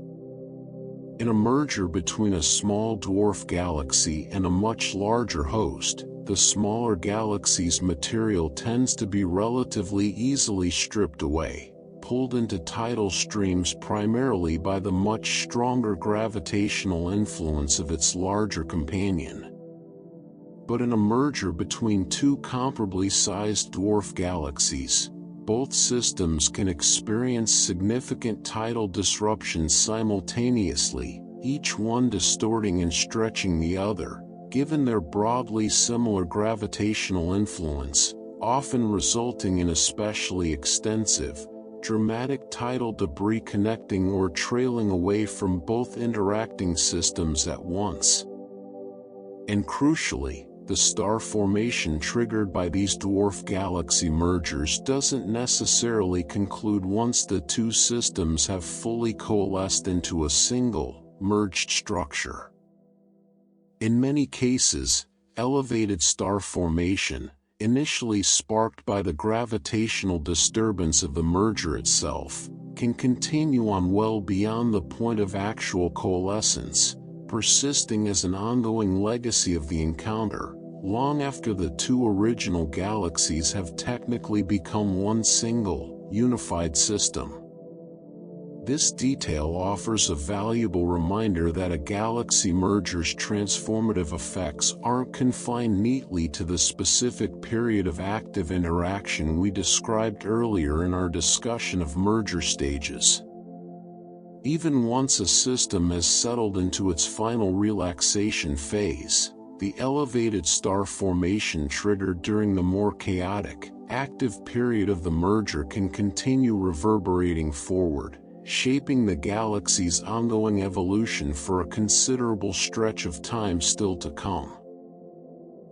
In a merger between a small dwarf galaxy and a much larger host, the smaller galaxy's material tends to be relatively easily stripped away, pulled into tidal streams primarily by the much stronger gravitational influence of its larger companion. But in a merger between two comparably sized dwarf galaxies, both systems can experience significant tidal disruptions simultaneously, each one distorting and stretching the other, given their broadly similar gravitational influence, often resulting in especially extensive, dramatic tidal debris connecting or trailing away from both interacting systems at once. And crucially, the star formation triggered by these dwarf galaxy mergers doesn't necessarily conclude once the two systems have fully coalesced into a single, merged structure. In many cases, elevated star formation, initially sparked by the gravitational disturbance of the merger itself, can continue on well beyond the point of actual coalescence, persisting as an ongoing legacy of the encounter, long after the two original galaxies have technically become one single, unified system. This detail offers a valuable reminder that a galaxy merger's transformative effects aren't confined neatly to the specific period of active interaction we described earlier in our discussion of merger stages. Even once a system has settled into its final relaxation phase, the elevated star formation triggered during the more chaotic, active period of the merger can continue reverberating forward, shaping the galaxy's ongoing evolution for a considerable stretch of time still to come.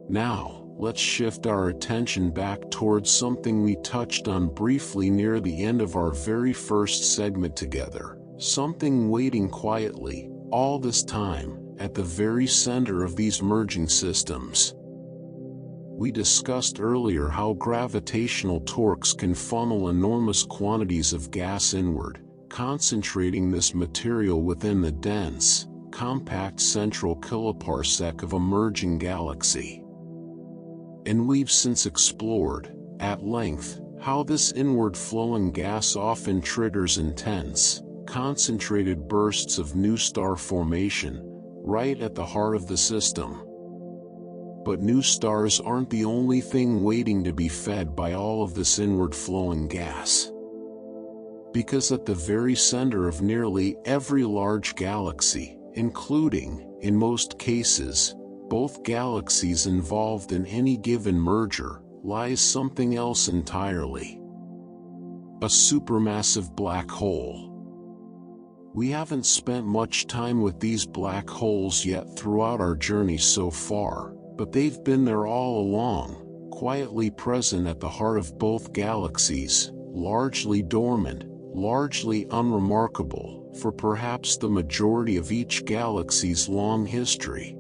Now, let's shift our attention back towards something we touched on briefly near the end of our very first segment together, something waiting quietly, all this time, at the very center of these merging systems. We discussed earlier how gravitational torques can funnel enormous quantities of gas inward, concentrating this material within the dense, compact central kiloparsec of a merging galaxy. And we've since explored, at length, how this inward-flowing gas often triggers intense, concentrated bursts of new star formation, right at the heart of the system. But new stars aren't the only thing waiting to be fed by all of this inward-flowing gas. Because at the very center of nearly every large galaxy, including, in most cases, both galaxies involved in any given merger, lies something else entirely. A supermassive black hole. We haven't spent much time with these black holes yet throughout our journey so far, but they've been there all along, quietly present at the heart of both galaxies, largely dormant, largely unremarkable, for perhaps the majority of each galaxy's long history.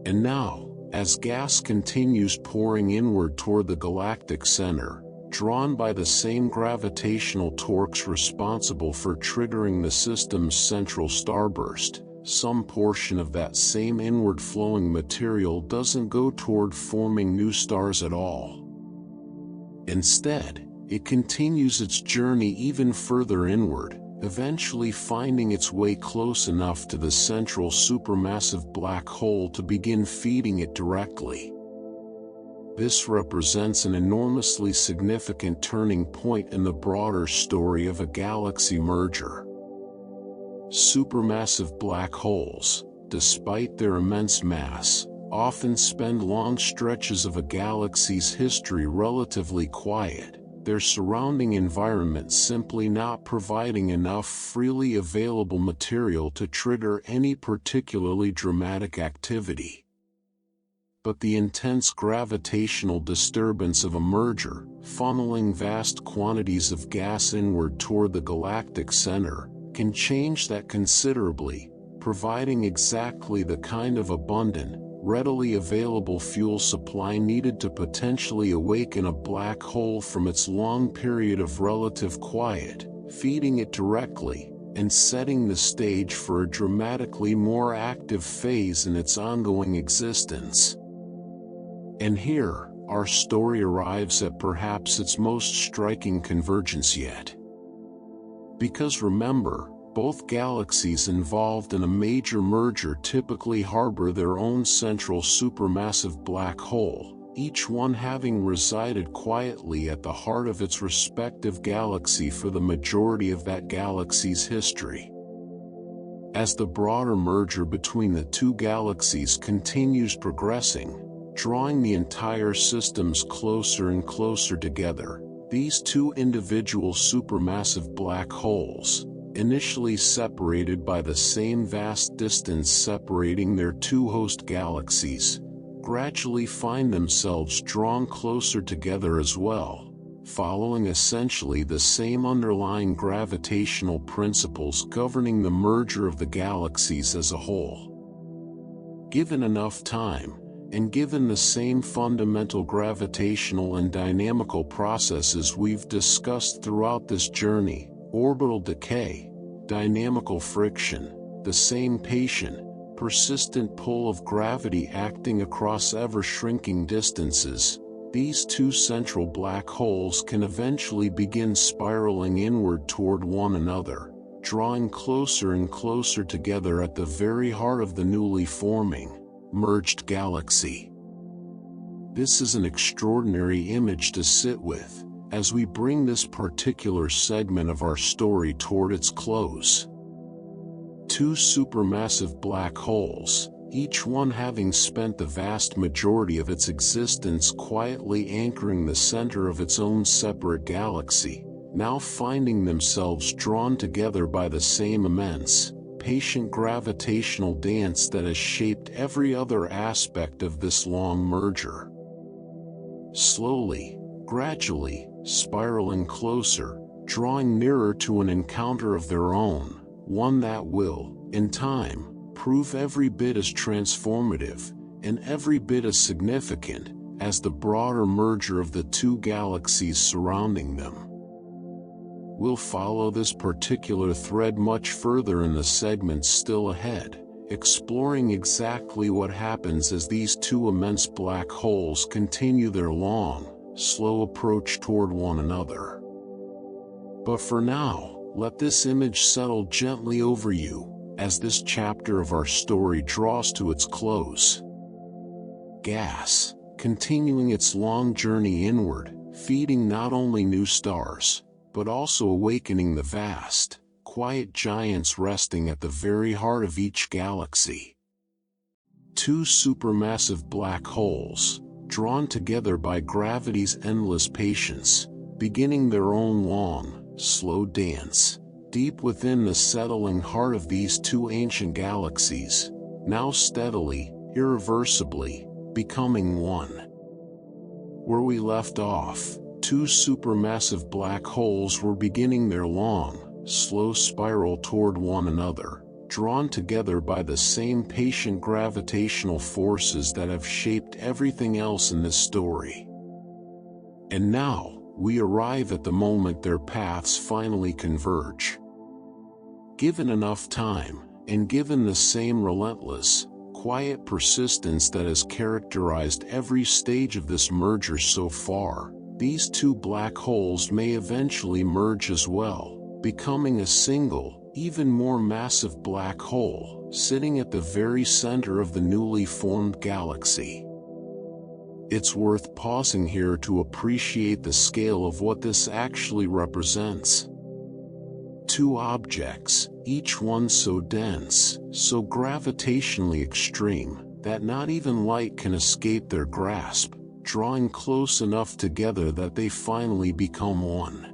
And now, as gas continues pouring inward toward the galactic center, drawn by the same gravitational torques responsible for triggering the system's central starburst, some portion of that same inward-flowing material doesn't go toward forming new stars at all. Instead, it continues its journey even further inward, eventually finding its way close enough to the central supermassive black hole to begin feeding it directly. This represents an enormously significant turning point in the broader story of a galaxy merger. Supermassive black holes, despite their immense mass, often spend long stretches of a galaxy's history relatively quiet, their surrounding environment simply not providing enough freely available material to trigger any particularly dramatic activity. But the intense gravitational disturbance of a merger, funneling vast quantities of gas inward toward the galactic center, can change that considerably, providing exactly the kind of abundant, readily available fuel supply needed to potentially awaken a black hole from its long period of relative quiet, feeding it directly, and setting the stage for a dramatically more active phase in its ongoing existence. And here, our story arrives at perhaps its most striking convergence yet. Because remember, both galaxies involved in a major merger typically harbor their own central supermassive black hole, each one having resided quietly at the heart of its respective galaxy for the majority of that galaxy's history. As the broader merger between the two galaxies continues progressing, drawing the entire systems closer and closer together, these two individual supermassive black holes, initially separated by the same vast distance separating their two host galaxies, gradually find themselves drawn closer together as well, following essentially the same underlying gravitational principles governing the merger of the galaxies as a whole. Given enough time, and given the same fundamental gravitational and dynamical processes we've discussed throughout this journey, orbital decay, dynamical friction, the same patient, persistent pull of gravity acting across ever-shrinking distances, these two central black holes can eventually begin spiraling inward toward one another, drawing closer and closer together at the very heart of the newly forming, merged galaxy. This is an extraordinary image to sit with, as we bring this particular segment of our story toward its close. Two supermassive black holes, each one having spent the vast majority of its existence quietly anchoring the center of its own separate galaxy, now finding themselves drawn together by the same immense, patient gravitational dance that has shaped every other aspect of this long merger. Slowly, gradually, spiraling closer, drawing nearer to an encounter of their own, one that will, in time, prove every bit as transformative, and every bit as significant, as the broader merger of the two galaxies surrounding them. We'll follow this particular thread much further in the segments still ahead, exploring exactly what happens as these two immense black holes continue their long, slow approach toward one another. But for now, let this image settle gently over you, as this chapter of our story draws to its close. Gas, continuing its long journey inward, feeding not only new stars, but also awakening the vast, quiet giants resting at the very heart of each galaxy. Two supermassive black holes, drawn together by gravity's endless patience, beginning their own long, slow dance, deep within the settling heart of these two ancient galaxies, now steadily, irreversibly, becoming one. Where we left off, two supermassive black holes were beginning their long, slow spiral toward one another, drawn together by the same patient gravitational forces that have shaped everything else in this story. And now, we arrive at the moment their paths finally converge. Given enough time, and given the same relentless, quiet persistence that has characterized every stage of this merger so far, these two black holes may eventually merge as well, becoming a single, even more massive black hole, sitting at the very center of the newly formed galaxy. It's worth pausing here to appreciate the scale of what this actually represents. Two objects, each one so dense, so gravitationally extreme, that not even light can escape their grasp, drawing close enough together that they finally become one.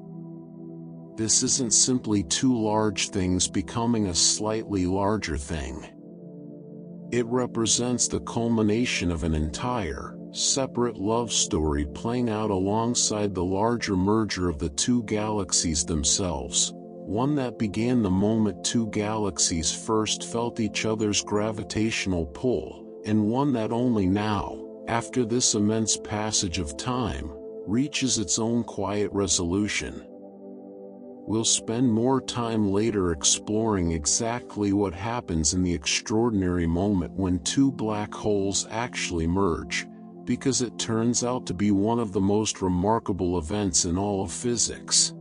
This isn't simply two large things becoming a slightly larger thing. It represents the culmination of an entire, separate love story playing out alongside the larger merger of the two galaxies themselves, one that began the moment two galaxies first felt each other's gravitational pull, and one that only now, after this immense passage of time, reaches its own quiet resolution. We'll spend more time later exploring exactly what happens in the extraordinary moment when two black holes actually merge, because it turns out to be one of the most remarkable events in all of physics.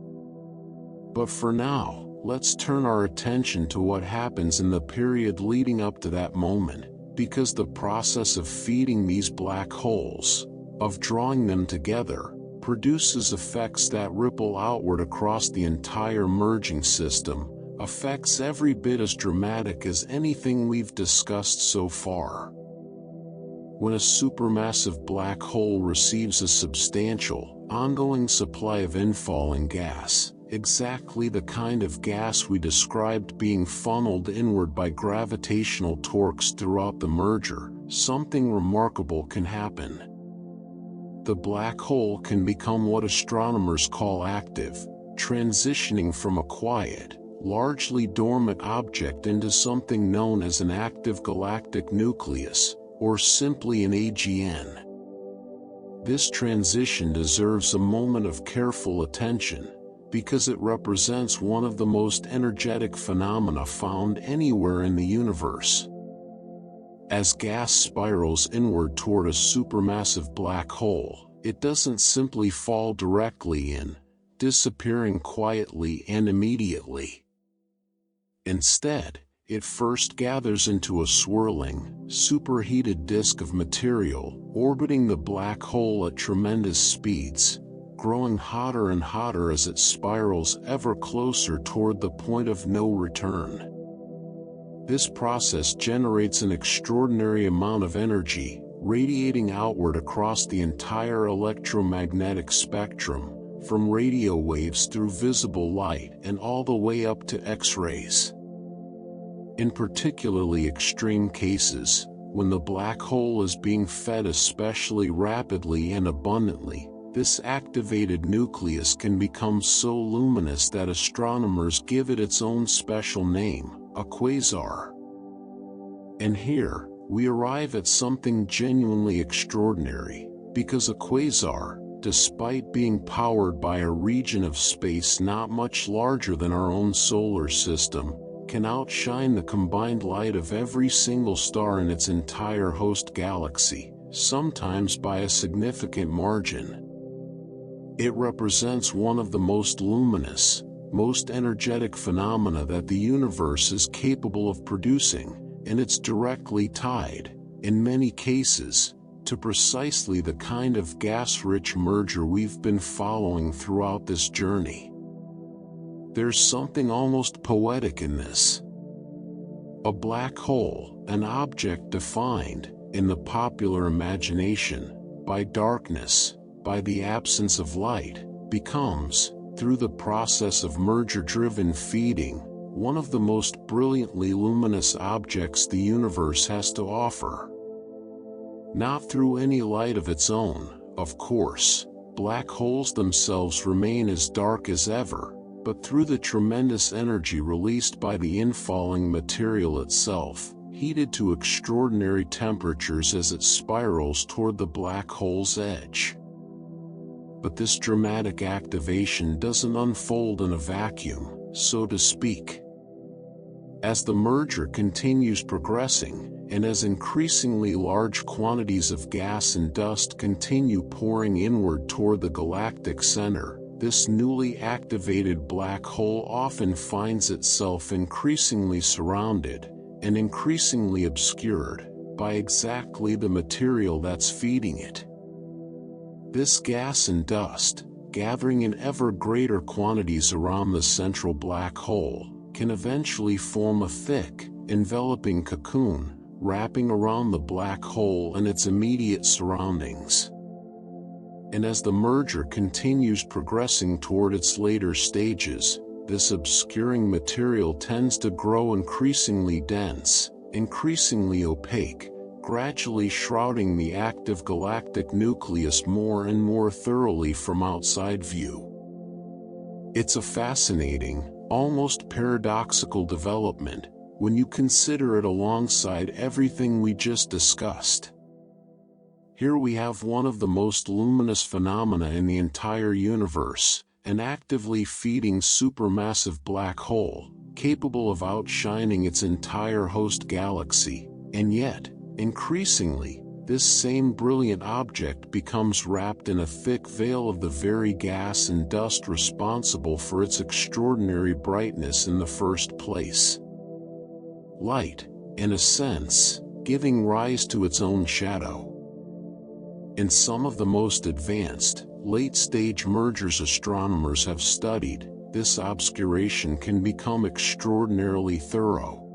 But for now, let's turn our attention to what happens in the period leading up to that moment, because the process of feeding these black holes, of drawing them together, produces effects that ripple outward across the entire merging system, effects every bit as dramatic as anything we've discussed so far. When a supermassive black hole receives a substantial, ongoing supply of infalling gas, exactly the kind of gas we described being funneled inward by gravitational torques throughout the merger, something remarkable can happen. The black hole can become what astronomers call active, transitioning from a quiet, largely dormant object into something known as an active galactic nucleus, or simply an AGN. This transition deserves a moment of careful attention, because it represents one of the most energetic phenomena found anywhere in the universe. As gas spirals inward toward a supermassive black hole, it doesn't simply fall directly in, disappearing quietly and immediately. Instead, it first gathers into a swirling, superheated disk of material, orbiting the black hole at tremendous speeds, growing hotter and hotter as it spirals ever closer toward the point of no return. This process generates an extraordinary amount of energy, radiating outward across the entire electromagnetic spectrum, from radio waves through visible light and all the way up to X-rays. In particularly extreme cases, when the black hole is being fed especially rapidly and abundantly, this activated nucleus can become so luminous that astronomers give it its own special name, a quasar. And here, we arrive at something genuinely extraordinary, because a quasar, despite being powered by a region of space not much larger than our own solar system, can outshine the combined light of every single star in its entire host galaxy, sometimes by a significant margin. It represents one of the most luminous, most energetic phenomena that the universe is capable of producing, and it's directly tied, in many cases, to precisely the kind of gas-rich merger we've been following throughout this journey. There's something almost poetic in this. A black hole, an object defined, in the popular imagination, by darkness, by the absence of light, becomes, through the process of merger-driven feeding, one of the most brilliantly luminous objects the universe has to offer. Not through any light of its own, of course. Black holes themselves remain as dark as ever, but through the tremendous energy released by the infalling material itself, heated to extraordinary temperatures as it spirals toward the black hole's edge. But this dramatic activation doesn't unfold in a vacuum, so to speak. As the merger continues progressing, and as increasingly large quantities of gas and dust continue pouring inward toward the galactic center, this newly activated black hole often finds itself increasingly surrounded, and increasingly obscured, by exactly the material that's feeding it. This gas and dust, gathering in ever greater quantities around the central black hole, can eventually form a thick, enveloping cocoon, wrapping around the black hole and its immediate surroundings. And as the merger continues progressing toward its later stages, this obscuring material tends to grow increasingly dense, increasingly opaque, gradually shrouding the active galactic nucleus more and more thoroughly from outside view. It's a fascinating, almost paradoxical development, when you consider it alongside everything we just discussed. Here we have one of the most luminous phenomena in the entire universe, an actively feeding supermassive black hole, capable of outshining its entire host galaxy, and yet, increasingly, this same brilliant object becomes wrapped in a thick veil of the very gas and dust responsible for its extraordinary brightness in the first place. Light, in a sense, giving rise to its own shadow. In some of the most advanced, late-stage mergers astronomers have studied, this obscuration can become extraordinarily thorough.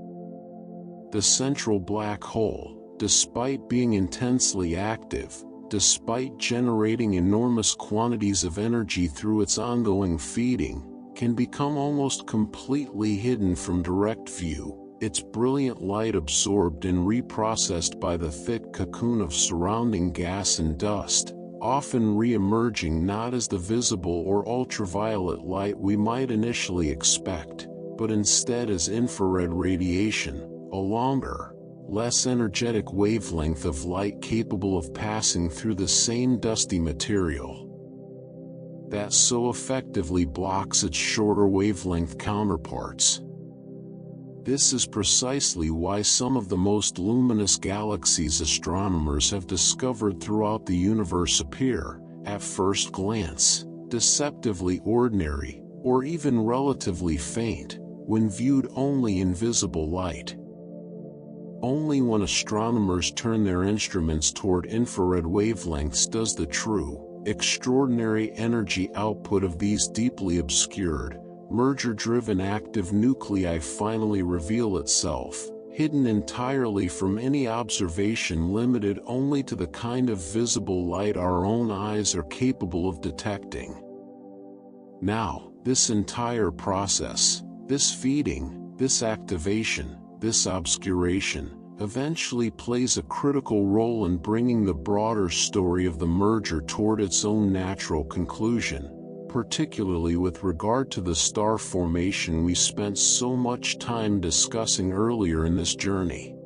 The central black hole, despite being intensely active, despite generating enormous quantities of energy through its ongoing feeding, can become almost completely hidden from direct view, its brilliant light absorbed and reprocessed by the thick cocoon of surrounding gas and dust, often re-emerging not as the visible or ultraviolet light we might initially expect, but instead as infrared radiation, a longer, less energetic wavelength of light capable of passing through the same dusty material that so effectively blocks its shorter wavelength counterparts. This is precisely why some of the most luminous galaxies astronomers have discovered throughout the universe appear, at first glance, deceptively ordinary, or even relatively faint, when viewed only in visible light. Only when astronomers turn their instruments toward infrared wavelengths does the true, extraordinary energy output of these deeply obscured, merger-driven active nuclei finally reveal itself, hidden entirely from any observation, limited only to the kind of visible light our own eyes are capable of detecting. Now, this entire process, this feeding, this activation, this obscuration, eventually plays a critical role in bringing the broader story of the merger toward its own natural conclusion, particularly with regard to the star formation we spent so much time discussing earlier in this journey.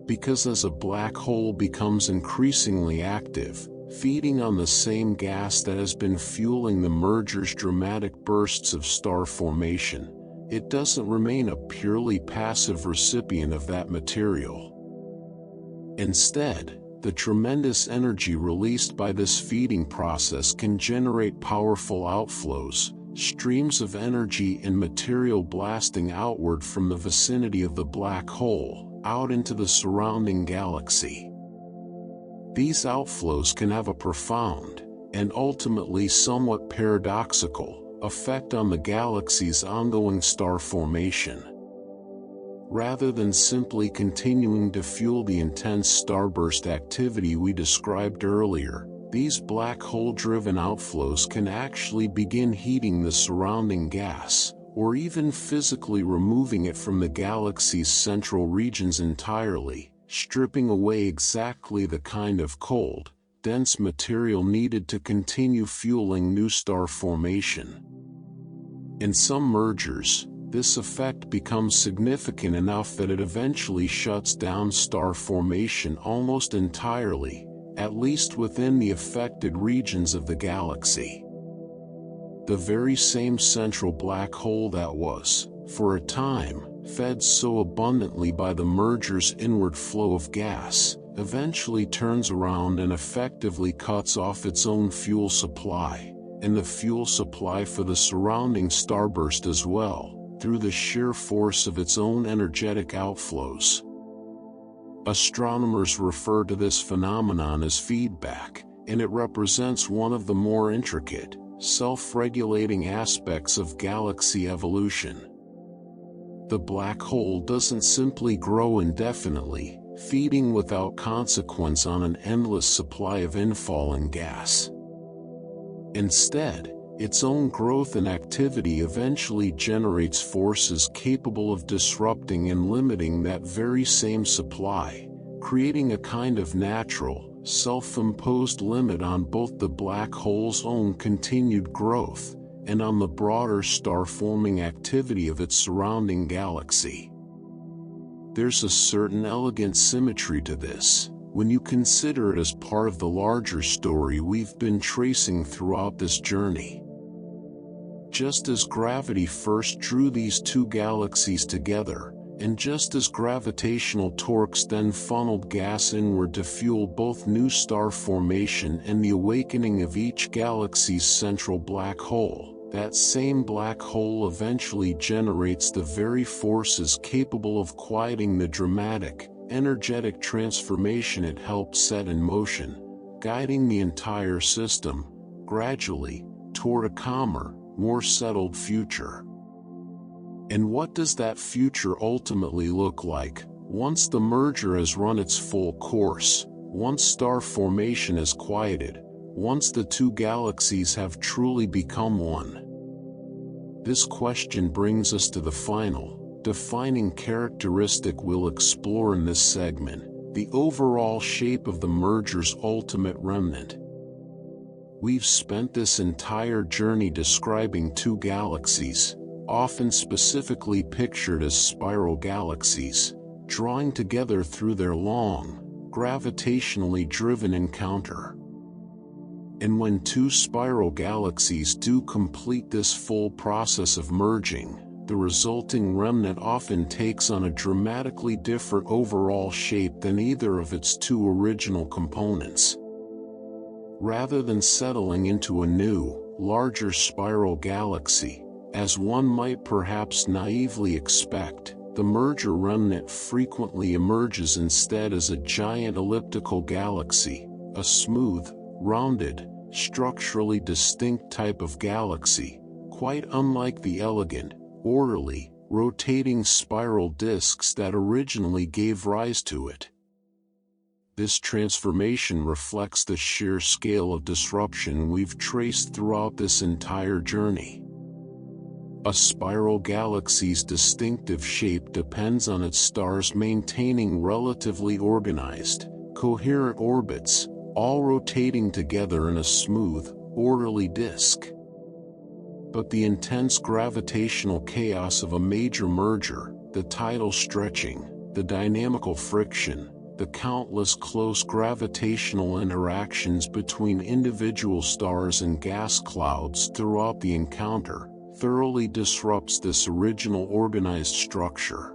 Because as a black hole becomes increasingly active, feeding on the same gas that has been fueling the merger's dramatic bursts of star formation, it doesn't remain a purely passive recipient of that material. Instead, the tremendous energy released by this feeding process can generate powerful outflows, streams of energy and material blasting outward from the vicinity of the black hole, out into the surrounding galaxy. These outflows can have a profound, and ultimately somewhat paradoxical, effect on the galaxy's ongoing star formation. Rather than simply continuing to fuel the intense starburst activity we described earlier, these black hole-driven outflows can actually begin heating the surrounding gas, or even physically removing it from the galaxy's central regions entirely, stripping away exactly the kind of cold, dense material needed to continue fueling new star formation. In some mergers, this effect becomes significant enough that it eventually shuts down star formation almost entirely, at least within the affected regions of the galaxy. The very same central black hole that was, for a time, fed so abundantly by the merger's inward flow of gas, eventually turns around and effectively cuts off its own fuel supply, and the fuel supply for the surrounding starburst as well, through the sheer force of its own energetic outflows. Astronomers refer to this phenomenon as feedback, and it represents one of the more intricate, self-regulating aspects of galaxy evolution. The black hole doesn't simply grow indefinitely, feeding without consequence on an endless supply of infalling gas. Instead, its own growth and activity eventually generates forces capable of disrupting and limiting that very same supply, creating a kind of natural, self-imposed limit on both the black hole's own continued growth and on the broader star-forming activity of its surrounding galaxy. There's a certain elegant symmetry to this, when you consider it as part of the larger story we've been tracing throughout this journey. Just as gravity first drew these two galaxies together, and just as gravitational torques then funneled gas inward to fuel both new star formation and the awakening of each galaxy's central black hole, that same black hole eventually generates the very forces capable of quieting the dramatic, energetic transformation it helped set in motion, guiding the entire system, gradually, toward a calmer, more settled future. And what does that future ultimately look like, once the merger has run its full course, once star formation is quieted, once the two galaxies have truly become one? This question brings us to the final, defining characteristic we'll explore in this segment, the overall shape of the merger's ultimate remnant. We've spent this entire journey describing two galaxies, often specifically pictured as spiral galaxies, drawing together through their long, gravitationally driven encounter. And when two spiral galaxies do complete this full process of merging, the resulting remnant often takes on a dramatically different overall shape than either of its two original components. Rather than settling into a new, larger spiral galaxy, as one might perhaps naively expect, the merger remnant frequently emerges instead as a giant elliptical galaxy, a smooth, rounded, structurally distinct type of galaxy, quite unlike the elegant, orderly, rotating spiral disks that originally gave rise to it. This transformation reflects the sheer scale of disruption we've traced throughout this entire journey. A spiral galaxy's distinctive shape depends on its stars maintaining relatively organized, coherent orbits, all rotating together in a smooth, orderly disk. But the intense gravitational chaos of a major merger, the tidal stretching, the dynamical friction, the countless close gravitational interactions between individual stars and gas clouds throughout the encounter, thoroughly disrupts this original organized structure.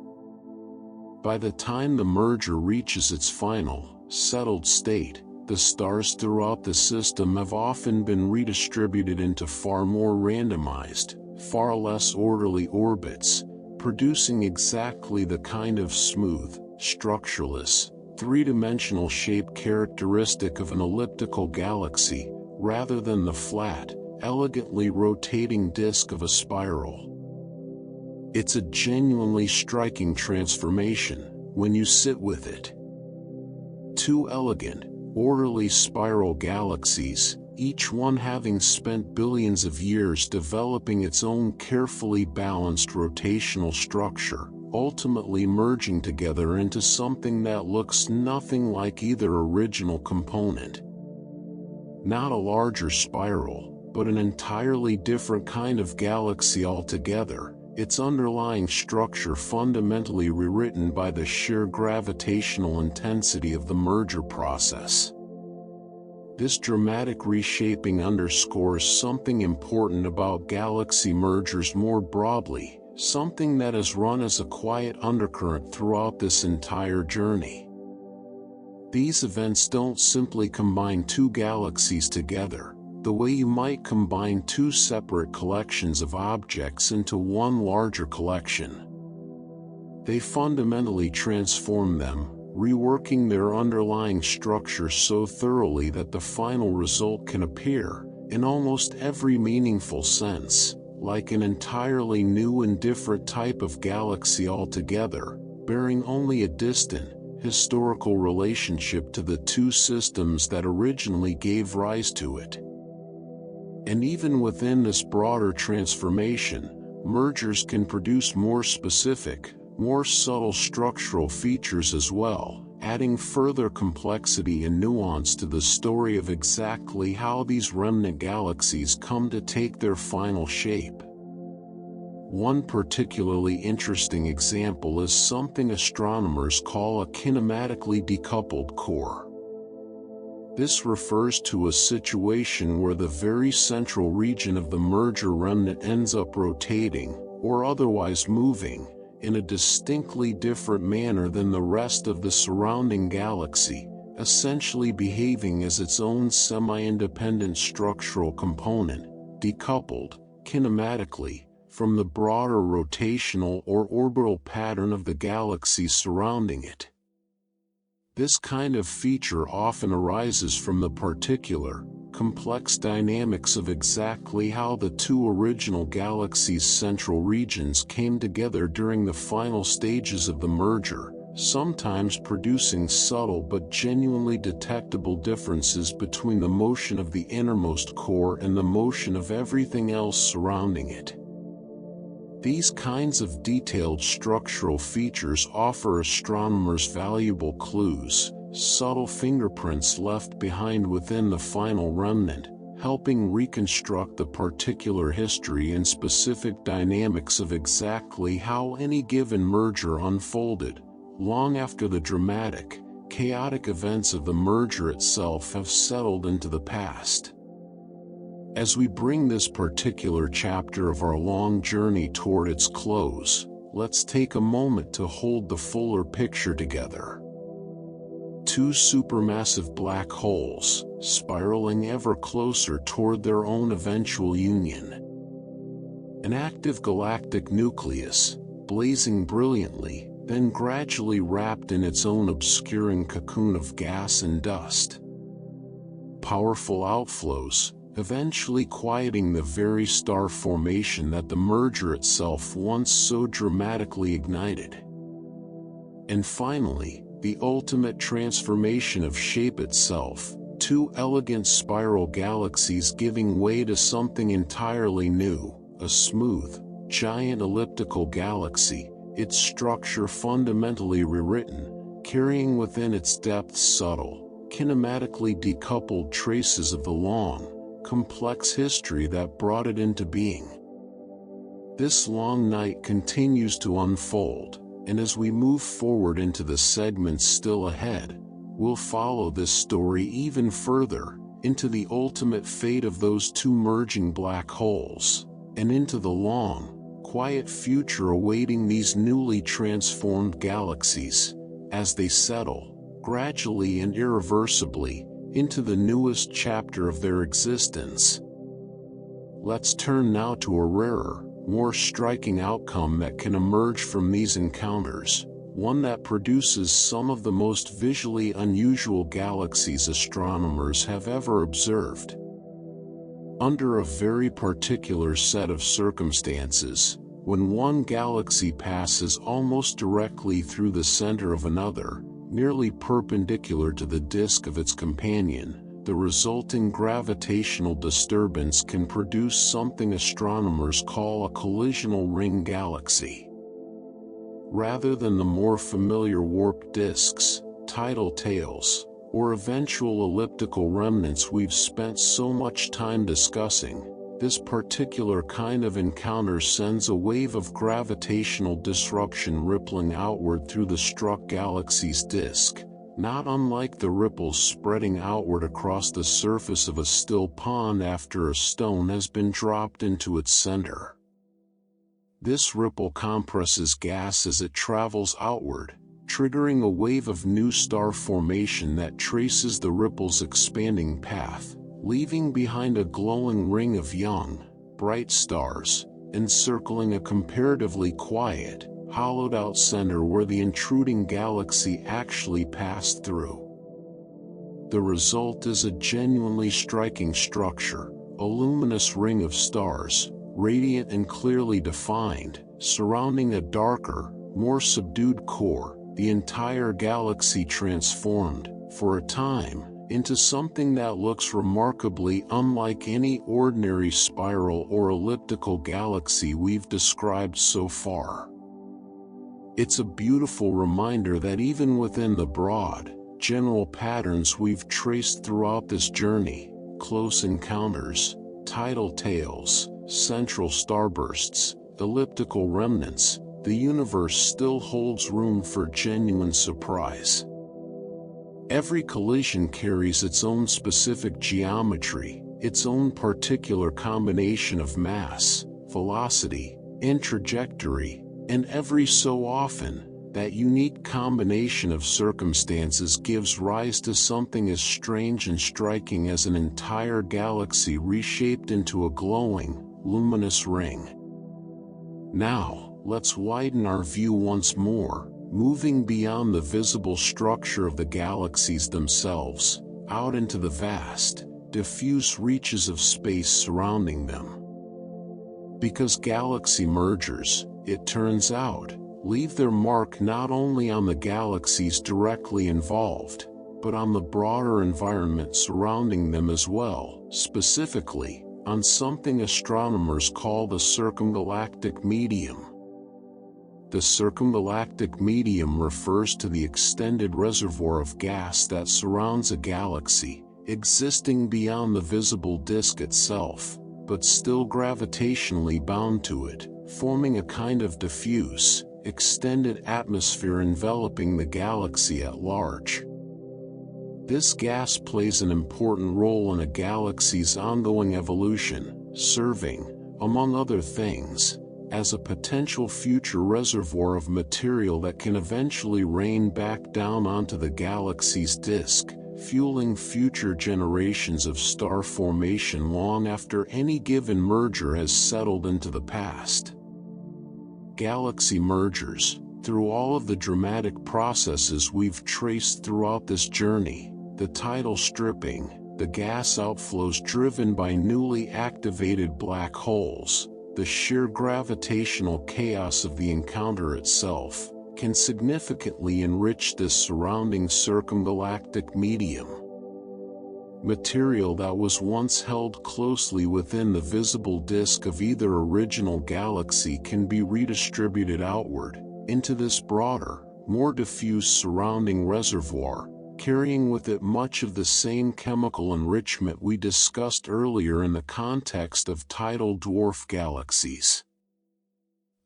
By the time the merger reaches its final, settled state, the stars throughout the system have often been redistributed into far more randomized, far less orderly orbits, producing exactly the kind of smooth, structureless, three-dimensional shape characteristic of an elliptical galaxy, rather than the flat, elegantly rotating disk of a spiral. It's a genuinely striking transformation, when you sit with it. Two elegant, orderly spiral galaxies, each one having spent billions of years developing its own carefully balanced rotational structure, ultimately merging together into something that looks nothing like either original component. Not a larger spiral, but an entirely different kind of galaxy altogether, its underlying structure fundamentally rewritten by the sheer gravitational intensity of the merger process. This dramatic reshaping underscores something important about galaxy mergers more broadly, something that has run as a quiet undercurrent throughout this entire journey. These events don't simply combine two galaxies together, the way you might combine two separate collections of objects into one larger collection. They fundamentally transform them, reworking their underlying structure so thoroughly that the final result can appear, in almost every meaningful sense, like an entirely new and different type of galaxy altogether, bearing only a distant, historical relationship to the two systems that originally gave rise to it. And even within this broader transformation, mergers can produce more specific, more subtle structural features as well, adding further complexity and nuance to the story of exactly how these remnant galaxies come to take their final shape. One particularly interesting example is something astronomers call a kinematically decoupled core. This refers to a situation where the very central region of the merger remnant ends up rotating, or otherwise moving, in a distinctly different manner than the rest of the surrounding galaxy, essentially behaving as its own semi-independent structural component, decoupled, kinematically, from the broader rotational or orbital pattern of the galaxy surrounding it. This kind of feature often arises from the particular, complex dynamics of exactly how the two original galaxies' central regions came together during the final stages of the merger, sometimes producing subtle but genuinely detectable differences between the motion of the innermost core and the motion of everything else surrounding it. These kinds of detailed structural features offer astronomers valuable clues, subtle fingerprints left behind within the final remnant, helping reconstruct the particular history and specific dynamics of exactly how any given merger unfolded, long after the dramatic, chaotic events of the merger itself have settled into the past. As we bring this particular chapter of our long journey toward its close, let's take a moment to hold the fuller picture together. Two supermassive black holes, spiraling ever closer toward their own eventual union. An active galactic nucleus, blazing brilliantly, then gradually wrapped in its own obscuring cocoon of gas and dust. Powerful outflows, eventually quieting the very star formation that the merger itself once so dramatically ignited. And finally, the ultimate transformation of shape itself, two elegant spiral galaxies giving way to something entirely new, a smooth, giant elliptical galaxy, its structure fundamentally rewritten, carrying within its depths subtle, kinematically decoupled traces of the long, complex history that brought it into being. This long night continues to unfold, and as we move forward into the segments still ahead, we'll follow this story even further, into the ultimate fate of those two merging black holes, and into the long, quiet future awaiting these newly transformed galaxies, as they settle, gradually and irreversibly, into the newest chapter of their existence. Let's turn now to a rarer, more striking outcome that can emerge from these encounters, one that produces some of the most visually unusual galaxies astronomers have ever observed. Under a very particular set of circumstances, when one galaxy passes almost directly through the center of another, nearly perpendicular to the disk of its companion, the resulting gravitational disturbance can produce something astronomers call a collisional ring galaxy. Rather than the more familiar warped disks, tidal tails, or eventual elliptical remnants we've spent so much time discussing, this particular kind of encounter sends a wave of gravitational disruption rippling outward through the struck galaxy's disk, not unlike the ripples spreading outward across the surface of a still pond after a stone has been dropped into its center. This ripple compresses gas as it travels outward, triggering a wave of new star formation that traces the ripple's expanding path, leaving behind a glowing ring of young, bright stars, encircling a comparatively quiet, hollowed-out center where the intruding galaxy actually passed through. The result is a genuinely striking structure, a luminous ring of stars, radiant and clearly defined, surrounding a darker, more subdued core, the entire galaxy transformed, for a time, into something that looks remarkably unlike any ordinary spiral or elliptical galaxy we've described so far. It's a beautiful reminder that even within the broad, general patterns we've traced throughout this journey, close encounters, tidal tails, central starbursts, elliptical remnants, the universe still holds room for genuine surprise. Every collision carries its own specific geometry, its own particular combination of mass, velocity, and trajectory, and every so often, that unique combination of circumstances gives rise to something as strange and striking as an entire galaxy reshaped into a glowing, luminous ring. Now, let's widen our view once more, moving beyond the visible structure of the galaxies themselves, out into the vast, diffuse reaches of space surrounding them. Because galaxy mergers, it turns out, leave their mark not only on the galaxies directly involved, but on the broader environment surrounding them as well, specifically, on something astronomers call the circumgalactic medium. The circumgalactic medium refers to the extended reservoir of gas that surrounds a galaxy, existing beyond the visible disk itself, but still gravitationally bound to it, forming a kind of diffuse, extended atmosphere enveloping the galaxy at large. This gas plays an important role in a galaxy's ongoing evolution, serving, among other things, as a potential future reservoir of material that can eventually rain back down onto the galaxy's disk, fueling future generations of star formation long after any given merger has settled into the past. Galaxy mergers, through all of the dramatic processes we've traced throughout this journey, the tidal stripping, the gas outflows driven by newly activated black holes, the sheer gravitational chaos of the encounter itself, can significantly enrich this surrounding circumgalactic medium. Material that was once held closely within the visible disk of either original galaxy can be redistributed outward, into this broader, more diffuse surrounding reservoir, carrying with it much of the same chemical enrichment we discussed earlier in the context of tidal dwarf galaxies.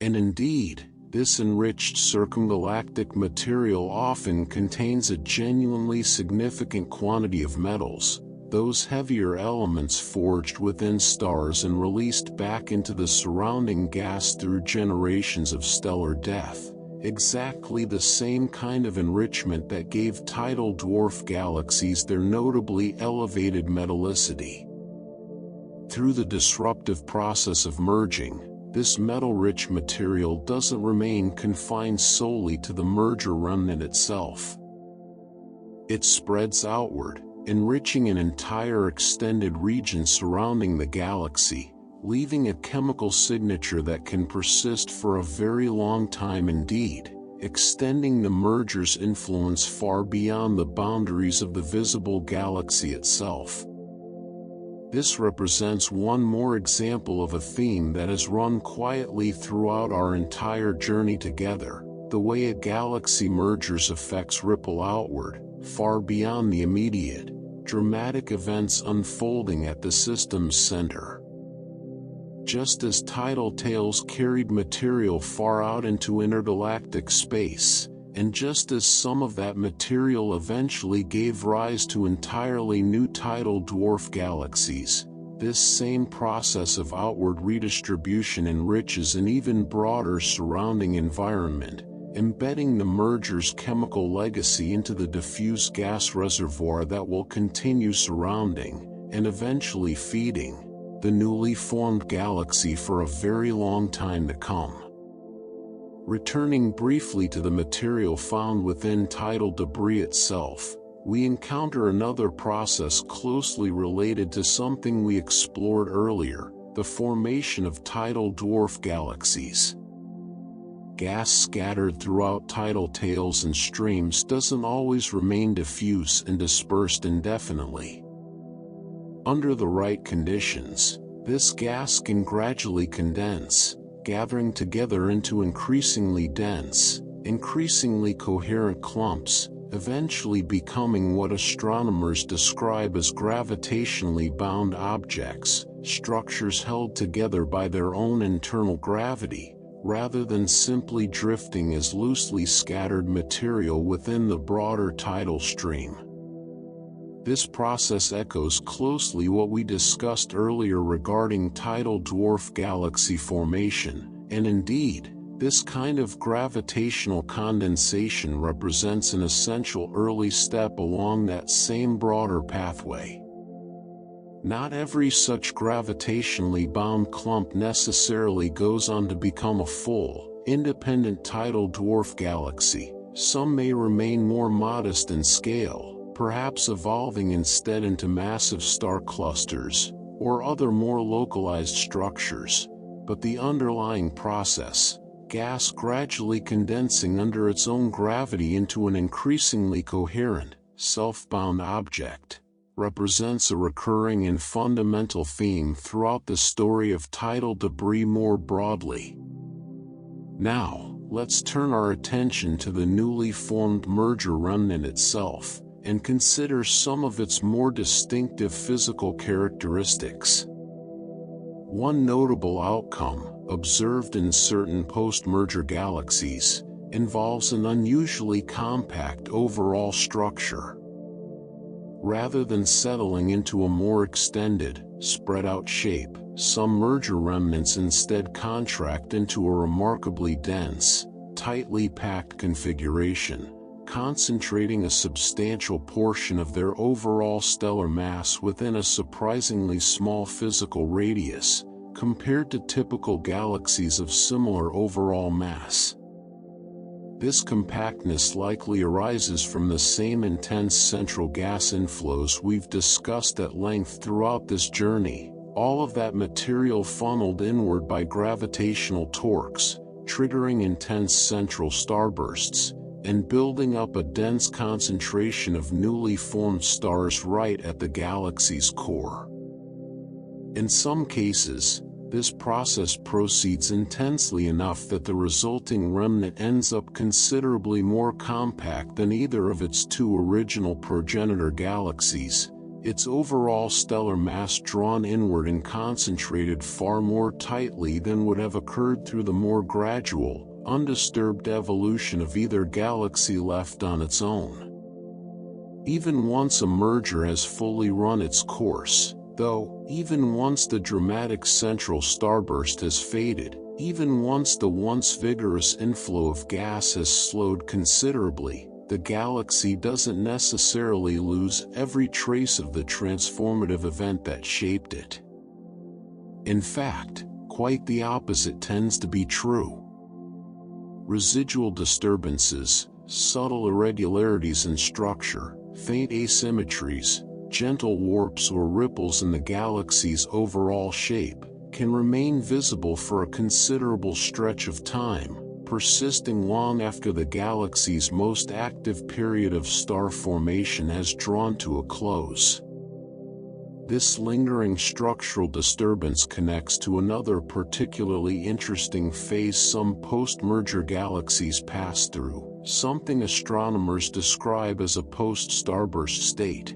And indeed, this enriched circumgalactic material often contains a genuinely significant quantity of metals, those heavier elements forged within stars and released back into the surrounding gas through generations of stellar death, exactly the same kind of enrichment that gave tidal dwarf galaxies their notably elevated metallicity. Through the disruptive process of merging, this metal-rich material doesn't remain confined solely to the merger remnant itself. It spreads outward, enriching an entire extended region surrounding the galaxy, leaving a chemical signature that can persist for a very long time indeed, extending the merger's influence far beyond the boundaries of the visible galaxy itself. This represents one more example of a theme that has run quietly throughout our entire journey together, the way a galaxy merger's effects ripple outward, far beyond the immediate, dramatic events unfolding at the system's center. Just as tidal tails carried material far out into intergalactic space, and just as some of that material eventually gave rise to entirely new tidal dwarf galaxies, this same process of outward redistribution enriches an even broader surrounding environment, embedding the merger's chemical legacy into the diffuse gas reservoir that will continue surrounding, and eventually feeding, the newly formed galaxy for a very long time to come. Returning briefly to the material found within tidal debris itself, we encounter another process closely related to something we explored earlier, the formation of tidal dwarf galaxies. Gas scattered throughout tidal tails and streams doesn't always remain diffuse and dispersed indefinitely. Under the right conditions, this gas can gradually condense, gathering together into increasingly dense, increasingly coherent clumps, eventually becoming what astronomers describe as gravitationally bound objects, structures held together by their own internal gravity, rather than simply drifting as loosely scattered material within the broader tidal stream. This process echoes closely what we discussed earlier regarding tidal dwarf galaxy formation, and indeed, this kind of gravitational condensation represents an essential early step along that same broader pathway. Not every such gravitationally bound clump necessarily goes on to become a full, independent tidal dwarf galaxy. Some may remain more modest in scale, perhaps evolving instead into massive star clusters, or other more localized structures, but the underlying process, gas gradually condensing under its own gravity into an increasingly coherent, self-bound object, represents a recurring and fundamental theme throughout the story of tidal debris more broadly. Now, let's turn our attention to the newly formed merger remnant itself, and consider some of its more distinctive physical characteristics. One notable outcome, observed in certain post-merger galaxies, involves an unusually compact overall structure. Rather than settling into a more extended, spread-out shape, some merger remnants instead contract into a remarkably dense, tightly packed configuration, concentrating a substantial portion of their overall stellar mass within a surprisingly small physical radius, compared to typical galaxies of similar overall mass. This compactness likely arises from the same intense central gas inflows we've discussed at length throughout this journey, all of that material funneled inward by gravitational torques, triggering intense central starbursts, and building up a dense concentration of newly formed stars right at the galaxy's core. In some cases, this process proceeds intensely enough that the resulting remnant ends up considerably more compact than either of its two original progenitor galaxies, its overall stellar mass drawn inward and concentrated far more tightly than would have occurred through the more gradual, undisturbed evolution of either galaxy left on its own. Even once a merger has fully run its course, though, even once the dramatic central starburst has faded, even once the once vigorous inflow of gas has slowed considerably, the galaxy doesn't necessarily lose every trace of the transformative event that shaped it. In fact, quite the opposite tends to be true. Residual disturbances, subtle irregularities in structure, faint asymmetries, gentle warps or ripples in the galaxy's overall shape, can remain visible for a considerable stretch of time, persisting long after the galaxy's most active period of star formation has drawn to a close. This lingering structural disturbance connects to another particularly interesting phase some post-merger galaxies pass through, something astronomers describe as a post-starburst state.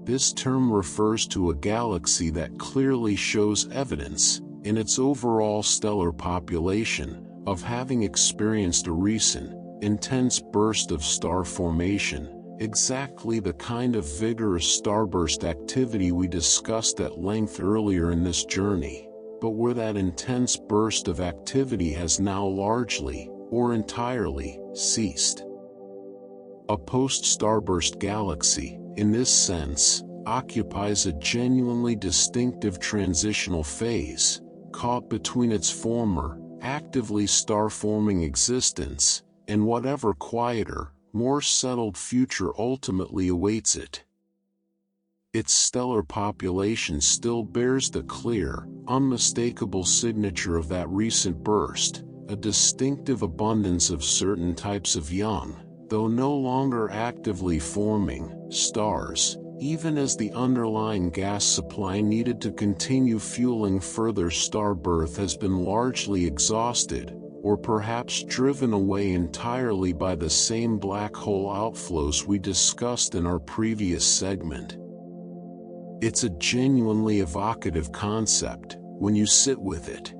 This term refers to a galaxy that clearly shows evidence, in its overall stellar population, of having experienced a recent, intense burst of star formation, exactly the kind of vigorous starburst activity we discussed at length earlier in this journey, but where that intense burst of activity has now largely, or entirely, ceased. A post-starburst galaxy, in this sense, occupies a genuinely distinctive transitional phase, caught between its former, actively star-forming existence, and whatever quieter, more settled future ultimately awaits it. Its stellar population still bears the clear, unmistakable signature of that recent burst, a distinctive abundance of certain types of young, though no longer actively forming, stars, even as the underlying gas supply needed to continue fueling further star birth has been largely exhausted, or perhaps driven away entirely by the same black hole outflows we discussed in our previous segment. It's a genuinely evocative concept, when you sit with it.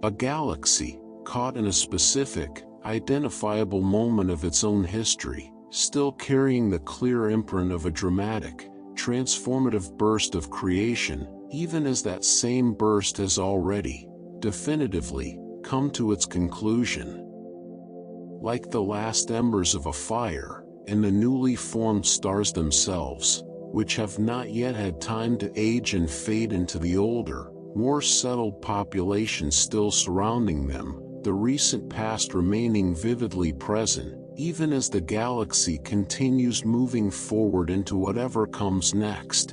A galaxy, caught in a specific, identifiable moment of its own history, still carrying the clear imprint of a dramatic, transformative burst of creation, even as that same burst has already, definitively, come to its conclusion. Like the last embers of a fire, and the newly formed stars themselves, which have not yet had time to age and fade into the older, more settled population still surrounding them, the recent past remaining vividly present, even as the galaxy continues moving forward into whatever comes next.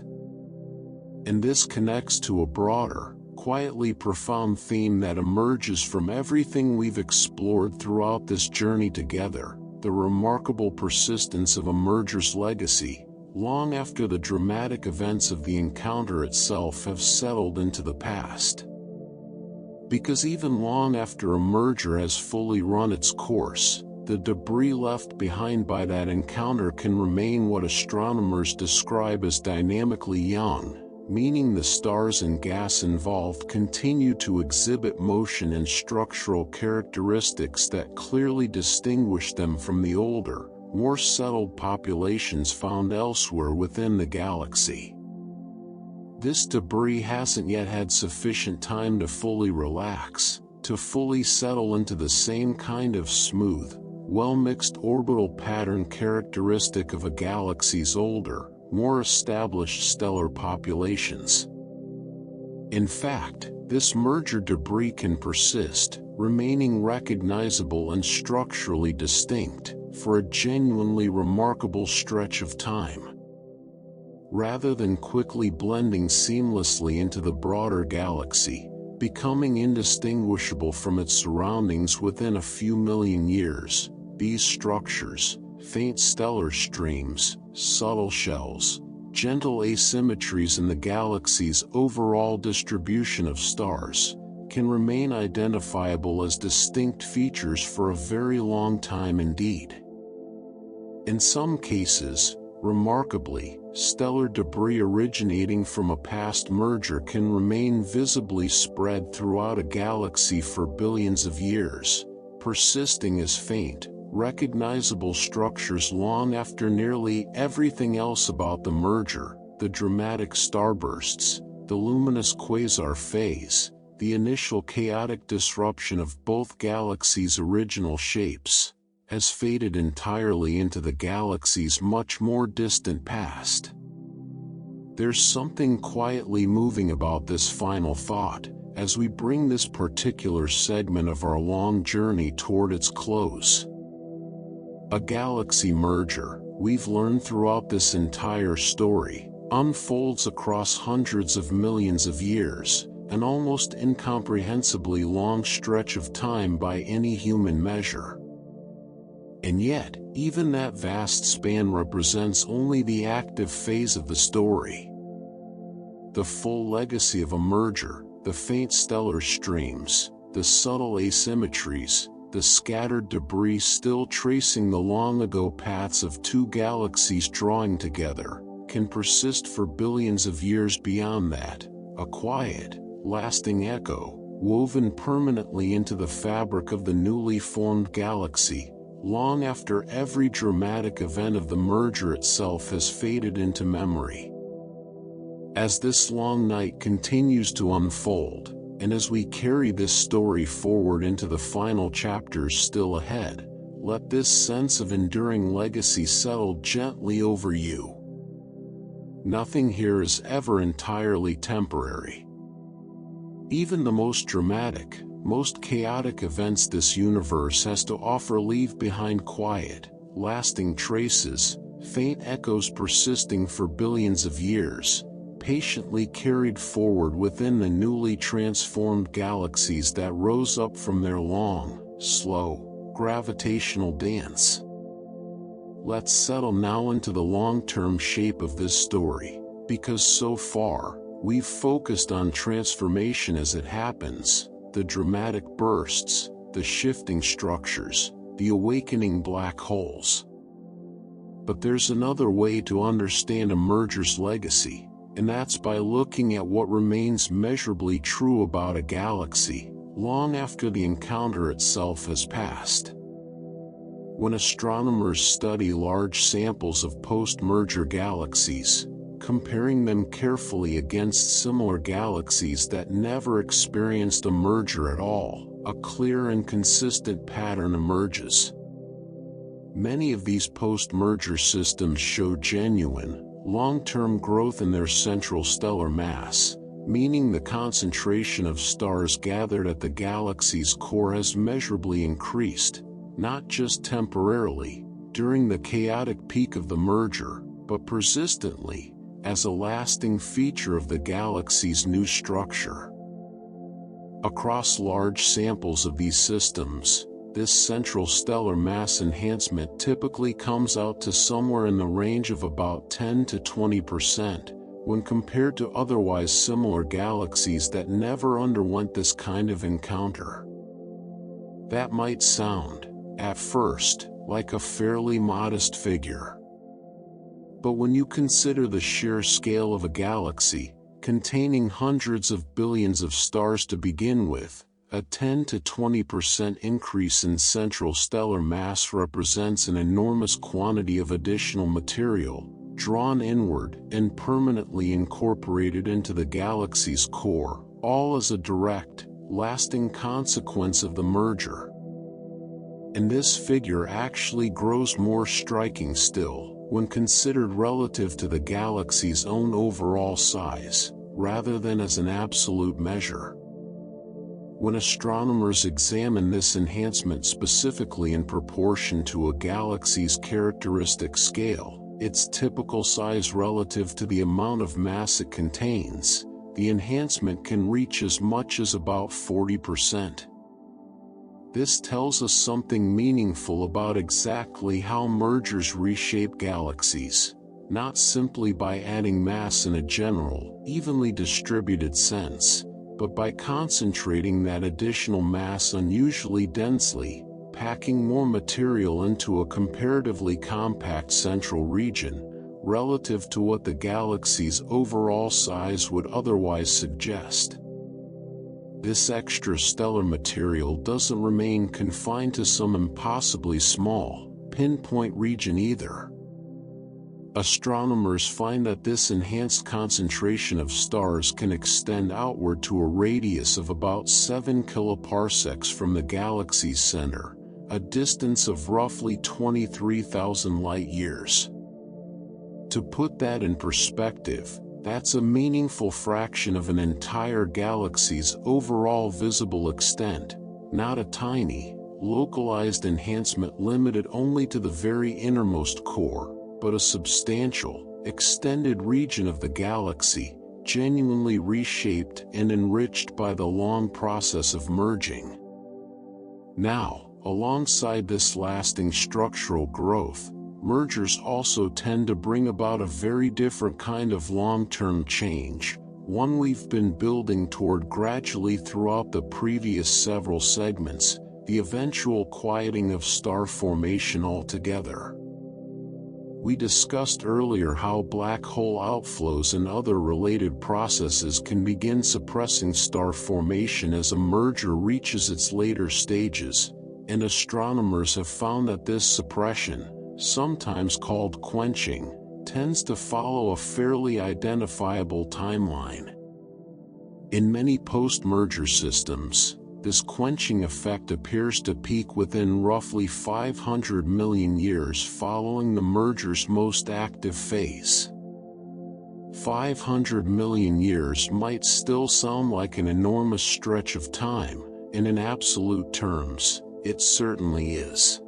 And this connects to a broader, quietly profound theme that emerges from everything we've explored throughout this journey together, the remarkable persistence of a merger's legacy, long after the dramatic events of the encounter itself have settled into the past. Because even long after a merger has fully run its course, the debris left behind by that encounter can remain what astronomers describe as dynamically young, meaning the stars and gas involved continue to exhibit motion and structural characteristics that clearly distinguish them from the older, more settled populations found elsewhere within the galaxy. This debris hasn't yet had sufficient time to fully relax, to fully settle into the same kind of smooth, well-mixed orbital pattern characteristic of a galaxy's older, more established stellar populations. In fact, this merger debris can persist, remaining recognizable and structurally distinct, for a genuinely remarkable stretch of time. Rather than quickly blending seamlessly into the broader galaxy, becoming indistinguishable from its surroundings within a few million years, these structures, faint stellar streams, subtle shells, gentle asymmetries in the galaxy's overall distribution of stars, can remain identifiable as distinct features for a very long time indeed. In some cases, remarkably, stellar debris originating from a past merger can remain visibly spread throughout a galaxy for billions of years, persisting as faint, recognizable structures long after nearly everything else about the merger, the dramatic starbursts, the luminous quasar phase, the initial chaotic disruption of both galaxies' original shapes, has faded entirely into the galaxy's much more distant past. There's something quietly moving about this final thought, as we bring this particular segment of our long journey toward its close. A galaxy merger, we've learned throughout this entire story, unfolds across hundreds of millions of years, an almost incomprehensibly long stretch of time by any human measure. And yet, even that vast span represents only the active phase of the story. the full legacy of a merger, the faint stellar streams, the subtle asymmetries, the scattered debris still tracing the long-ago paths of two galaxies drawing together, can persist for billions of years beyond that, a quiet, lasting echo, woven permanently into the fabric of the newly formed galaxy, long after every dramatic event of the merger itself has faded into memory. As this long night continues to unfold, and as we carry this story forward into the final chapters still ahead, let this sense of enduring legacy settle gently over you. Nothing here is ever entirely temporary. Even the most dramatic, most chaotic events this universe has to offer leave behind quiet, lasting traces, faint echoes persisting for billions of years, patiently carried forward within the newly transformed galaxies that rose up from their long, slow, gravitational dance. Let's settle now into the long-term shape of this story, because so far, we've focused on transformation as it happens, the dramatic bursts, the shifting structures, the awakening black holes. But there's another way to understand a merger's legacy, and that's by looking at what remains measurably true about a galaxy, long after the encounter itself has passed. When astronomers study large samples of post-merger galaxies, comparing them carefully against similar galaxies that never experienced a merger at all, a clear and consistent pattern emerges. Many of these post-merger systems show genuine, long-term growth in their central stellar mass, meaning the concentration of stars gathered at the galaxy's core has measurably increased, not just temporarily, during the chaotic peak of the merger, but persistently, as a lasting feature of the galaxy's new structure. Across large samples of these systems, this central stellar mass enhancement typically comes out to somewhere in the range of about 10 to 20%, when compared to otherwise similar galaxies that never underwent this kind of encounter. That might sound, at first, like a fairly modest figure. But when you consider the sheer scale of a galaxy, containing hundreds of billions of stars to begin with, a 10 to 20% increase in central stellar mass represents an enormous quantity of additional material, drawn inward and permanently incorporated into the galaxy's core, all as a direct, lasting consequence of the merger. And this figure actually grows more striking still, when considered relative to the galaxy's own overall size, rather than as an absolute measure. When astronomers examine this enhancement specifically in proportion to a galaxy's characteristic scale, its typical size relative to the amount of mass it contains, the enhancement can reach as much as about 40%. This tells us something meaningful about exactly how mergers reshape galaxies, not simply by adding mass in a general, evenly distributed sense, but by concentrating that additional mass unusually densely, packing more material into a comparatively compact central region, relative to what the galaxy's overall size would otherwise suggest. This extra stellar material doesn't remain confined to some impossibly small, pinpoint region either. Astronomers find that this enhanced concentration of stars can extend outward to a radius of about 7 kiloparsecs from the galaxy's center, a distance of roughly 23,000 light-years. To put that in perspective, that's a meaningful fraction of an entire galaxy's overall visible extent, not a tiny, localized enhancement limited only to the very innermost core, but a substantial, extended region of the galaxy, genuinely reshaped and enriched by the long process of merging. Now, alongside this lasting structural growth, mergers also tend to bring about a very different kind of long-term change, one we've been building toward gradually throughout the previous several segments, the eventual quieting of star formation altogether. We discussed earlier how black hole outflows and other related processes can begin suppressing star formation as a merger reaches its later stages, and astronomers have found that this suppression, sometimes called quenching, tends to follow a fairly identifiable timeline. In many post-merger systems, this quenching effect appears to peak within roughly 500 million years following the merger's most active phase. 500 million years might still sound like an enormous stretch of time, and in absolute terms, it certainly is.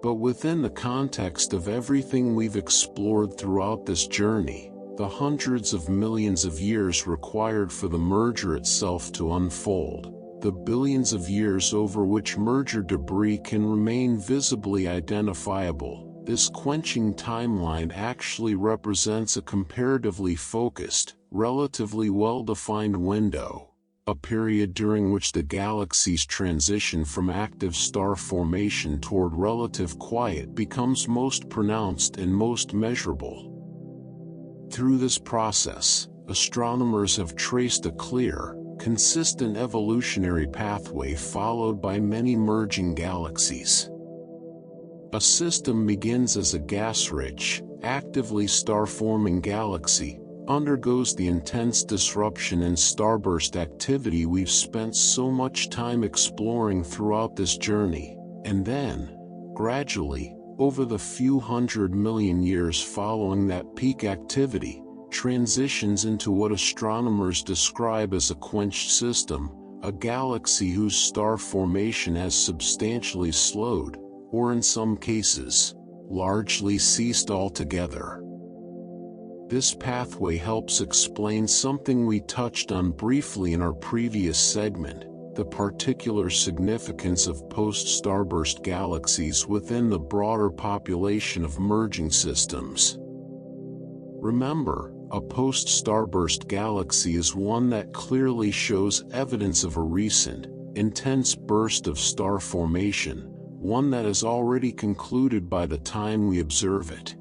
But within the context of everything we've explored throughout this journey, the hundreds of millions of years required for the merger itself to unfold, the billions of years over which merger debris can remain visibly identifiable, this quenching timeline actually represents a comparatively focused, relatively well-defined window, a period during which the galaxy's transition from active star formation toward relative quiet becomes most pronounced and most measurable. Through this process, astronomers have traced a clear, consistent evolutionary pathway followed by many merging galaxies. A system begins as a gas-rich, actively star-forming galaxy, undergoes the intense disruption and starburst activity we've spent so much time exploring throughout this journey, and then, gradually, over the few hundred million years following that peak activity, transitions into what astronomers describe as a quenched system, a galaxy whose star formation has substantially slowed, or in some cases, largely ceased altogether. This pathway helps explain something we touched on briefly in our previous segment, the particular significance of post-starburst galaxies within the broader population of merging systems. Remember, a post-starburst galaxy is one that clearly shows evidence of a recent, intense burst of star formation, one that is already concluded by the time we observe it.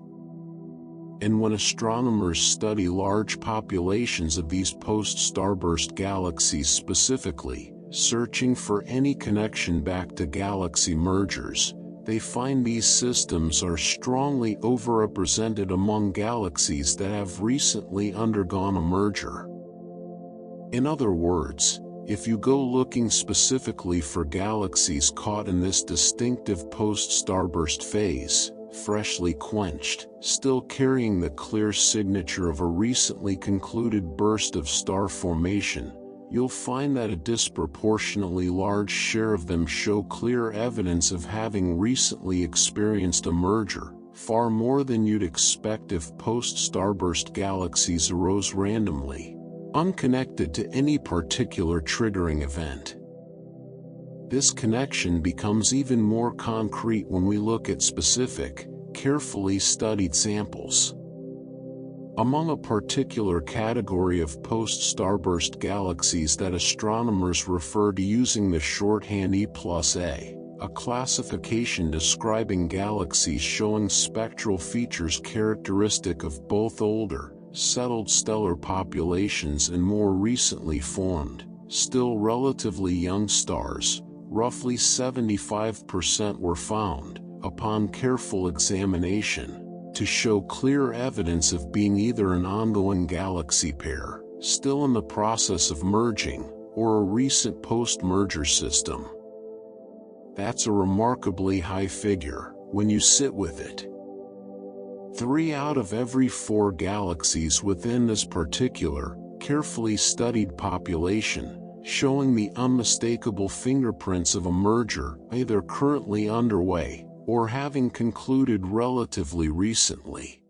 And when astronomers study large populations of these post-starburst galaxies specifically, searching for any connection back to galaxy mergers, they find these systems are strongly overrepresented among galaxies that have recently undergone a merger. In other words, if you go looking specifically for galaxies caught in this distinctive post-starburst phase, freshly quenched, still carrying the clear signature of a recently concluded burst of star formation, you'll find that a disproportionately large share of them show clear evidence of having recently experienced a merger, far more than you'd expect if post-starburst galaxies arose randomly, unconnected to any particular triggering event. This connection becomes even more concrete when we look at specific, carefully studied samples. Among a particular category of post-starburst galaxies that astronomers refer to using the shorthand E+A, a classification describing galaxies showing spectral features characteristic of both older, settled stellar populations and more recently formed, still relatively young stars, roughly 75% were found, upon careful examination, to show clear evidence of being either an ongoing galaxy pair, still in the process of merging, or a recent post-merger system. That's a remarkably high figure, when you sit with it. 3 out of every 4 galaxies within this particular, carefully studied population, showing the unmistakable fingerprints of a merger either currently underway, or having concluded relatively recently.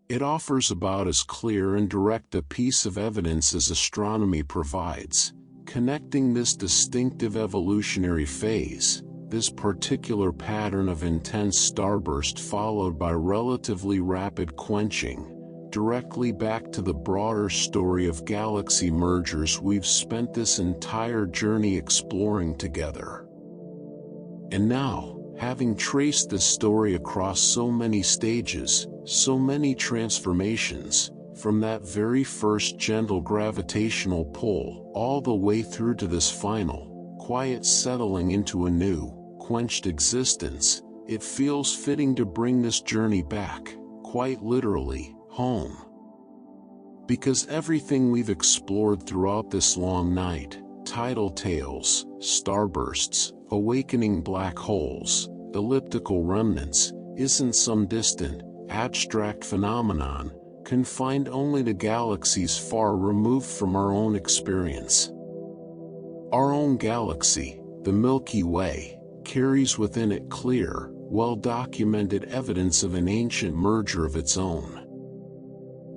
It offers about as clear and direct a piece of evidence as astronomy provides, connecting this distinctive evolutionary phase, this particular pattern of intense starburst followed by relatively rapid quenching, directly back to the broader story of galaxy mergers we've spent this entire journey exploring together. And now, having traced this story across so many stages, so many transformations, from that very first gentle gravitational pull all the way through to this final, quiet settling into a new, quenched existence, it feels fitting to bring this journey back, quite literally, home. Because everything we've explored throughout this long night, tidal tails, starbursts, awakening black holes, elliptical remnants, isn't some distant, abstract phenomenon, confined only to galaxies far removed from our own experience. Our own galaxy, the Milky Way, carries within it clear, well-documented evidence of an ancient merger of its own.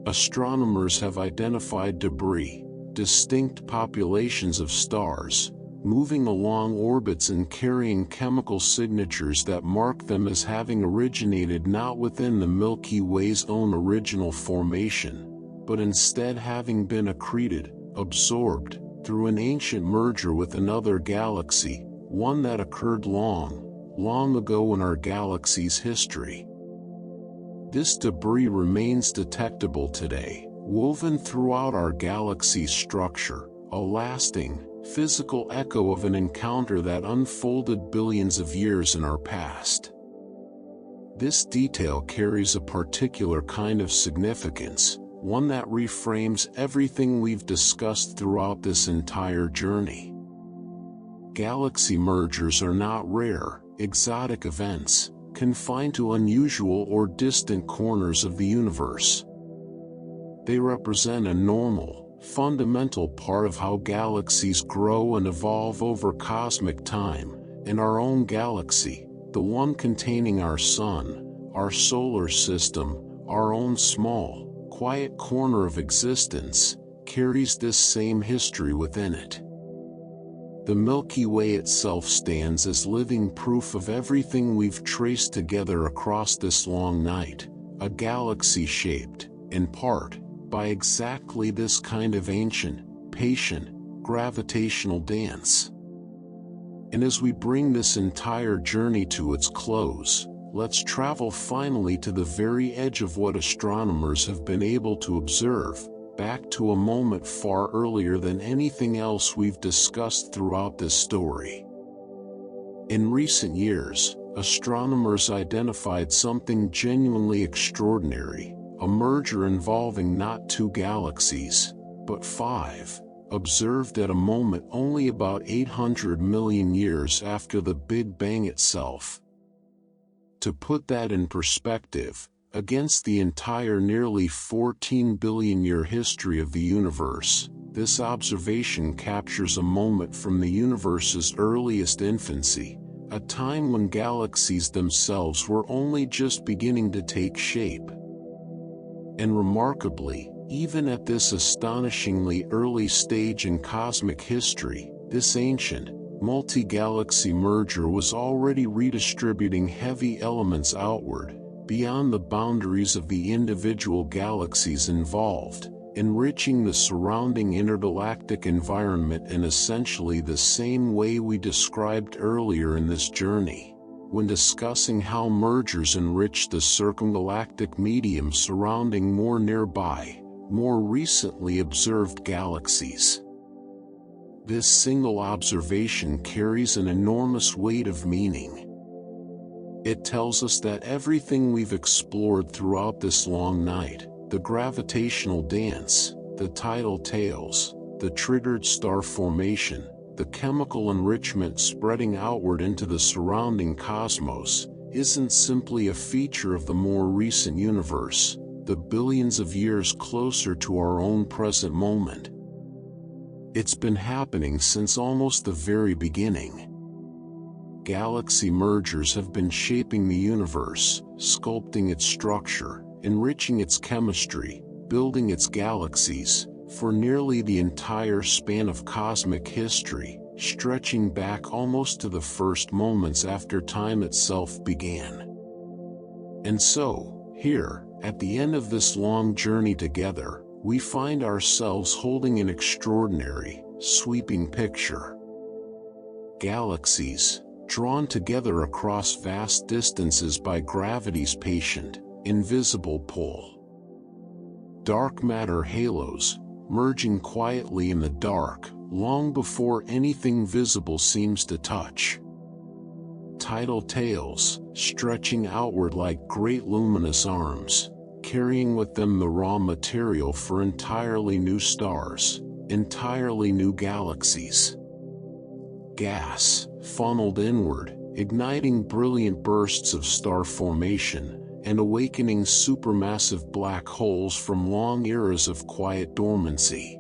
Astronomers have identified debris, distinct populations of stars, moving along orbits and carrying chemical signatures that mark them as having originated not within the Milky Way's own original formation, but instead having been accreted, absorbed, through an ancient merger with another galaxy, one that occurred long ago in our galaxy's history. This debris remains detectable today, woven throughout our galaxy's structure, a lasting, physical echo of an encounter that unfolded billions of years in our past. This detail carries a particular kind of significance, one that reframes everything we've discussed throughout this entire journey. Galaxy mergers are not rare, exotic events, confined to unusual or distant corners of the universe. They represent a normal, fundamental part of how galaxies grow and evolve over cosmic time, and our own galaxy, the one containing our sun, our solar system, our own small, quiet corner of existence, carries this same history within it. The Milky Way itself stands as living proof of everything we've traced together across this long night, a galaxy shaped, in part, by exactly this kind of ancient, patient, gravitational dance. And as we bring this entire journey to its close, let's travel finally to the very edge of what astronomers have been able to observe, back to a moment far earlier than anything else we've discussed throughout this story. In recent years, astronomers identified something genuinely extraordinary, a merger involving not two galaxies, but five, observed at a moment only about 800 million years after the Big Bang itself. To put that in perspective, against the entire nearly 14 billion-year history of the universe, this observation captures a moment from the universe's earliest infancy, a time when galaxies themselves were only just beginning to take shape. And remarkably, even at this astonishingly early stage in cosmic history, this ancient, multi-galaxy merger was already redistributing heavy elements outward, beyond the boundaries of the individual galaxies involved, enriching the surrounding intergalactic environment in essentially the same way we described earlier in this journey, when discussing how mergers enrich the circumgalactic medium surrounding more nearby, more recently observed galaxies. This single observation carries an enormous weight of meaning. It tells us that everything we've explored throughout this long night, the gravitational dance, the tidal tails, the triggered star formation, the chemical enrichment spreading outward into the surrounding cosmos, isn't simply a feature of the more recent universe, the billions of years closer to our own present moment. It's been happening since almost the very beginning. Galaxy mergers have been shaping the universe, sculpting its structure, enriching its chemistry, building its galaxies, for nearly the entire span of cosmic history, stretching back almost to the first moments after time itself began. And so, here, At the end of this long journey together, we find ourselves holding an extraordinary, sweeping picture. Galaxies, drawn together across vast distances by gravity's patient, invisible pull. Dark matter halos, merging quietly in the dark, long before anything visible seems to touch. Tidal tails, stretching outward like great luminous arms, carrying with them the raw material for entirely new stars, entirely new galaxies. Gas, funneled inward, igniting brilliant bursts of star formation, and awakening supermassive black holes from long eras of quiet dormancy.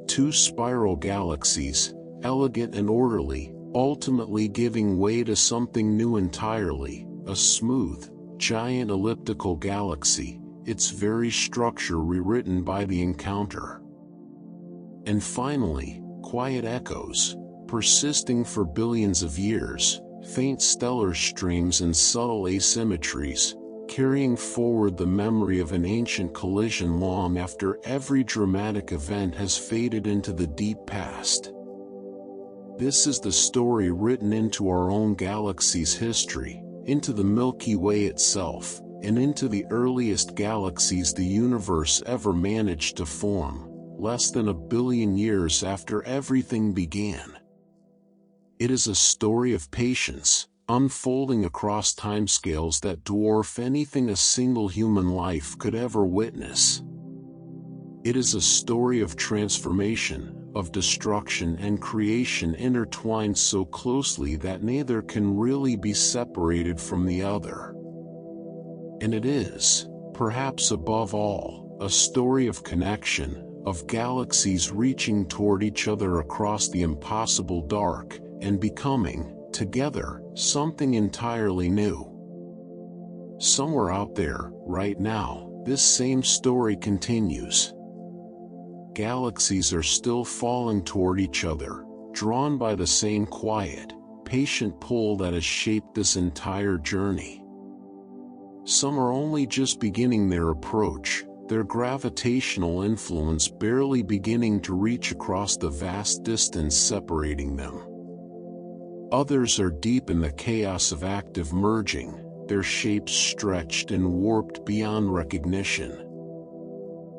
Two spiral galaxies, elegant and orderly, ultimately giving way to something new entirely, a smooth, giant elliptical galaxy, its very structure rewritten by the encounter. And finally, quiet echoes, persisting for billions of years, faint stellar streams and subtle asymmetries, carrying forward the memory of an ancient collision long after every dramatic event has faded into the deep past. This is the story written into our own galaxy's history, into the Milky Way itself, and into the earliest galaxies the universe ever managed to form, less than 1 billion years after everything began. It is a story of patience, unfolding across timescales that dwarf anything a single human life could ever witness. It is a story of transformation, of destruction and creation intertwined so closely that neither can really be separated from the other. And it is, perhaps above all, a story of connection, of galaxies reaching toward each other across the impossible dark, and becoming, together, something entirely new. Somewhere out there, right now, this same story continues. Galaxies are still falling toward each other, drawn by the same quiet, patient pull that has shaped this entire journey. Some are only just beginning their approach, their gravitational influence barely beginning to reach across the vast distance separating them. Others are deep in the chaos of active merging, their shapes stretched and warped beyond recognition.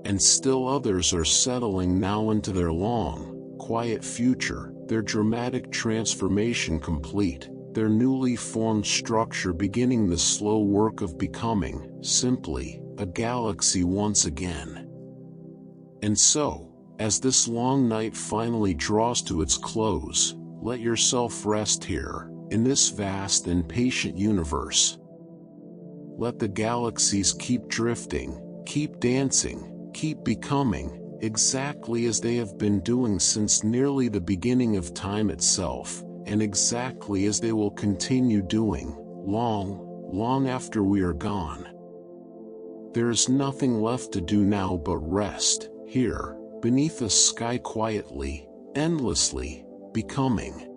And still others are settling now into their long, quiet future, their dramatic transformation complete, their newly formed structure beginning the slow work of becoming, simply, a galaxy once again. And so, as this long night finally draws to its close, let yourself rest here, in this vast and patient universe. Let the galaxies keep drifting, keep dancing, keep becoming, exactly as they have been doing since nearly the beginning of time itself, and exactly as they will continue doing, long after we are gone. There is nothing left to do now but rest, here, beneath the sky quietly, endlessly, becoming.